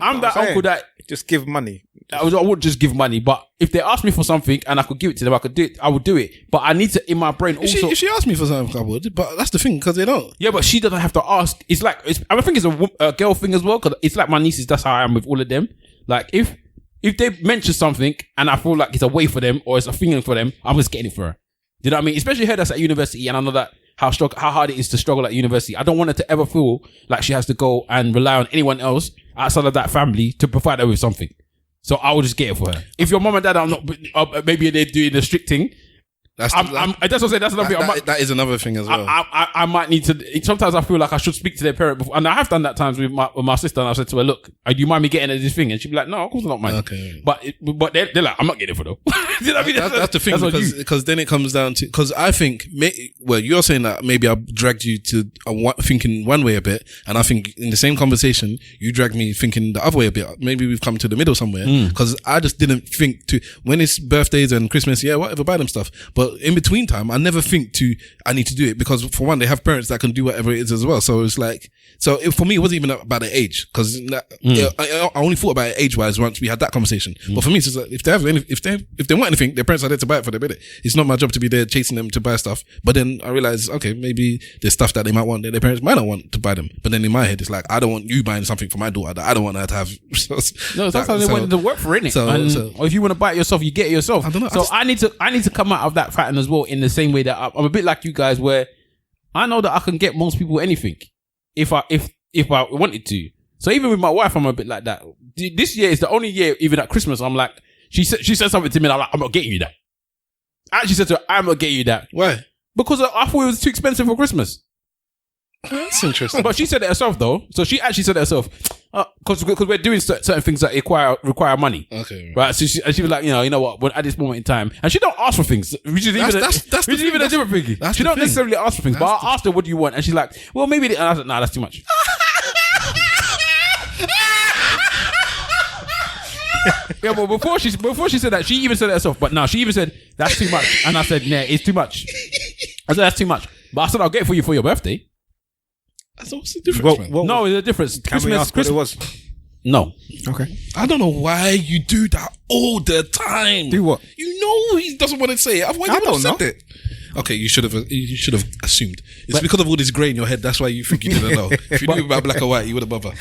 I'm that uncle that just give money. I would just give money, but if they asked me for something and I could give it to them, I could do it. I would do it, but I need to in my brain also. If she asked me for something, I would. But that's the thing because they don't. Yeah, but she doesn't have to ask. I think it's a girl thing as well because it's like my nieces. That's how I am with all of them. Like if they mention something and I feel like it's a way for them or it's a feeling for them, I'm just getting it for her. Do you know what I mean? Especially her that's at university, and I know that how hard it is to struggle at university. I don't want her to ever feel like she has to go and rely on anyone else outside of that family to provide her with something. So I will just get it for her. If your mom and dad are not, maybe they're doing the strict thing. That's what I'm saying. That's another thing. That is another thing as well. I might need to. Sometimes I feel like I should speak to their parent before, and I have done that times with my sister. And I said to her, "Look, do you mind me getting her this thing?" And she'd be like, "No, of course not, man." Okay. But they're like, "I'm not getting it for though." You know what I mean? That's the thing because then it comes down to because I think you're saying that maybe I dragged you to thinking one way a bit, and I think in the same conversation you dragged me thinking the other way a bit. Maybe we've come to the middle somewhere because I just didn't think to when it's birthdays and Christmas, yeah, whatever, buy them stuff. But in between time, I never think I need to do it because for one, they have parents that can do whatever it is as well. So it's like, for me, it wasn't even about the age because I only thought about it age-wise once we had that conversation. But for me, it's just like, if they want anything, their parents are there to buy it for them. It's not my job to be there chasing them to buy stuff. But then I realized, okay, maybe there's stuff that they might want that their parents might not want to buy them. But then in my head, it's like, I don't want you buying something for my daughter that I don't want her to have. No, that's how they want to work for, innit? Or if you want to buy it yourself, you get it yourself. I don't know. So I need to come out of that pattern as well in the same way that I'm a bit like you guys where I know that I can get most people anything if I wanted to. So even with my wife, I'm a bit like that. This year is the only year, even at Christmas, I'm like, she said something to me and I'm like, I'm not getting you that. I actually said to her, I'm not getting you that. Why? Because I thought it was too expensive for Christmas. That's interesting. But she said it herself though. So she actually said it herself. Because we're doing certain things that require money. Okay. Right. So she was like, you know what? Well, at this moment in time, and she don't ask for things, which is even a different thing. She don't necessarily ask for things, but I asked her, what do you want? And she's like, well, maybe. And I said, nah, that's too much. Yeah, but before she said that, she even said it herself. But no, she even said that's too much, and I said, nah, it's too much. I said that's too much, but I said I'll get it for you for your birthday. So what's the difference? No, there's a difference. Can we ask what it was? No. Okay. I don't know why you do that all the time. Do what? You know he doesn't want to say it. Otherwise, you would have said it. Okay, you should have assumed. It's because of all this grey in your head. That's why you think you didn't know. If you knew about black or white, you would have bothered.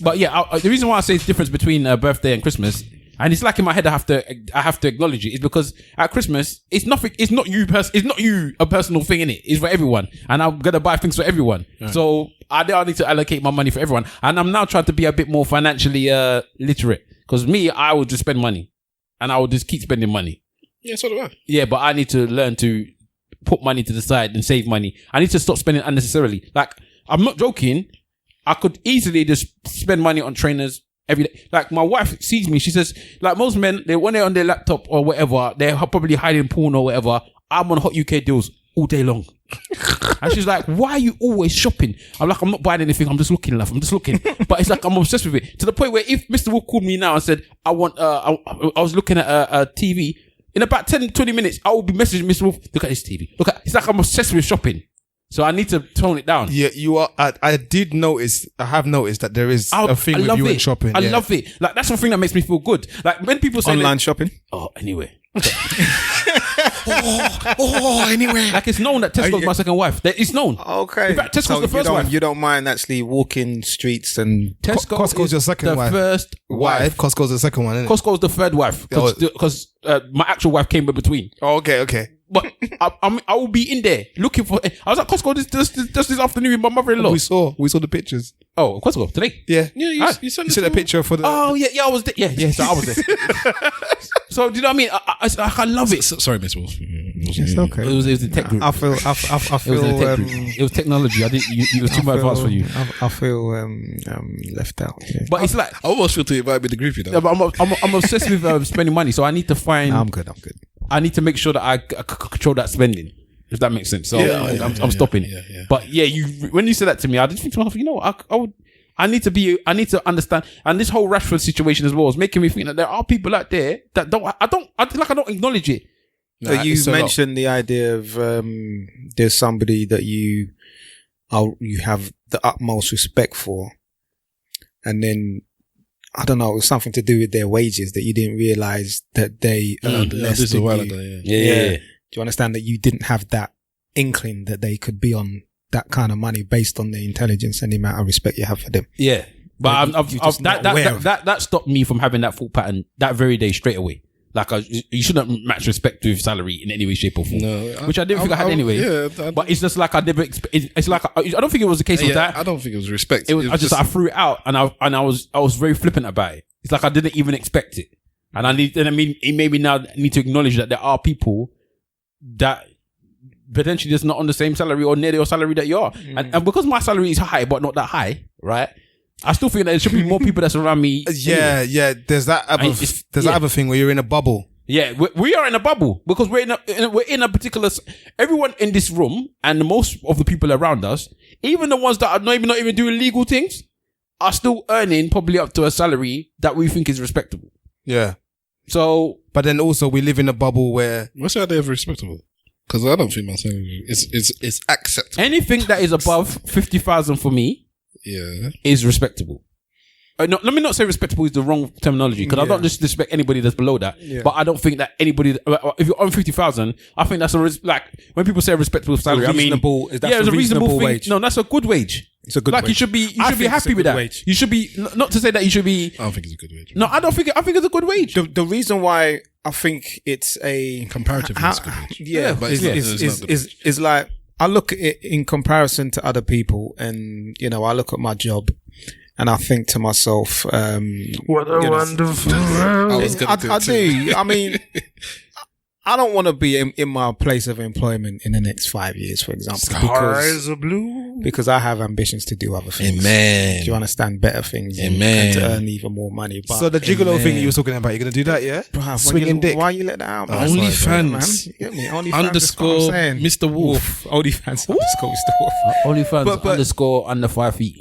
But yeah, the reason why I say it's difference between birthday and Christmas, and it's like in my head I have to acknowledge it, is because at Christmas it's nothing. It's not you a personal thing, innit? It's for everyone, and I'm gonna buy things for everyone. Right. So I need to allocate my money for everyone, and I'm now trying to be a bit more financially literate. Because I would just spend money, and I would just keep spending money. Yeah, so do I. Yeah, but I need to learn to put money to the side and save money. I need to stop spending unnecessarily. Like, I'm not joking. I could easily just spend money on trainers every day. Like, my wife sees me. She says, like most men, when they're on their laptop or whatever, they're probably hiding porn or whatever. I'm on Hot UK deals all day long. And she's like, why are you always shopping? I'm like, I'm not buying anything. I'm just looking, love. I'm just looking. But it's like, I'm obsessed with it. To the point where if Mr. Wolf called me now and said, I was looking at a TV, in about 10-20 minutes, I will be messaging Mr. Wolf, look at this TV. It's like I'm obsessed with shopping. So I need to tone it down. Yeah, you are. I have noticed that there is a thing with you and shopping. I love it. Like, that's the thing that makes me feel good. Like, when people say online shopping. Oh, anyway. Anyway. Like, it's known that Tesco's my second wife. It's known. Okay. In fact, Tesco's the first wife. You don't mind actually walking streets and Costco's your second wife. First wife. Costco's the second one, isn't it? Costco's the third wife. Because my actual wife came in between. Oh, okay. But I will be in there looking for. I was at Costco just this afternoon with my mother-in-law. We saw the pictures. Oh, Costco today? Yeah. You sent a picture for the. Oh yeah, I was there. Yeah. So I was there. So do you know what I mean? I love it. Sorry, Miss Wolf. It's okay. It was the tech group. I feel. It was the tech group. It was technology. I didn't. It was too much advanced for you. I feel left out. Yeah. But it's like I almost feel to invite me to the group, you know. yeah, but I'm obsessed with spending money, so I need to find. I'm good. I need to make sure that I control that spending, if that makes sense. So I'm stopping it. Yeah. But yeah, when you said that to me, I did think to myself, you know, I need to understand. And this whole Rashford situation as well is making me think that there are people out there that I don't acknowledge it. So you mentioned the idea of there's somebody that you have the utmost respect for, and then I don't know, it was something to do with their wages that you didn't realize that they earned less this is than a while you. ago, Yeah. Do you understand that you didn't have that inkling that they could be on that kind of money based on the intelligence and the amount of respect you have for them? Yeah. But Like, that stopped me from having that thought pattern that very day straight away. Like you shouldn't match respect with salary in any way, shape or form. No, which I didn't think I had anyway. Yeah, but it's just like I never. It's like I don't think it was a case of that. I don't think it was respect. It was. I threw it out, and I was very flippant about it. It's like I didn't even expect it, and it made me now need to acknowledge that there are people that potentially just not on the same salary or near your salary that you are, and because my salary is high but not that high, right? I still think that there should be more people that's around me. Yeah. There's that other thing where you're in a bubble. Yeah, we are in a bubble because we're in a particular. Everyone in this room and most of the people around us, even the ones that are not even doing legal things, are still earning probably up to a salary that we think is respectable. Yeah. So, but then also we live in a bubble where what's the idea of respectable? Because I don't think my salary is acceptable. Anything that is above 50,000 for me. Yeah, is respectable. No, let me not say respectable is the wrong terminology because I don't disrespect anybody that's below that. Yeah. But I don't think that anybody, if you're on 50,000, I think that's like when people say respectable salary. I mean, it's a reasonable wage. No, that's a good wage. It's a good wage. You should be happy with that. Wage. You should be not to say that you should be. I don't think it's a good wage. No, I don't think. I think it's a good wage. The reason why I think it's a comparatively it's a good wage. Yeah, but is like. I look at it in comparison to other people, and you know, I look at my job, and I think to myself, "What a wonderful world!" I do. I mean, I don't want to be in my place of employment in the next 5 years, for example. Skies are blue. Because I have ambitions to do other things. Amen. Do you understand? Better things. Amen. And to earn even more money. But so the gigolo thing you were talking about, you're going to do that, yeah? Bruh, swinging dick. Why you let that out? OnlyFans. Underscore Mr. Wolf. OnlyFans underscore Mr. Wolf. OnlyFans underscore under 5 feet.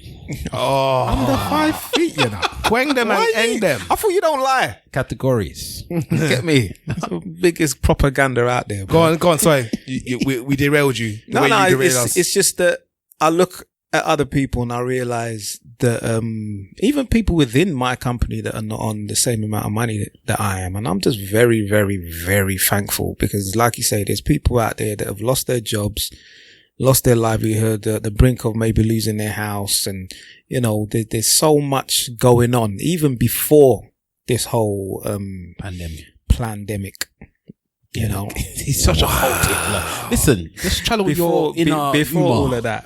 Oh. Under 5 feet, you know. Quang them and end them. I thought you don't lie. Categories. Get me? That's the biggest propaganda out there. Bro. Go on, sorry. We derailed you. It's just that I look at other people and I realize that even people within my company that are not on the same amount of money that I am, and I'm just very, very, very thankful because, like you say, there's people out there that have lost their jobs, lost their livelihood, at the brink of maybe losing their house, and you know, there's so much going on even before this whole pandemic. You know, he's such a hot. Listen, just channel your inner before all of that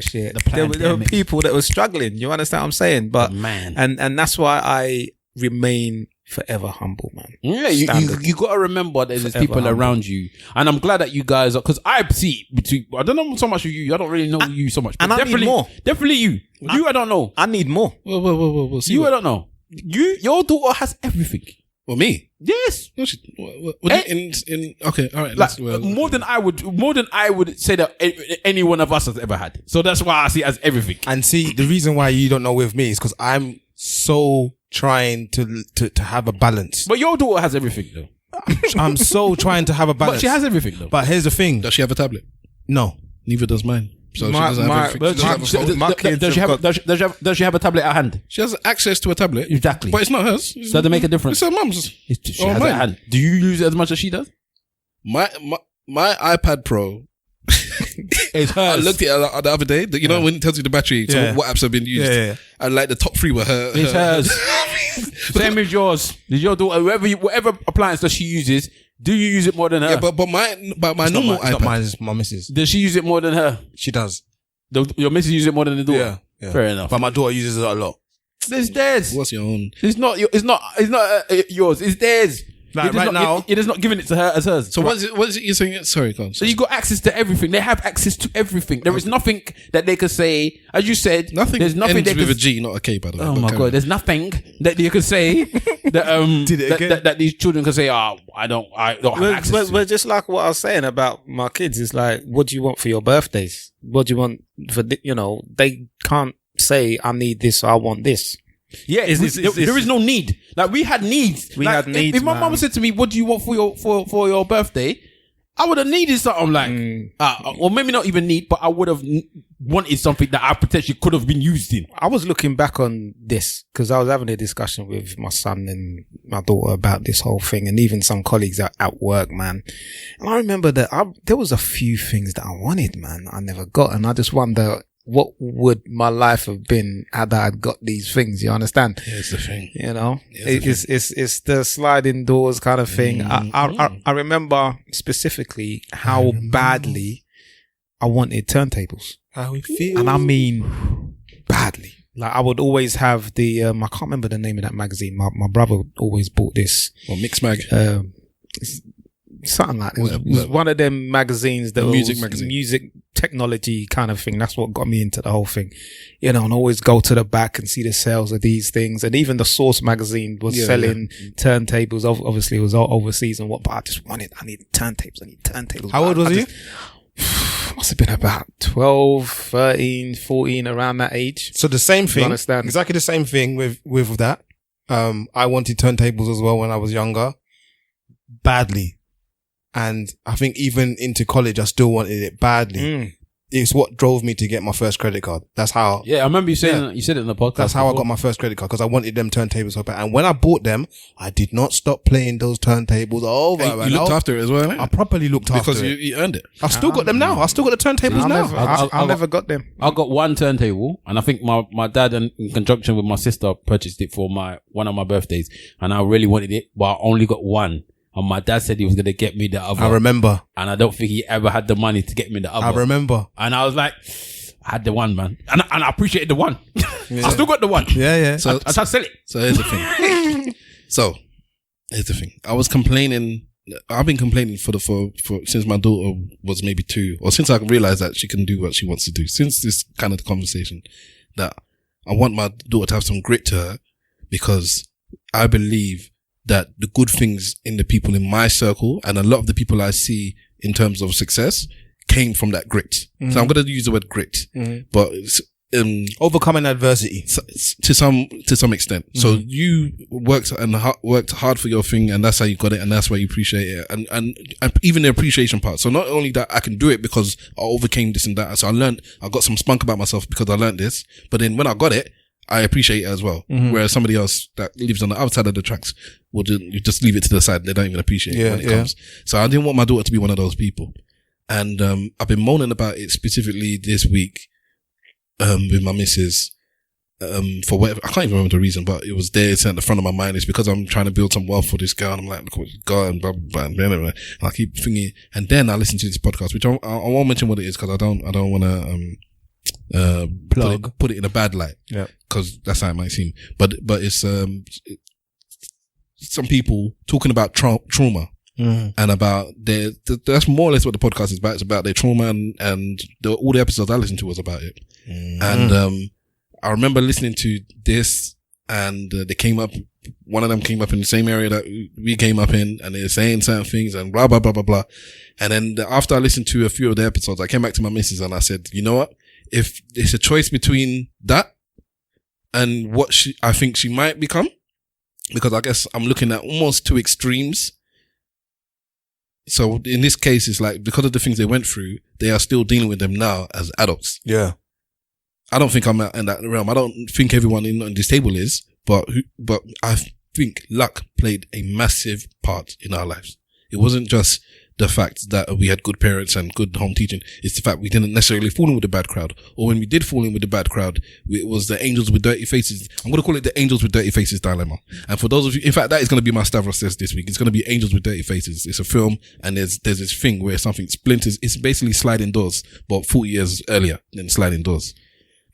shit. There were people that were struggling. You understand what I'm saying? But man, and that's why I remain forever humble, man. Yeah, you got to remember that there's people around you, and I'm glad that you guys are, because I see between. I don't know so much of you. I don't really know you so much, and I need more. Definitely you. You, I don't know. I need more. Whoa. You, I don't know. Your daughter has everything. Well, me? Yes. Okay, all right. Like, more than I would say that any one of us has ever had. So that's why I see it as everything. And see, the reason why you don't know with me is because I'm so trying to have a balance. But your daughter has everything, though. I'm so trying to have a balance. But she has everything, though. But here's the thing. Does she have a tablet? No. Neither does mine. So she doesn't have everything. Does she have a tablet at hand? She has access to a tablet. Exactly. But it's not hers. So that make a difference. It's her mum's. She has it at hand. Do you use it as much as she does? My iPad Pro. It's hers. I looked at it the other day. You know when it tells you the battery, so what apps have been used. Yeah. And like the top 3 were her. It's hers. Same as yours. Did your daughter, whatever appliance that she uses, do you use it more than her? Yeah, but my normal iPad. Not mine, it's my missus. Does she use it more than her? She does. Your missus use it more than the daughter. Yeah. Fair enough. But my daughter uses it a lot. It's theirs. What's your own? It's not yours. It's theirs. Like right now, it is not giving it to her as hers. So what is it you're saying? Sorry, go on. So you got access to everything. They have access to everything. There is nothing that they could say, as you said. Nothing. There's nothing ends they with could. a G, not a K, by the way. Oh But my carry god! on. There's nothing that you could say that these children can say. Oh, I don't have access to. But just like what I was saying about my kids, it's like, what do you want for your birthdays? What do you want for, they can't say, I need this or I want this. Yeah, there is no need. Like we had needs. If my mum said to me, "What do you want for your birthday?" I would have needed something like, or maybe not even need, but I would have wanted something that I potentially could have been used in. I was looking back on this because I was having a discussion with my son and my daughter about this whole thing, and even some colleagues at work, man. And I remember that there was a few things that I wanted, man, I never got, and I just wonder, what would my life have been had I got these things? You understand? Yeah, it's the thing. It's the sliding doors kind of thing. I remember specifically how badly I wanted turntables. How we feel. And I mean badly. Like I would always have the I can't remember the name of that magazine. My brother always bought this. Well, Mix Mag. Something like this. It was one of them magazines that music magazine. Music technology kind of thing. That's what got me into the whole thing. And always go to the back and see the sales of these things. And even the Source magazine was selling turntables. Obviously it was all overseas and what, but I need turntables. How old was you? Must have been about 12, 13, 14, around that age. So the same thing. Understand? Exactly the same thing with that. I wanted turntables as well when I was younger. Badly. And I think even into college, I still wanted it badly. It's what drove me to get my first credit card. That's how. Yeah, I remember you saying you said it in the podcast. That's how I got my first credit card, because I wanted them turntables so bad. And when I bought them, I did not stop playing those turntables over. Hey, you looked after it as well, I properly looked after it. because you earned it. I've still got them now. I've still got the turntables now. I never got them. I got one turntable, and I think my dad, in conjunction with my sister, purchased it for one of my birthdays, and I really wanted it, but I only got one. And my dad said he was going to get me the other. I remember. And I don't think he ever had the money to get me the other. I remember. And I was like, I had the one, man. And I appreciated the one. I still got the one. Yeah. So I tried to sell it. So here's the thing. I was complaining. I've been complaining for since my daughter was maybe 2, or since I realized that she can do what she wants to do. Since this kind of conversation, that I want my daughter to have some grit to her, because I believe that the good things in the people in my circle and a lot of the people I see in terms of success came from that grit. So I'm going to use the word grit, but overcoming adversity to some extent. So you worked hard for your thing, and that's how you got it, and that's why you appreciate it, and even the appreciation part. So not only that I can do it because I overcame this and that. So I got some spunk about myself because I learned this, but then when I got it, I appreciate it as well. Whereas somebody else that lives on the outside of the tracks will just leave it to the side. They don't even appreciate it when it comes. So I didn't want my daughter to be one of those people. And I've been moaning about it specifically this week with my missus for whatever. I can't even remember the reason, but it was there. It's at the front of my mind. It's because I'm trying to build some wealth for this girl. And I'm like, look what you got, and blah, blah, blah, blah, blah. And I keep thinking. And then I listen to this podcast, which I won't mention what it is because I don't want to put it in a bad light, because that's how it might seem, but it's some people talking about trauma and about that's more or less what the podcast is about. It's about their trauma, and all the episodes I listened to was about it. And I remember listening to this, and one of them came up in the same area that we came up in, and they're saying certain things and blah blah blah blah blah. And then after I listened to a few of the episodes, I came back to my missus and I said, you know what? If it's a choice between that and what I think she might become, because I guess I'm looking at almost 2 extremes. So in this case, it's like, because of the things they went through, they are still dealing with them now as adults. Yeah. I don't think I'm in that realm. I don't think everyone on this table is, but I think luck played a massive part in our lives. It wasn't just the fact that we had good parents and good home teaching. It's the fact we didn't necessarily fall in with the bad crowd, or when we did fall in with the bad crowd, it was the angels with dirty faces. I'm going to call it the angels with dirty faces dilemma. And for those of you, in fact, that is going to be my Stavros test this week. It's going to be angels with dirty faces. It's a film, and there's this thing where something splinters. It's basically sliding doors, but 40 years earlier than sliding doors.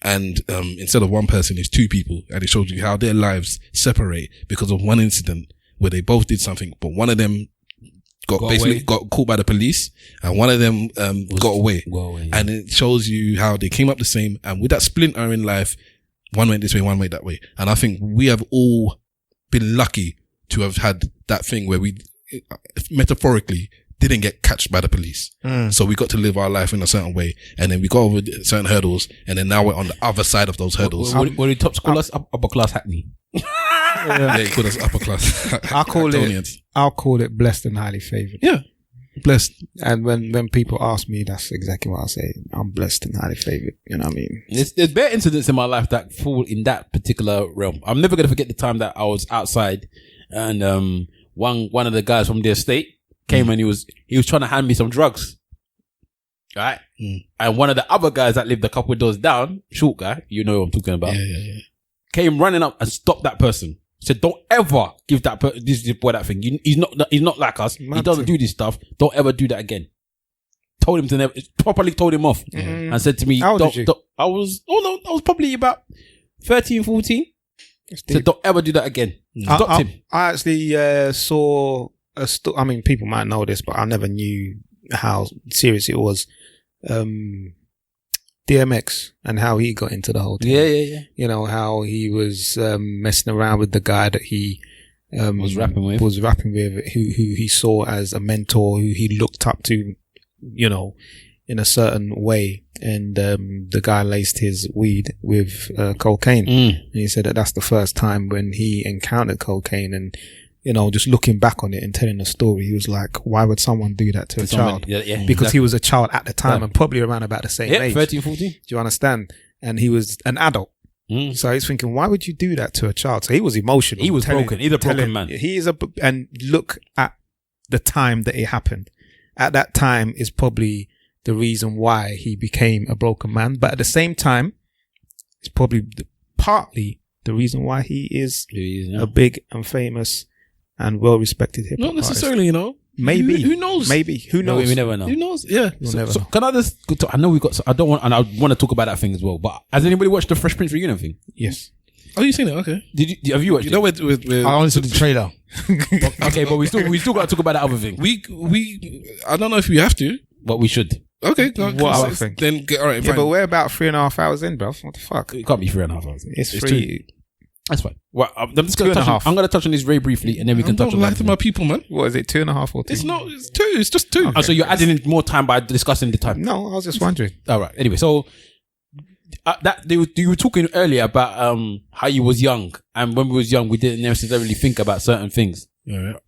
And instead of one person, it's 2 people, and it shows you how their lives separate because of one incident where they both did something, but one of them got caught by the police, and one of them got away. Yeah. And it shows you how they came up the same, and with that splinter in life, one went this way, one went that way. And I think we have all been lucky to have had that thing where we metaphorically didn't get catched by the police. So we got to live our life in a certain way, and then we got over certain hurdles, and then now we're on the other side of those hurdles. What do top call us? Upper class hackney. Yeah, you call us upper class. I'll call it blessed and highly favored. Yeah, blessed. And when people ask me, that's exactly what I say. I'm blessed and highly favored. You know what I mean? There's bare incidents in my life that fall in that particular realm. I'm never gonna forget the time that I was outside, and one of the guys from the estate came and he was trying to hand me some drugs. Right? And one of the other guys that lived a couple of doors down, short guy, you know what I'm talking about, came running up and stopped that person. Said, don't ever give this boy that thing. He's not like us. He doesn't do this stuff. Don't ever do that again. Told him to never, properly told him off, and said to me, How old was you? I was probably about 13, 14. Said, don't ever do that again. Stopped him. I actually saw I mean, people might know this, but I never knew how serious it was. DMX and how he got into the whole thing. Yeah. You know, how he was messing around with the guy that he was rapping with, who he saw as a mentor, who he looked up to, you know, in a certain way. And the guy laced his weed with cocaine. And he said that that's the first time when he encountered cocaine. And, you know, just looking back on it and telling the story, he was like, why would someone do that to a child? Yeah, because he was a child at the time and probably around about the same age. 13, 14. Do you understand? And he was an adult. So he's thinking, why would you do that to a child? So he was emotional. He was broken. He's a broken man. And look at the time that it happened. At that time is probably the reason why he became a broken man. But at the same time, it's probably partly the reason why he is a big and famous and well-respected hip hop Not necessarily, you know. Maybe. Who knows? Maybe. Who knows? No, we never know. Who knows? Yeah. So can I just? I know we got. I don't want, and I want to talk about that thing as well. But has anybody watched the Fresh Prince reunion thing? Yes. Oh, you seen it? Okay. Have you watched You it? know, with I only saw the trailer. Okay, but we still got to talk about that other thing. we I don't know if we have to. But we should. Okay. What other thing? Then all right. Yeah, Fine. but we're about 3.5 hours in, bro. What the fuck? It can't be 3.5 hours. It's two. free. That's fine. Well, I'm just going to 2.5. I'm going to touch on this very briefly, and then we can touch on lie that. to my people, man. What is it? 2.5 or 2? It's not. It's 2. It's just 2. Oh, so you're adding in more time by discussing the time. No, I was just wondering. All right. Anyway, so you were talking earlier about how you was young, and when we was young, we didn't necessarily think about certain things. All right.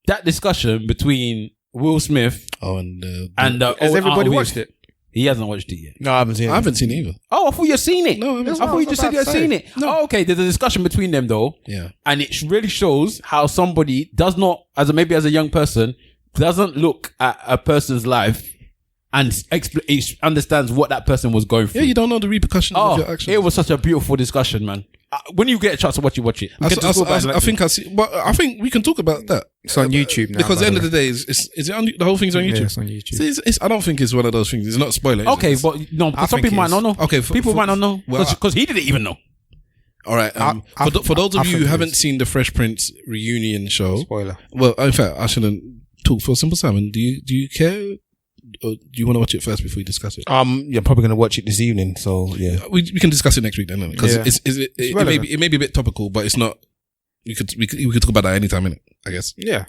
That discussion between Will Smith and Has everybody watched it? He hasn't watched it yet. No, I haven't seen it. I haven't seen it either. Oh, I thought you'd seen it. No, I haven't. I thought you just said you had seen it. No. Oh, okay. There's a discussion between them though. Yeah. And it really shows how somebody does not, maybe as a young person, doesn't look at a person's life and understands what that person was going through. Yeah, you don't know the repercussions of your actions. It was such a beautiful discussion, man. When you get a chance to watch it. I think I see. But I think we can talk about that. It's on YouTube now. Because at the end of the day, is it on, the whole thing's on YouTube? Yeah, it's on YouTube. See, I don't think it's one of those things. It's not spoiler. Okay, but no, some people might not know. Okay, people might not know well, because he didn't even know. All right. For those of you who haven't seen the Fresh Prince reunion show, Spoiler. Well, in fact, I shouldn't talk for Simple Simon. Do you care? Or do you want to watch it first before we discuss it? You're probably going to watch it this evening, so yeah. We can discuss it next week then, because it may be a bit topical, but it's not. We could talk about that anytime, innit? I guess. Yeah.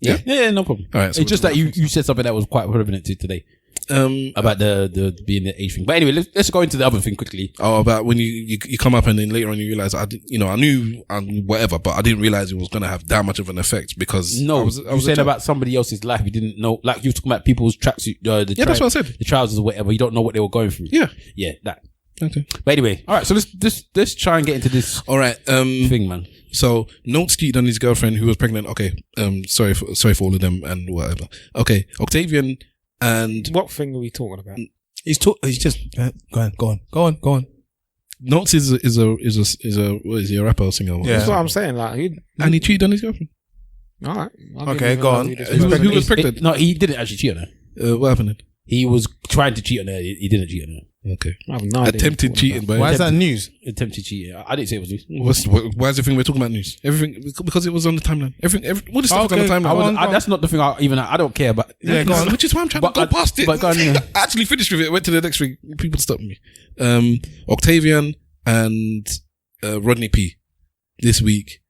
Yeah, no problem. All right. So it's just that you said something that was quite relevant to today. About the being the age thing. But anyway, let's go into the other thing quickly. Oh, about when you come up and then later on you realize I knew whatever, but I didn't realize it was going to have that much of an effect because I was saying about somebody else's life. You didn't know, like you were talking about people's tracksuit, that's what I said. The trousers or whatever. You don't know what they were going through. Yeah, that. Okay. But anyway, all right. So let's try and get into this. All right. Thing, man. So Notes cheated on his girlfriend who was pregnant. Okay. Sorry for all of them and whatever. Okay. Octavian. And what thing are we talking about? He's just go on. Notes is a what is he, a rapper or singer? Yeah, that's what I'm saying. Like, and he cheated on his girlfriend. All right. Okay, go on. Who was pregnant? No, he didn't actually cheat on her. What happened then? He was trying to cheat on her. He didn't cheat on her. Okay. I have no idea. Attempted cheating, but Why is that news? Attempted cheating. I didn't say it was news. why is everything we're talking about news? Everything because it was on the timeline. What is stuff on the timeline? That's not the thing. I don't care about. Yeah, go on. Which is why I'm trying to go past it. But go on, yeah. I actually finished with it. Went to the next thing. People stopped me. Octavian and Rodney P. This week,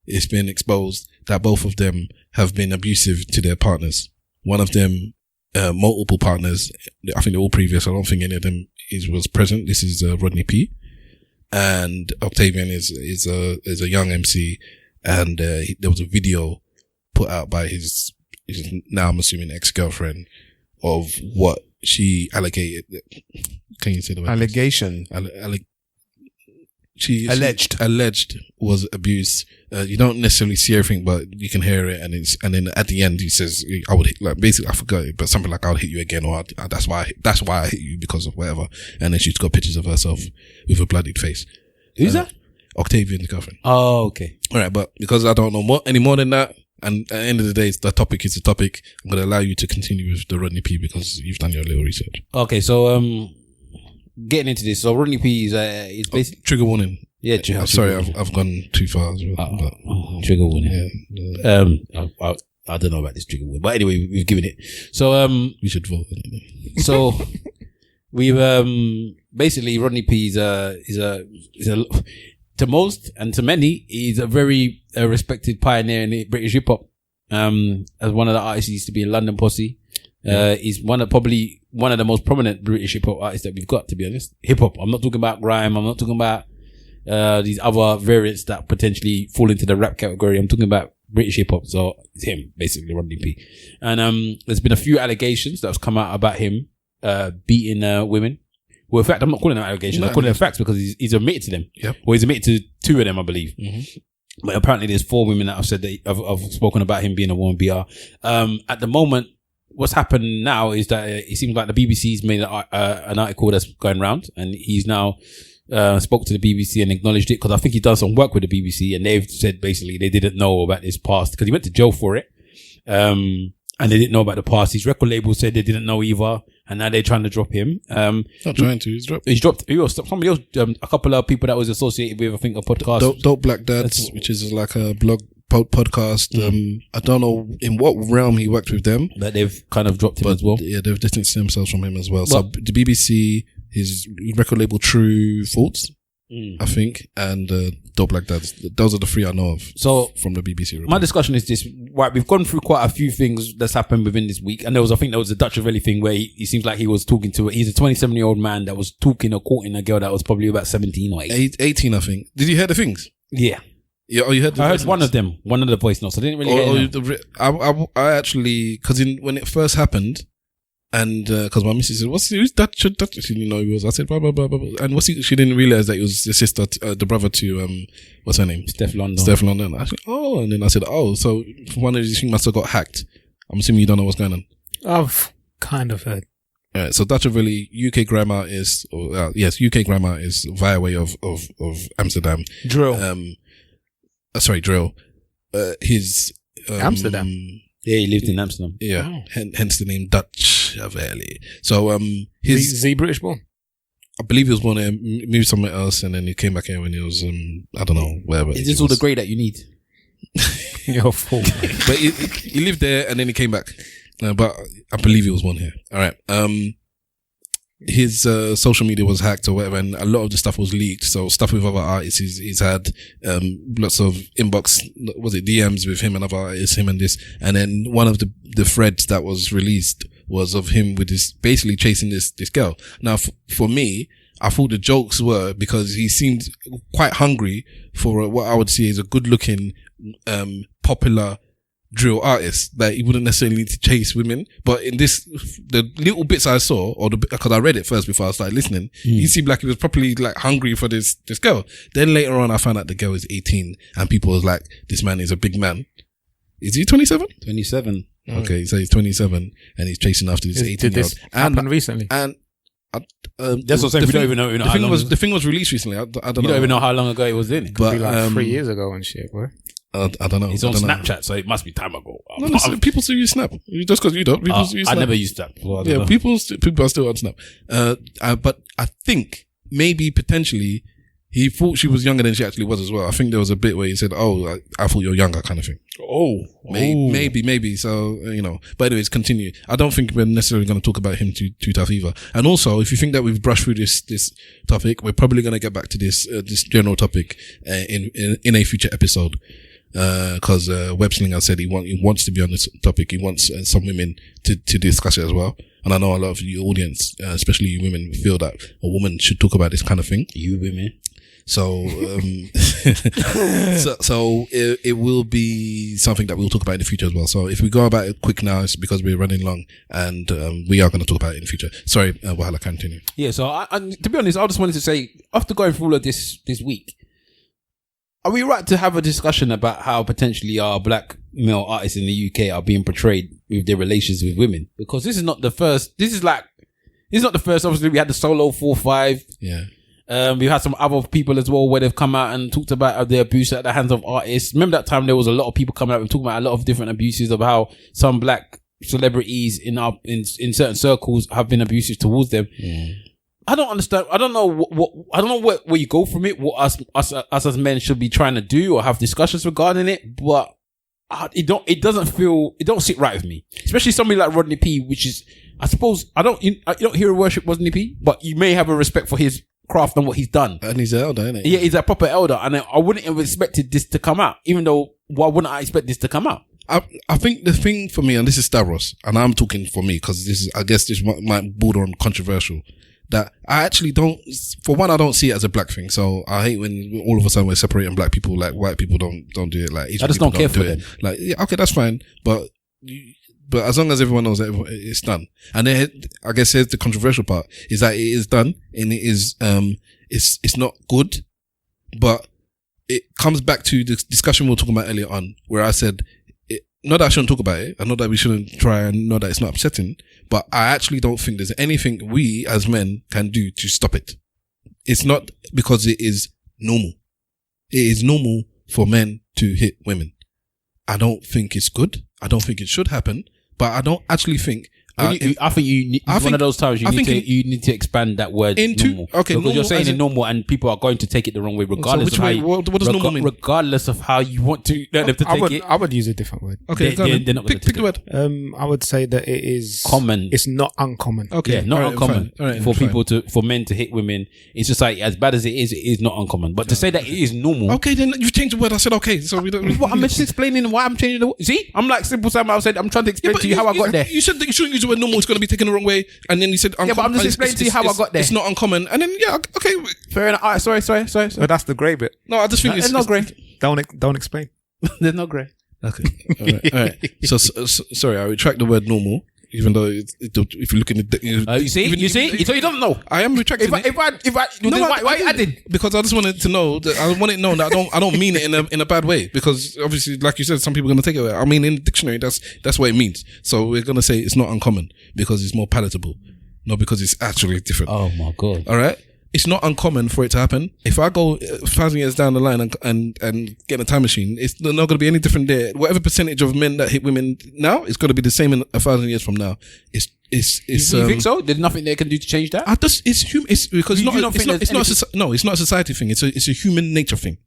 it's been exposed that both of them have been abusive to their partners. One of them, multiple partners. I think they're all previous. I don't think any of them was present. This is Rodney P. And Octavian is a young MC, and there was a video put out by his now I'm assuming ex-girlfriend of what she allocated. Can you say the word? Allegation. She Alleged was abuse. You don't necessarily see everything, but you can hear it, and then at the end he says, "I would hit," like basically I forgot it, but something like "I'll hit you again," or that's why I hit you because of whatever. And then she's got pictures of herself with a bloodied face. Who's that? Octavian's girlfriend. Oh, okay. All right, but because I don't know any more than that, and at the end of the day, the topic is the topic. I'm going to allow you to continue with the Rodney P because you've done your little research. Okay, so getting into this, so Rodney P is basically trigger warning. Yeah, I'm sorry, I've gone too far as well. Trigger warning. Yeah. I don't know about this trigger warning, but anyway, we've given it. So we should vote. So we've basically Rodney P is a to most and to many, he's a very respected pioneer in British hip hop. As one of the artists, he used to be in London Posse. He's probably one of the most prominent British hip hop artists that we've got, to be honest. Hip hop. I'm not talking about grime. I'm not talking about these other variants that potentially fall into the rap category. I'm talking about British hip hop. So it's him, basically, Rodney P. And there's been a few allegations that have come out about him beating women. Well, in fact, I'm not calling them allegations. I'm calling them facts because he's admitted to them. Yep. Well, he's admitted to 2 of them, I believe. Mm-hmm. But apparently there's 4 women that have said that have spoken about him being a woman beater. At the moment, what's happened now is that it seems like the BBC's made an article that's going around, and he's now spoke to the BBC and acknowledged it because I think he does some work with the BBC, and they've said basically they didn't know about his past because he went to jail for it. And they didn't know about the past. His record label said they didn't know either, and now they're trying to drop him. Not trying to. He's dropped. He's dropped. Somebody else, a couple of people that was associated with, I think, a podcast. Dope Black Dads, which is like a blog podcast. I don't know in what realm he worked with them, that they've kind of dropped him as well. Yeah, they've distanced themselves from him as well. So the BBC, his record label, True Thoughts, I think, and Dope Black Dads. Those are the 3 I know of. So from the BBC report. My discussion is this: right, we've gone through quite a few things that's happened within this week, and there was a Dutch Ravelli thing where he seems like he was talking to. He's a 27-year-old man that was talking or courting a girl that was probably about 17 or 18, I think. Did you hear the things? Yeah. Yeah, you heard. I heard one of the voice notes. I didn't really hear. I actually, because when it first happened. And because my missus said, who's that? She didn't know who he was. I said, blah, blah, blah, blah. And she didn't realize that it was the sister, the brother to, what's her name? Steph London. I said, oh. And then I said, oh, so one of these things must have got hacked. I'm assuming you don't know what's going on. I've kind of heard. Alright, so Dutch Ravelli, UK grime artist, UK grime artist via way of Amsterdam. Drill. Drill. His, Amsterdam. Yeah, he lived in Amsterdam. Yeah, hence the name Dutch Ravelli. So, is he British born? I believe he was born there, moved somewhere else, and then he came back here when he was, I don't know, wherever. Is this all the grade that you need? You're a fool. But he lived there, and then he came back. But I believe he was born here. All right. His social media was hacked or whatever, and a lot of the stuff was leaked. So stuff with other artists, he's had lots of inbox, DMs with him and other artists, him and this. And then one of the threads that was released was of him with this, basically chasing this girl. Now, for me, I thought the jokes were because he seemed quite hungry for what I would see as a good looking, popular drill artist that he wouldn't necessarily need to chase women, but in this, the little bits I saw, because I read it first before I started listening, he seemed like he was properly like hungry for this girl. Then later on, I found out the girl is 18, and people was like, "This man is a big man." Is he 27? 27. Okay, so he's 27, and he's chasing after this 18-year-old. Did this happen recently? And that's what I'm saying. We don't even know. The thing was released recently. I don't know. You don't even know how long ago it was in. It could be like 3 years ago and shit, boy. I don't know. It's on I don't know. Snapchat, so it must be time ago. No, listen, people still use Snap. Just because you don't. People still use I Snap. never used that. So I don't Yeah, know. people are still on Snap. But I think maybe potentially he thought she was younger than she actually was as well. I think there was a bit where he said, "Oh, I thought you're younger," kind of thing. Maybe. So But anyways, continue. I don't think we're necessarily going to talk about him too tough either. And also, if you think that we've brushed through this topic, we're probably going to get back to this general topic in a future episode. Because Webslinger said he wants to be on this topic. He wants some women to discuss it as well. And I know a lot of your audience, especially you women, feel that a woman should talk about this kind of thing. You women. So, so it will be something that we'll talk about in the future as well. So if we go about it quick now, it's because we're running long, and we are going to talk about it in the future. Sorry, Wahala, continue. Yeah. So I, to be honest, I just wanted to say, after going through all of this week, are we right to have a discussion about how potentially our black male artists in the UK are being portrayed with their relations with women? Because this is not the first. This is not the first. Obviously, we had the Solo 4-5. Yeah. We've had some other people as well where they've come out and talked about the abuse at the hands of artists. Remember that time there was a lot of people coming out and talking about a lot of different abuses of how some black celebrities in certain circles have been abusive towards them. Yeah. I don't understand. I don't know where you go from it. What us as men should be trying to do or have discussions regarding it, but it don't sit right with me. Especially somebody like Rodney P, which is, I suppose, I don't hear worship Rodney P, but you may have a respect for his craft and what he's done. And he's an elder, isn't he? Yeah, he's a proper elder, and I wouldn't have expected this to come out. Even though, why wouldn't I expect this to come out? I think the thing for me, and this is Stavros, and I'm talking for me because I guess this might border on controversial. That I actually don't, for one, I don't see it as a black thing. So I hate when all of a sudden we're separating black people, like white people don't do it. Like Asian I just people don't care for it. them. Like, yeah, okay, that's fine, but as long as everyone knows that it's done. And then I guess here's the controversial part: is that it is done and it is it's not good, but it comes back to the discussion we were talking about earlier on, where I said, not that I shouldn't talk about it, I know that we shouldn't try and know that it's not upsetting, but I actually don't think there's anything we as men can do to stop it. It's not because it is normal. It is normal for men to hit women. I don't think it's good. I don't think it should happen, but I don't actually think I think you need, one of those times you need to expand that word into normal. Okay, because normal you're saying as in, normal and people are going to take it the wrong way regardless so which of how way, what does normal mean? Regardless of how you want to let them to take it. I would use a different word. Okay, they're not going to pick the word. I would say that it is common. It's not uncommon. Okay, Yeah, not all right, uncommon fine. All right, for fine. people for men to hit women. It's just like, as bad as it is not uncommon. But to say that it is normal. Okay, then you've changed the word. I said okay, so we don't. What I'm just explaining why I'm changing the word. See, I'm like Simple Sam. I said I'm trying to explain but to you how I got there. You said that you shouldn't use the word normal. It's going to be taken the wrong way, and then you said uncommon. Yeah, but I'm just explaining to you how I got there. It's not uncommon, and then okay. Fair enough. All right, sorry. But that's the grey bit. No, I just think There's no grey. Don't explain. There's no grey. Okay, all right. So sorry, I retract the word normal, even though if you look in the You see, so you don't know. I am retracting it. Why you added? Because I just wanted to know that I want it known that I don't mean it in a bad way, because obviously, like you said, some people are going to take it away. I mean, in the dictionary, that's what it means. So we're going to say it's not uncommon because it's more palatable, not because it's actually different. Oh my god! All right, it's not uncommon for it to happen. If I go 1,000 years down the line and get in a time machine, it's not going to be any different there. Whatever percentage of men that hit women now, it's going to be the same in 1,000 years from now. It's you think so? There's nothing they can do to change that? It's because You don't think there's anything- it's not a society thing. It's a human nature thing.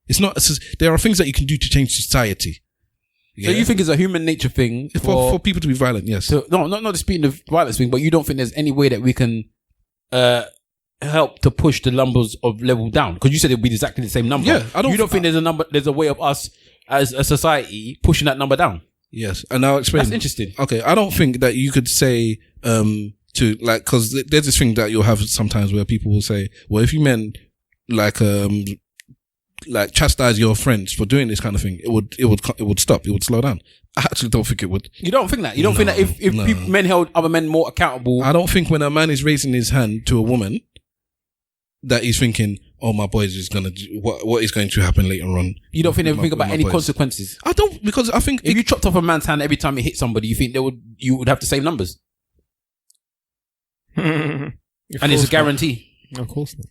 It's not. There are things that you can do to change society. So you think it's a human nature thing for people to be violent? Yes. So not disputing the violence thing, but you don't think there's any way that we can help to push the numbers of level down? Because you said it'd be exactly the same number. Yeah, You don't think there's a way of us as a society pushing that number down? Yes, and I'll explain. That's interesting. Okay, I don't think that you could say to like, because there's this thing that you'll have sometimes where people will say, well, if you meant like chastise your friends for doing this kind of thing, it would stop. It would slow down. I actually don't think it would. You don't think that? You don't think that if men held other men more accountable? I don't think when a man is raising his hand to a woman that he's thinking, oh, my boys is going to do what is going to happen later on. You don't think they think about any consequences? I don't, because I think if you chopped off a man's hand every time he hit somebody, you think you would have the same numbers? And it's a guarantee. Of course not.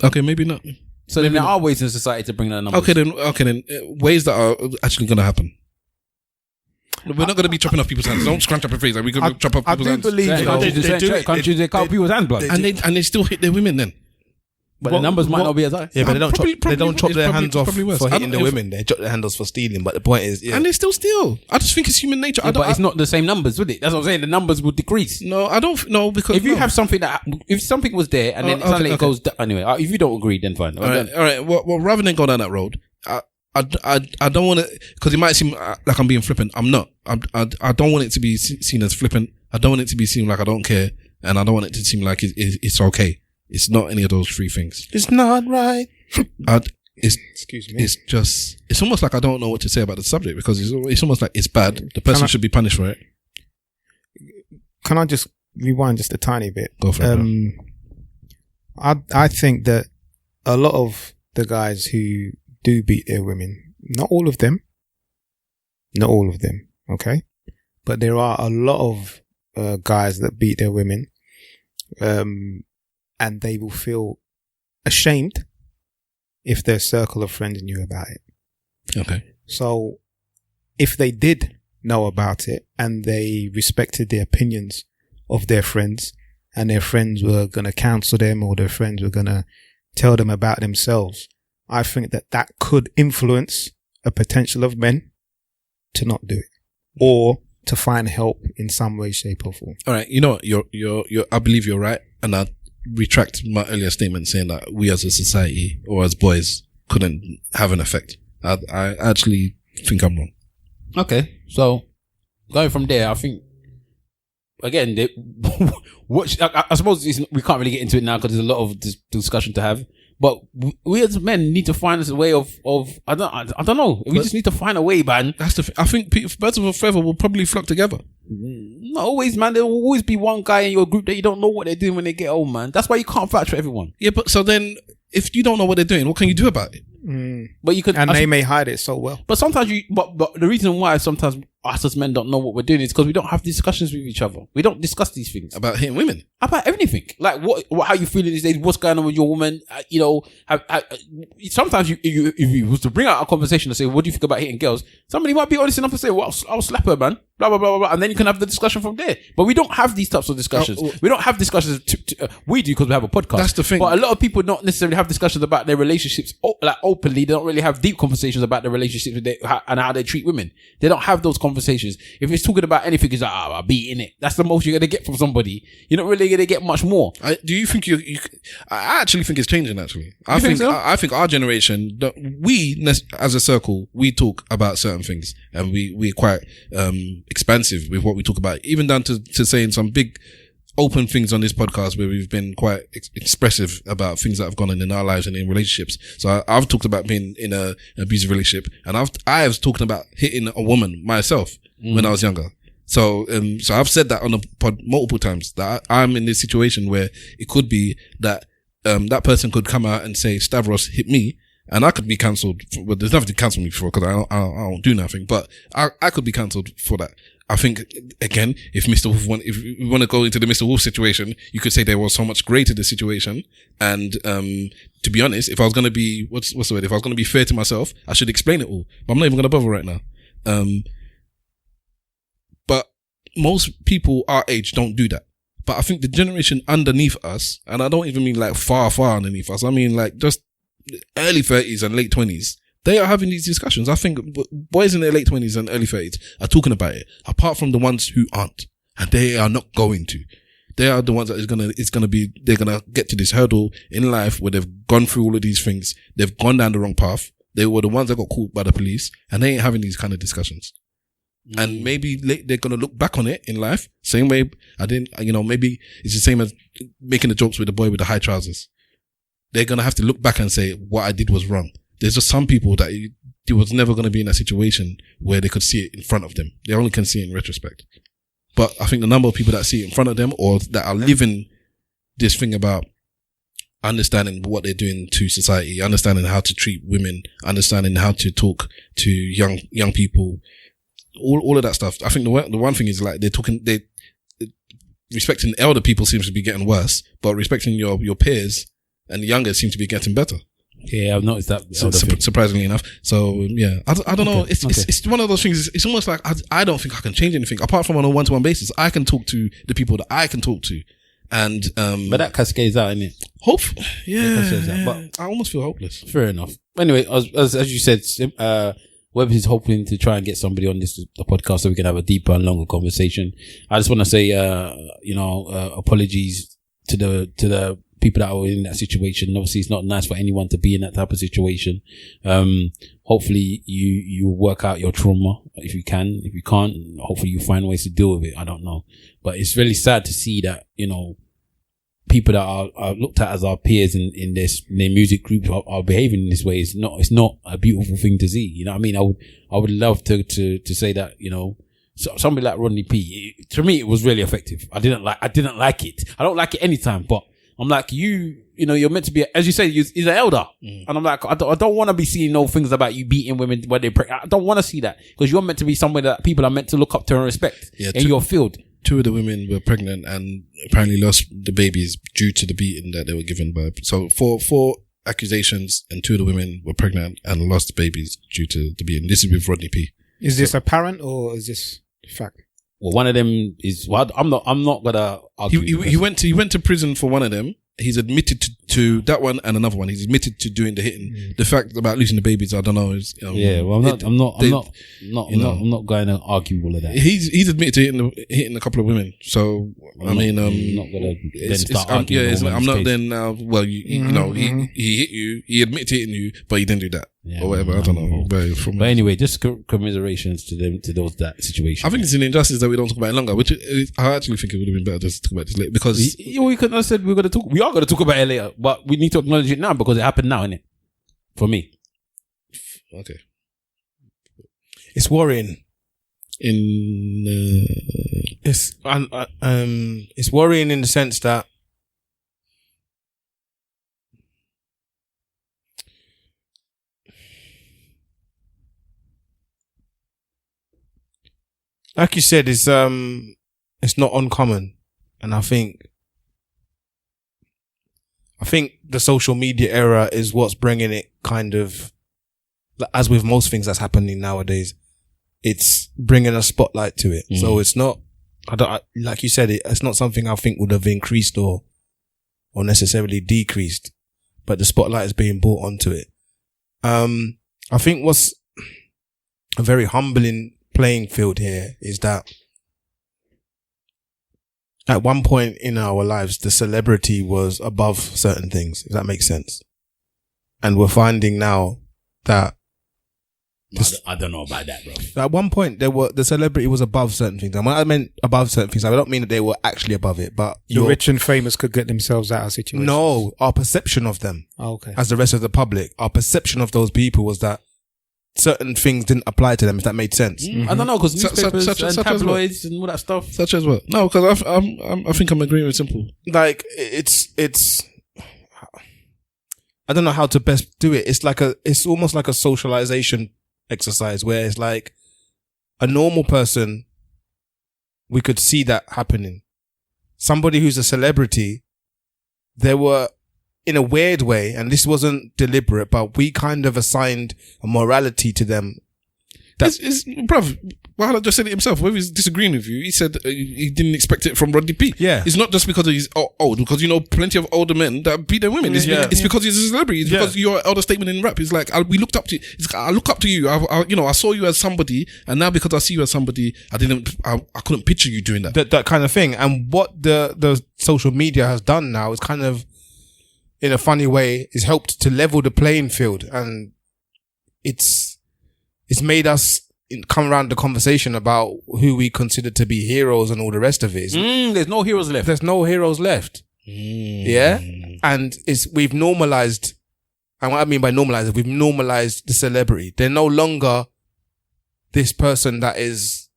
Okay, maybe not. So then there are ways in society to bring that numbers. Okay, then ways that are actually going to happen. We're not going to be chopping off people's hands. Don't scrunch up your face. Like we're going to chop off people's hands. Countries they cut people's hands, blood. And they still hit their women then. But the numbers might not be as high. Yeah, but they don't chop their hands off worse. for hitting the women. They chop their hands off for stealing. But the point is, and they still steal. I just think it's human nature. But it's not the same numbers, would it? That's what I'm saying. The numbers would decrease. No, I don't know, because if you have something if something was there and then suddenly it goes down, anyway. If you don't agree, then fine. All right. Well, rather than go down that road, I don't want to, because it might seem like I'm being flippant. I'm not. I don't want it to be seen as flippant. I don't want it to be seen like I don't care, and I don't want it to seem like it's okay. It's not any of those three things. It's not right. Excuse me. It's just, it's almost like I don't know what to say about the subject, because it's almost like it's bad. The person should be punished for it. Can I just rewind just a tiny bit? Go for it. I think that a lot of the guys who do beat their women, not all of them, okay? But there are a lot of guys that beat their women, and they will feel ashamed if their circle of friends knew about it. Okay. So if they did know about it and they respected the opinions of their friends, and their friends were going to counsel them, or their friends were going to tell them about themselves, I think that could influence a potential of men to not do it, or to find help in some way, shape or form. All right. You know what? I believe you're right. And I retract my earlier statement saying that we as a society or as boys couldn't have an effect. I actually think I'm wrong. Okay. So going from there, I think, again, I suppose we can't really get into it now because there's a lot of discussion to have. But we as men need to find a way of I don't know. We just need to find a way, man. That's the I think birds of a feather will probably flock together. Not always, man. There will always be one guy in your group that you don't know what they're doing when they get old, man. That's why you can't vouch for everyone. Yeah, but so then, if you don't know what they're doing, what can you do about it? But you could, and they may hide it so well. But sometimes but the reason why sometimes us as men don't know what we're doing is because we don't have discussions with each other. We don't discuss these things about hitting women, about everything. Like how you feeling these days? What's going on with your woman? Sometimes if you was to bring out a conversation and say, "What do you think about hitting girls?" Somebody might be honest enough to say, "Well, I'll slap her, man." Blah blah blah blah blah, and then you can have the discussion from there. But we don't have these types of discussions. We don't have discussions. We do because we have a podcast. That's the thing. But a lot of people don't necessarily have discussions about their relationships like openly. They don't really have deep conversations about their relationships and how they treat women. They don't have those conversations. If it's talking about anything, it's like, I'm beating it. That's the most you're gonna get from somebody. You're not really gonna get much more. Do you think I actually think it's changing. Actually, I think our generation, we as a circle, we talk about certain things, and we're quite expansive with what we talk about, even down to saying some big open things on this podcast where we've been quite expressive about things that have gone on in our lives and in relationships. So I've talked about being in an abusive relationship, and I was talking about hitting a woman myself when I was younger. So I've said that on the pod multiple times, that I'm in this situation where it could be that that person could come out and say Stavros hit me, and I could be cancelled. Well, there's nothing to cancel me for because I don't do nothing, but I could be cancelled for that. I think, again, if we want to go into the Mr. Wolf situation, you could say there was so much greater the situation. And, to be honest, if I was going to be, what's the word? If I was going to be fair to myself, I should explain it all, but I'm not even going to bother right now. But most people our age don't do that. But I think the generation underneath us, and I don't even mean like far underneath us, I mean like just early 30s and late 20s, they are having these discussions. I think boys in their late 20s and early 30s are talking about it, apart from the ones who aren't. And they are not going to. They are the ones that they're going to get to this hurdle in life where they've gone through all of these things. They've gone down the wrong path. They were the ones that got caught by the police, and they ain't having these kind of discussions. And maybe they're going to look back on it in life, same way maybe it's the same as making the jokes with the boy with the high trousers. They're going to have to look back and say, what I did was wrong. There's just some people that it was never going to be in a situation where they could see it in front of them. They only can see it in retrospect. But I think the number of people that see it in front of them, or that are living this thing about understanding what they're doing to society, understanding how to treat women, understanding how to talk to young people, all of that stuff. I think the one thing is like respecting elder people seems to be getting worse, but respecting your peers and the younger seem to be getting better. Yeah, I've noticed that. Surprisingly enough. So yeah, I don't know. It's one of those things. It's almost like I don't think I can change anything apart from on a one-to-one basis. I can talk to the people that I can talk to, and but that cascades out, innit? But I almost feel hopeless. Fair enough. Anyway, as you said, Webb is hoping to try and get somebody on the podcast so we can have a deeper and longer conversation. I just want to say, apologies to the people that are in that situation. Obviously, it's not nice for anyone to be in that type of situation. Hopefully you work out your trauma if you can. If you can't, hopefully you find ways to deal with it. I don't know, but it's really sad to see that, people that are looked at as our peers in their music group are behaving in this way. It's not a beautiful thing to see. You know what I mean? I would love to say that, somebody like Rodney P, to me, it was really effective. I didn't like it. I don't like it anytime, but I'm like, you're meant to be, as you say, he's an elder. And I'm like, I don't want to be seeing no things about you beating women when they're pregnant. I don't want to see that, because you're meant to be somebody that people are meant to look up to and respect in your field. 2 of the women were pregnant and apparently lost the babies due to the beating that they were given by. So 4 accusations, and 2 of the women were pregnant and lost the babies due to the beating. This is with Rodney P. Is this apparent or is this fact? Well, one of them is. Well, I'm not gonna argue. He went to prison for one of them. He's admitted to that one and another one. He's admitted to doing the hitting. The fact about losing the babies, I don't know. Is, well, I'm not going to argue all of that. He's admitted to hitting a couple of women. So I'm not gonna start arguing. I'm not then now. Well, he hit you. He admitted to hitting you, but he didn't do that or whatever. I don't know. But anyway, just commiserations to them, to those that situation. I think it's an injustice that we don't talk about it longer. Which I actually think it would have been better just to talk about this later, because we couldn't have said we're going to talk. We are going to talk about it later, but we need to acknowledge it now because it happened now, innit? For me. Okay. It's worrying. It's worrying in the sense that like you said, it's not uncommon, and I think the social media era is what's bringing it kind of, as with most things that's happening nowadays, it's bringing a spotlight to it. So it's not, like you said, it's not something I think would have increased or necessarily decreased, but the spotlight is being brought onto it. I think what's a very humbling playing field here is that at one point in our lives, the celebrity was above certain things, if that makes sense. And we're finding now that I don't know about that, bro. At one point, the celebrity was above certain things. And when I meant above certain things, I don't mean that they were actually above it, but the rich and famous could get themselves out of situations. No, our perception of them, okay, as the rest of the public, our perception of those people was that certain things didn't apply to them, if that made sense. I don't know, because newspapers and tabloids and all that stuff. Such as what? No, because I think I'm agreeing with Simple. Like, it's I don't know how to best do it. It's almost like a socialization exercise where it's like a normal person, we could see that happening. Somebody who's a celebrity, there were, in a weird way, and this wasn't deliberate, but we kind of assigned a morality to them. Bruv, Wahala just said it himself. Whether he's disagreeing with you, he said he didn't expect it from Rodney P. Yeah. It's not just because he's old, because plenty of older men that beat their women. It's because he's a celebrity. It's because you're an elder statement in rap. It's like, we looked up to you. I look up to you. I saw you as somebody, and now because I see you as somebody, I couldn't picture you doing that. That kind of thing. And what the social media has done now is kind of, in a funny way, is helped to level the playing field, and it's made us come around the conversation about who we consider to be heroes and all the rest of it. There's no heroes left. There's no heroes left. Yeah, and we've normalized, and what I mean by normalized, we've normalized the celebrity. They're no longer this person that is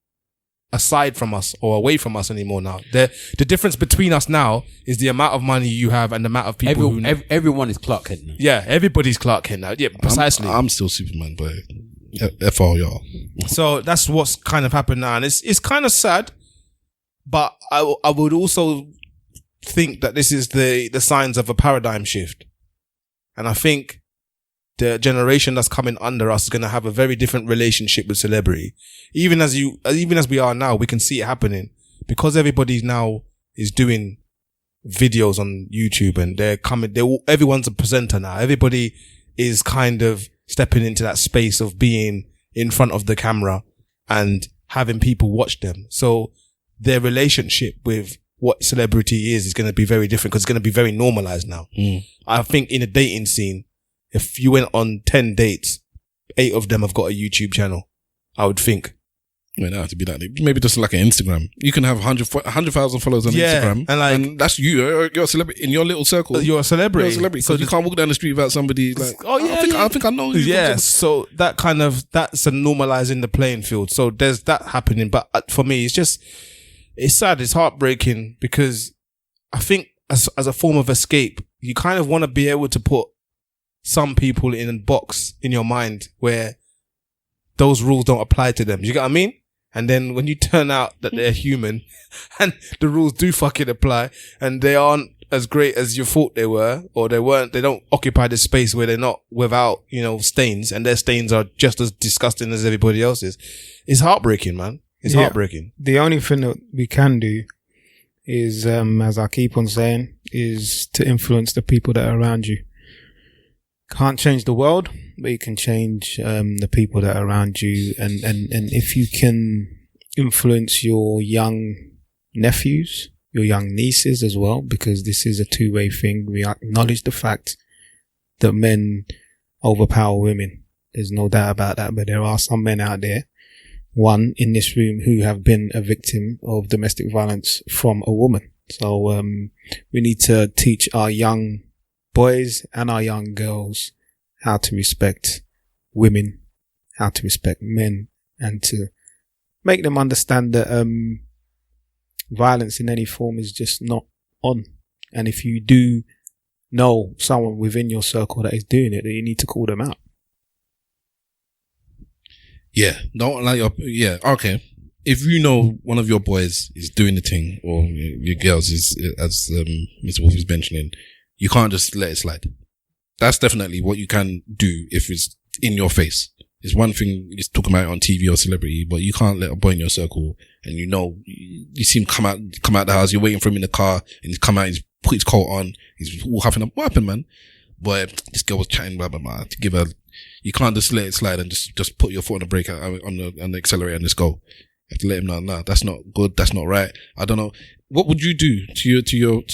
aside from us or away from us anymore now. The difference between us now is the amount of money you have and the amount of people everyone is Clark Kent now. Yeah, everybody's Clark Kent now. Yeah, precisely. I'm still Superman, but F all y'all. So that's what's kind of happened now, and it's kind of sad, but I would also think that this is the signs of a paradigm shift. And I think the generation that's coming under us is going to have a very different relationship with celebrity. Even as we are now, we can see it happening because everybody now is doing videos on YouTube and everyone's a presenter now. Everybody is kind of stepping into that space of being in front of the camera and having people watch them. So their relationship with what celebrity is going to be very different because it's going to be very normalized now. I think in a dating scene, if you went on 10 dates, 8 of them have got a YouTube channel, I would think. I mean, it have to be that. Maybe just like an Instagram. You can have 100,000 followers on Instagram. And that's you. You're a celebrity in your little circle. You're a celebrity. So you can't walk down the street without somebody like, I think I know you. Yeah. So that's a normalizing the playing field. So there's that happening. But for me, it's sad. It's heartbreaking because I think as a form of escape, you kind of want to be able to put some people in a box in your mind where those rules don't apply to them. You get what I mean? And then when you turn out that they're human and the rules do fucking apply and they aren't as great as you thought they were, or they don't occupy the space where they're not without, stains, and their stains are just as disgusting as everybody else's. It's heartbreaking, man. It's heartbreaking. The only thing that we can do is, as I keep on saying, is to influence the people that are around you. Can't change the world, but you can change the people that are around you, and if you can influence your young nephews, your young nieces as well, because this is a two-way thing. We acknowledge the fact that men overpower women. There's no doubt about that, but there are some men out there, one in this room, who have been a victim of domestic violence from a woman. So we need to teach our young boys and our young girls how to respect women, how to respect men, and to make them understand that violence in any form is just not on. And if you do know someone within your circle that is doing it, then you need to call them out. Yeah, don't like okay. If you know one of your boys is doing the thing, or your girls is, as Mr. Wolf is mentioning, you can't just let it slide. That's definitely what you can do if it's in your face. It's one thing just talking about it on TV or celebrity, but you can't let a boy in your circle and you see him come out the house, you're waiting for him in the car, and he's come out, he's put his coat on, he's all huffing up. What happened, man? But this girl was chatting, blah, blah, blah, to give her, you can't just let it slide and just put your foot on the brake, on the accelerator and just go. You have to let him know, nah, that's not good, that's not right. I don't know. What would you do to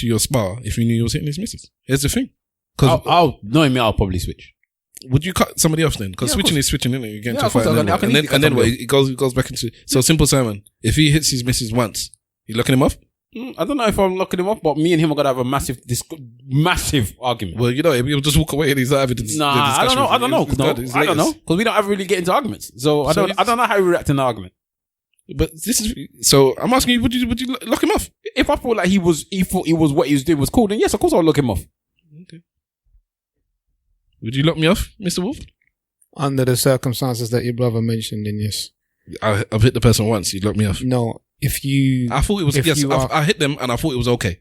your spa if you knew you was hitting his missus? Here's the thing. Knowing me, I'll probably switch. Would you cut somebody off then? Because switching is switching, isn't it? You get into a fight, and then what? It goes back into. So simple, Simon. If he hits his missus once, you locking him off? I don't know if I'm locking him off, but me and him are gonna have a massive argument. Well, he'll just walk away and he's not having the discussion. I don't know. Because we don't ever really get into arguments. So I don't know how we react in the argument. But this is so. I'm asking you, would you lock him off? If I feel like he thought he was what he was doing was cool, then yes, of course I'll lock him off. Okay. Would you lock me off, Mr. Wolf? Under the circumstances that your brother mentioned, then yes. I've hit the person once. You lock me off. No, if you, I thought it was yes. I hit them and I thought it was okay.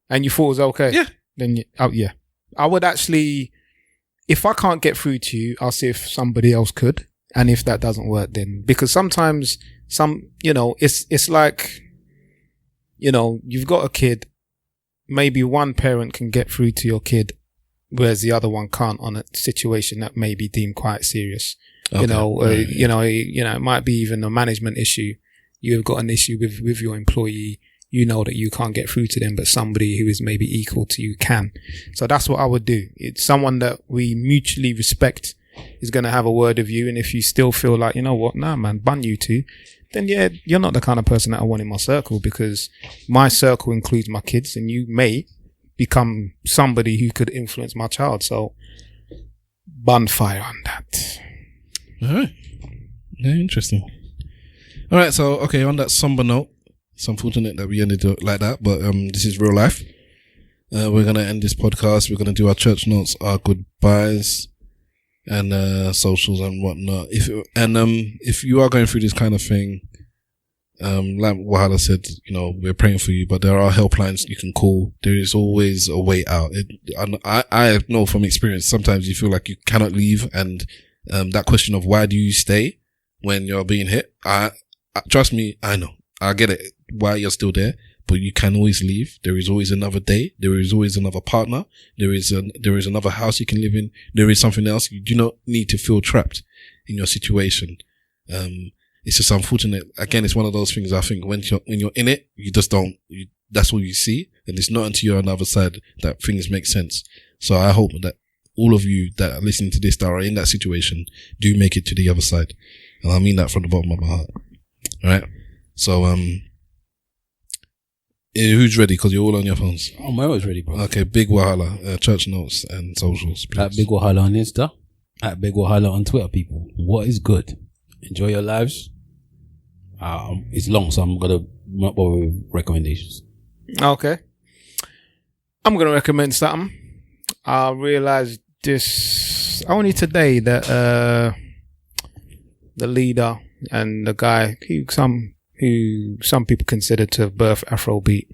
And you thought it was okay? Yeah. Then yeah, I would actually. If I can't get through to you, I'll see if somebody else could, and if that doesn't work, then because sometimes it's like, you've got a kid. Maybe one parent can get through to your kid, whereas the other one can't on a situation that may be deemed quite serious. Okay. It might be even a management issue. You've got an issue with your employee. You know that you can't get through to them, but somebody who is maybe equal to you can. So that's what I would do. It's someone that we mutually respect is going to have a word of you. And if you still feel like, you know what, nah, man, bun you two, then yeah, you're not the kind of person that I want in my circle, because my circle includes my kids, and you may become somebody who could influence my child. So bun fire on that. All right. Yeah, interesting. All right. So, okay, on that somber note, it's unfortunate that we ended it like that, but this is real life. We're going to end this podcast. We're going to do our church notes, our goodbyes, and socials and whatnot. If you are going through this kind of thing, like Wahala said, you know, we're praying for you, but there are helplines you can call. There is always a way out. I know from experience, sometimes you feel like you cannot leave, and that question of why do you stay when you're being hit? Trust me, I know. I get it, why you're still there, but you can always leave. There is always another day. There is always another partner. There is another house you can live in. There is something else. You do not need to feel trapped in your situation. It's just unfortunate. Again, it's one of those things. I think when you're in it, you just don't. That's all you see, and it's not until you're on the other side that things make sense. So I hope that all of you that are listening to this that are in that situation do make it to the other side, and I mean that from the bottom of my heart. All right. So who's ready? Because you're all on your phones. I'm always ready, bro. Okay, Big Wahala, church notes and socials. Please. At Big Wahala on Insta, at Big Wahala on Twitter, people. What is good? Enjoy your lives. It's long, so I'm gonna not bother with recommendations. Okay. I'm gonna recommend something. I realized this only today that the leader and the guy who some people consider to have birthed Afrobeat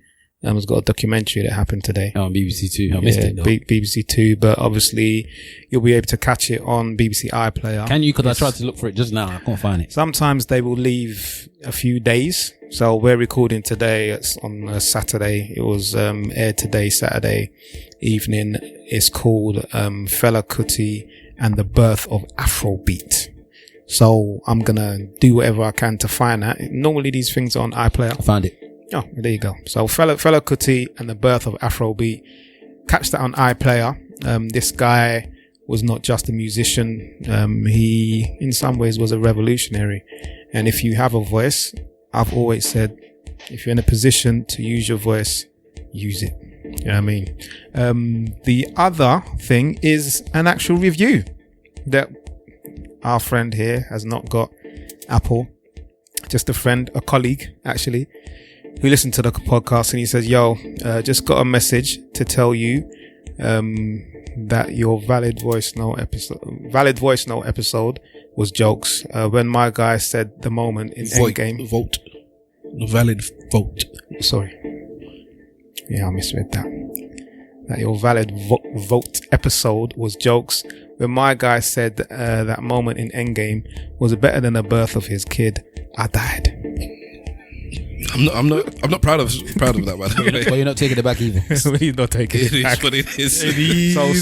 has got a documentary that happened today. On BBC Two. I missed it though. BBC Two, but obviously you'll be able to catch it on BBC iPlayer. Can you? Because I tried to look for it just now. I can't find it. Sometimes they will leave a few days. So we're recording today. It's on a Saturday. It was aired today, Saturday evening. It's called Fela Kuti and the Birth of Afrobeat. So I'm gonna do whatever I can to find that. Normally these things are on iPlayer. I found it. Oh, there you go. So Fela Kuti and the Birth of Afrobeat. Catch that on iPlayer. This guy was not just a musician. He, in some ways, was a revolutionary. And if you have a voice, I've always said, if you're in a position to use your voice, use it. You know what I mean? The other thing is an actual review that our friend here has not got. Apple. Just a friend, a colleague, actually, who listened to the podcast, and he says, yo, just got a message to tell you that your valid voice note episode was jokes. When my guy said the moment in Endgame. Valid vote. Sorry. Yeah, I misread that. That your valid vote episode was jokes. When my guy said that moment in Endgame was better than the birth of his kid, I died. I'm not proud of that, by the way. But you're not taking it back either. He's not taking it back. What it is.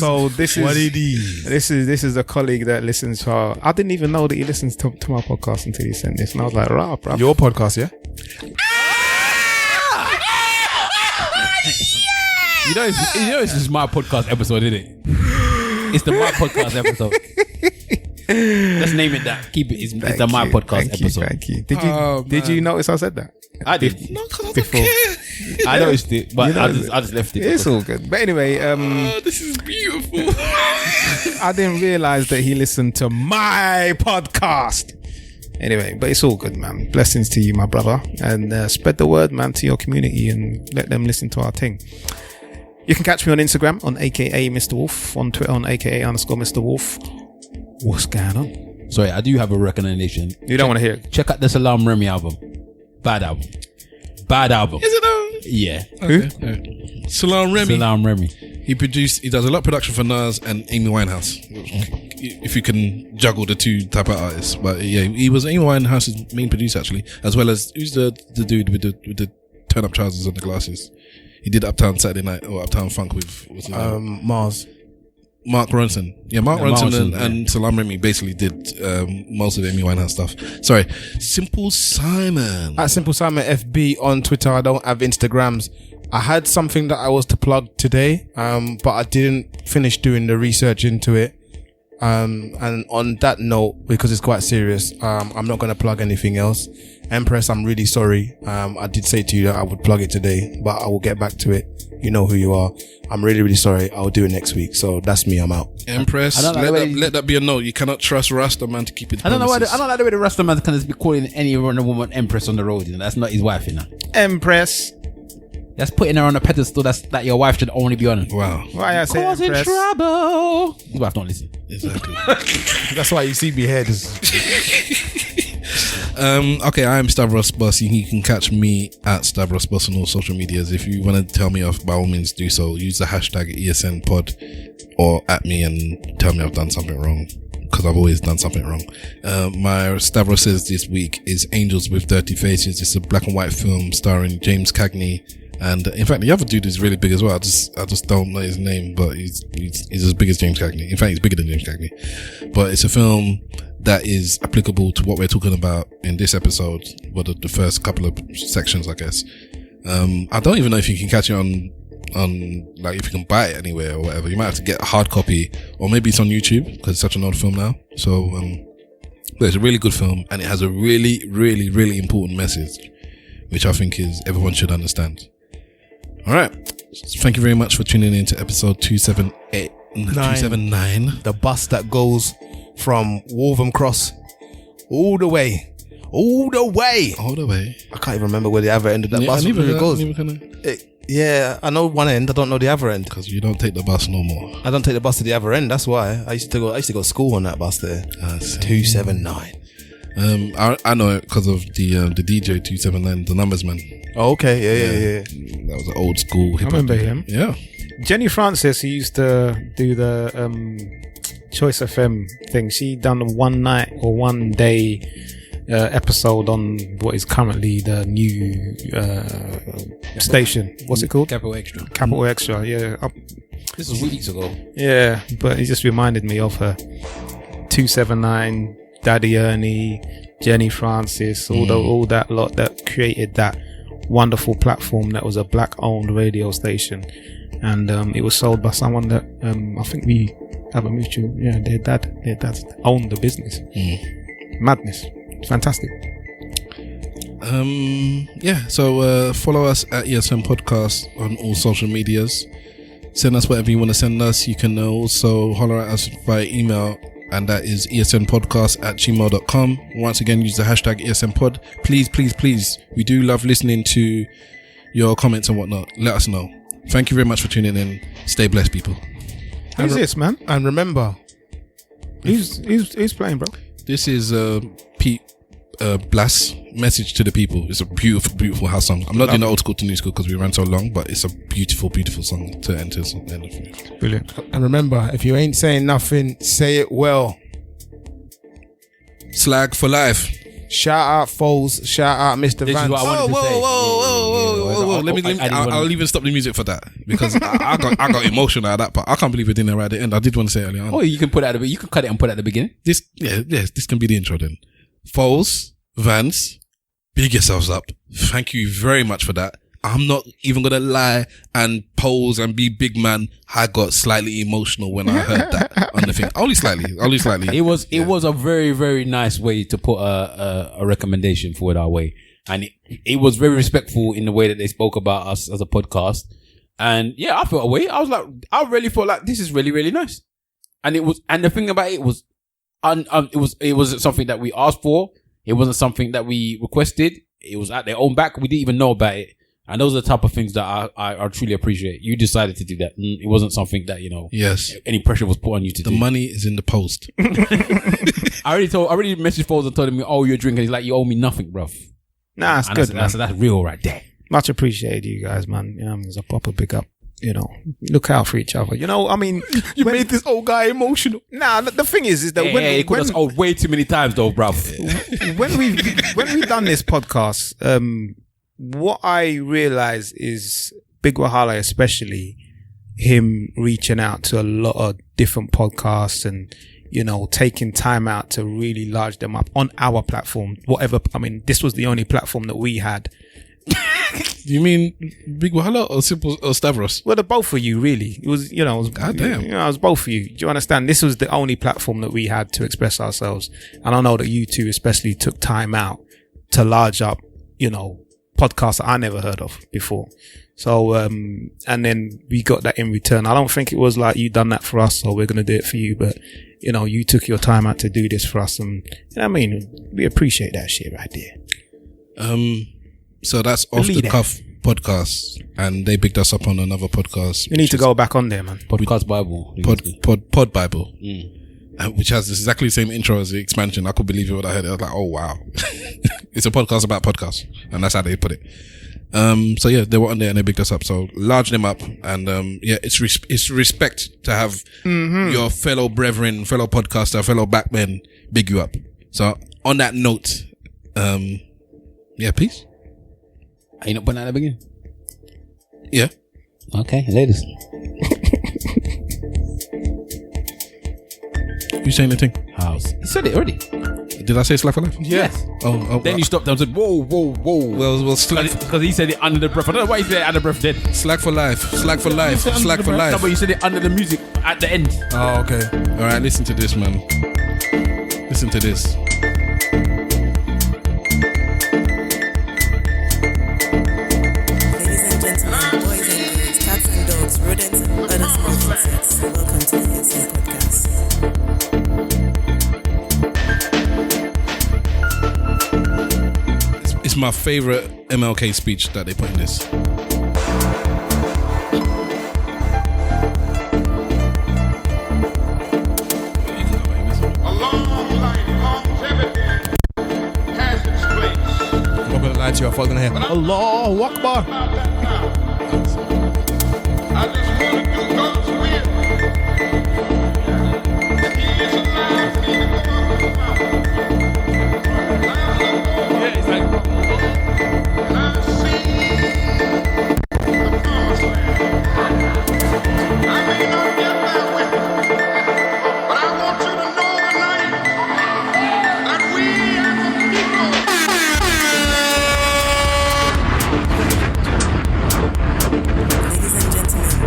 So this is what it is. This is a colleague that listens to our. I didn't even know that he listens to my podcast until he sent this, and I was like, "Rah, bro." Your podcast, yeah? You know, this is my podcast episode, isn't it? It's the my podcast episode. Let's name it that. Keep it. It's the my podcast episode. Thank you. Did you notice I said that? I did. No, because I don't Before. care. I noticed it, but You know, I just left it. It's all good. But anyway, This is beautiful. I didn't realize that he listened to my podcast. Anyway, but it's all good, man. Blessings to you, my brother, and spread the word, man, to your community and let them listen to our thing. You can catch me on Instagram on AKA Mr. Wolf, on Twitter on AKA_Mr. Wolf. What's going on? Sorry, I do have a recommendation. You don't want to hear it? Check out the Salam Remy album. Bad album. Is it Yeah. Who? Salam Remy. Salam Remy. He does a lot of production for Nas and Amy Winehouse. If you can juggle the two type of artists, but yeah, he was Amy Winehouse's main producer actually, as well as who's the dude with the turn up trousers and the glasses. He did Uptown Saturday Night or Uptown Funk with what's his name? Mark Ronson. Yeah, Mark Ronson and Salam Remy basically did most of the Amy Winehouse stuff. Sorry, Simple Simon. At Simple Simon FB on Twitter. I don't have Instagrams. I had something that I was to plug today, but I didn't finish doing the research into it. And on that note, because it's quite serious, I'm not going to plug anything else. Empress, I'm really sorry. I did say to you that I would plug it today, but I will get back to it. You know who you are. I'm really, really sorry. I'll do it next week. So that's me. I'm out. Empress, let that be a note. You cannot trust Rasta man to keep it. I don't know why. I don't like the way the Rasta man can just be calling any woman Empress on the road. You know, that's not his wife. You know, Empress. That's putting her on a pedestal that your wife should only be on. Wow. Why I say Causing Empress? trouble. Your wife don't listen. Exactly. That's why you see me here. Okay, I'm Stavros Boss. You can catch me at Stavros Boss on all social medias. If you want to tell me off, by all means do so. Use the hashtag ESNpod or at me and tell me I've done something wrong, because I've always done something wrong. My Stavros Says this week is Angels with Dirty Faces. It's a black and white film starring James Cagney. And in fact, the other dude is really big as well. I just don't know his name, but he's as big as James Cagney. In fact, he's bigger than James Cagney. But it's a film that is applicable to what we're talking about in this episode, well, the first couple of sections, I guess. I don't even know if you can catch it on like if you can buy it anywhere or whatever. You might have to get a hard copy, or maybe it's on YouTube because it's such an old film now. So, but it's a really good film, and it has a really, really, really important message, which I think is everyone should understand. All right. Thank you very much for tuning in to episode 279. The bus that goes from Waltham Cross all the way. I can't even remember where the other end of that bus goes. Yeah, I know one end. I don't know the other end. Because you don't take the bus no more. I don't take the bus to the other end. That's why I used to go to school on that bus there. 279. I know it because of the DJ 279, the Numbers Man. Oh, okay, yeah. That was an old school hip hop. I remember him. Yeah. Jenny Francis, who used to do the Choice FM thing, she done a one night or one day episode on what is currently the new station. What's it called? Capital Extra. Capital Extra, yeah. This was weeks ago. Yeah, but it just reminded me of her. 279, Daddy Ernie, Jenny Francis, all that lot that created that wonderful platform that was a black-owned radio station, and it was sold by someone that I think we have a mutual. Yeah, their dad owned the business. Madness, fantastic. So follow us at ESN Podcast on all social medias. Send us whatever you want to send us. You can also holler at us via email, and that is esnpodcast@gmail.com. Once again, use the hashtag ESNpod. Please, we do love listening to your comments and whatnot. Let us know. Thank you very much for tuning in. Stay blessed, people. Who's this, man? And remember, Who's playing, bro? This is Pete Blas, Message to the People. It's a beautiful house song. I'm not doing the old school to new school because we ran so long, but it's a beautiful song to enter. Brilliant. and remember, if you ain't saying nothing, say it well. Slag for life. Shout out Foles. Shout out Mr. This Vance. is what I wanted to say. Whoa. I'll even stop the music for that because I got emotional at that part. I can't believe it didn't right at the end. I did want to say it earlier on. Oh, you can put it you can cut it and put it at the beginning. This can be the intro then. Foles, Vance, big yourselves up. Thank you very much for that. I'm not even gonna lie and pose and be big man. I got slightly emotional when I heard that on the thing. Only slightly. It was a very, very nice way to put a recommendation forward our way, and it was very respectful in the way that they spoke about us as a podcast. And yeah, I felt a way. I was like, I really felt like this is really, really nice. And the thing about it was, it wasn't something that we asked for. It wasn't something that we requested. It was at their own back. We didn't even know about it. And those are the type of things that I truly appreciate. You decided to do that. It wasn't something that, yes, any pressure was put on you to do. The money is in the post. I already messaged Foles and told him, oh, you're drinking. He's like, you owe me nothing, bruv. Nah, it's good, man. That's real right there. Much appreciated, you guys, man. It's a proper big up. Look out for each other. I mean, You made this old guy emotional. Nah, the thing is that he called us old way too many times, though, bruv. when we've done this podcast, what I realize is Big Wahala, especially him reaching out to a lot of different podcasts and, taking time out to really large them up on our platform, whatever. I mean, this was the only platform that we had. You mean Big Wahala or Simple or Stavros? Well, the both of you, really. It was, it was, goddamn. It was both of you. Do you understand? This was the only platform that we had to express ourselves. And I know that you two especially took time out to large up, podcasts that I never heard of before. So, and then we got that in return. I don't think it was like you done that for us, so we're going to do it for you. But, you took your time out to do this for us. And, we appreciate that shit right there. So that's Off the Cuff podcast, and they picked us up on another podcast. We need to go back on there, man. Podcast Bible. Pod Bible. which has exactly the same intro as the expansion. I couldn't believe it when I heard it. I was like, oh wow. It's a podcast about podcasts, and that's how they put it. So yeah, they were on there and they bigged us up. So large them up, and yeah, it's respect to have your fellow brethren, fellow podcaster, fellow backmen big you up. So on that note, yeah, peace. Are you not putting that at the beginning? Yeah. Okay, ladies. You saying the thing? House. You said it already. Did I say Slack for Life? Yes. Oh, Then you stopped and said, whoa, whoa, whoa. Well, Slack. Because he said it under the breath. I don't know why he said it under the breath then. Slack for life. Slack for life. Slack for life. No, but you said it under the music at the end. Oh, okay. All right, listen to this, man. Listen to this. Ladies and gentlemen, boys and girls, cats and dogs, rodents and other small insects, welcome to the ESN podcast. It's my favorite MLK speech that they put in this. A long life, longevity has its place. I'm not gonna lie to you, I thought I was gonna hear Allahu Akbar. I just want to do God's will. If He is alive, He can go up in the mountain. Yeah, it's like... And I've seen the promised land. I may not get there with you, but I want you to know tonight that we as a people. Ladies and gentlemen,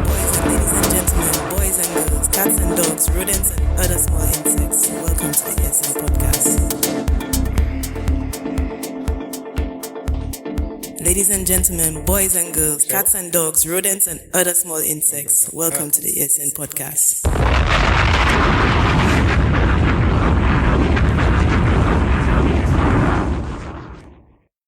boys and girls, cats and dogs, rodents and other small insects, welcome to the ESN podcast. Ladies and gentlemen, boys and girls, cats and dogs, rodents and other small insects, welcome to the ESN podcast.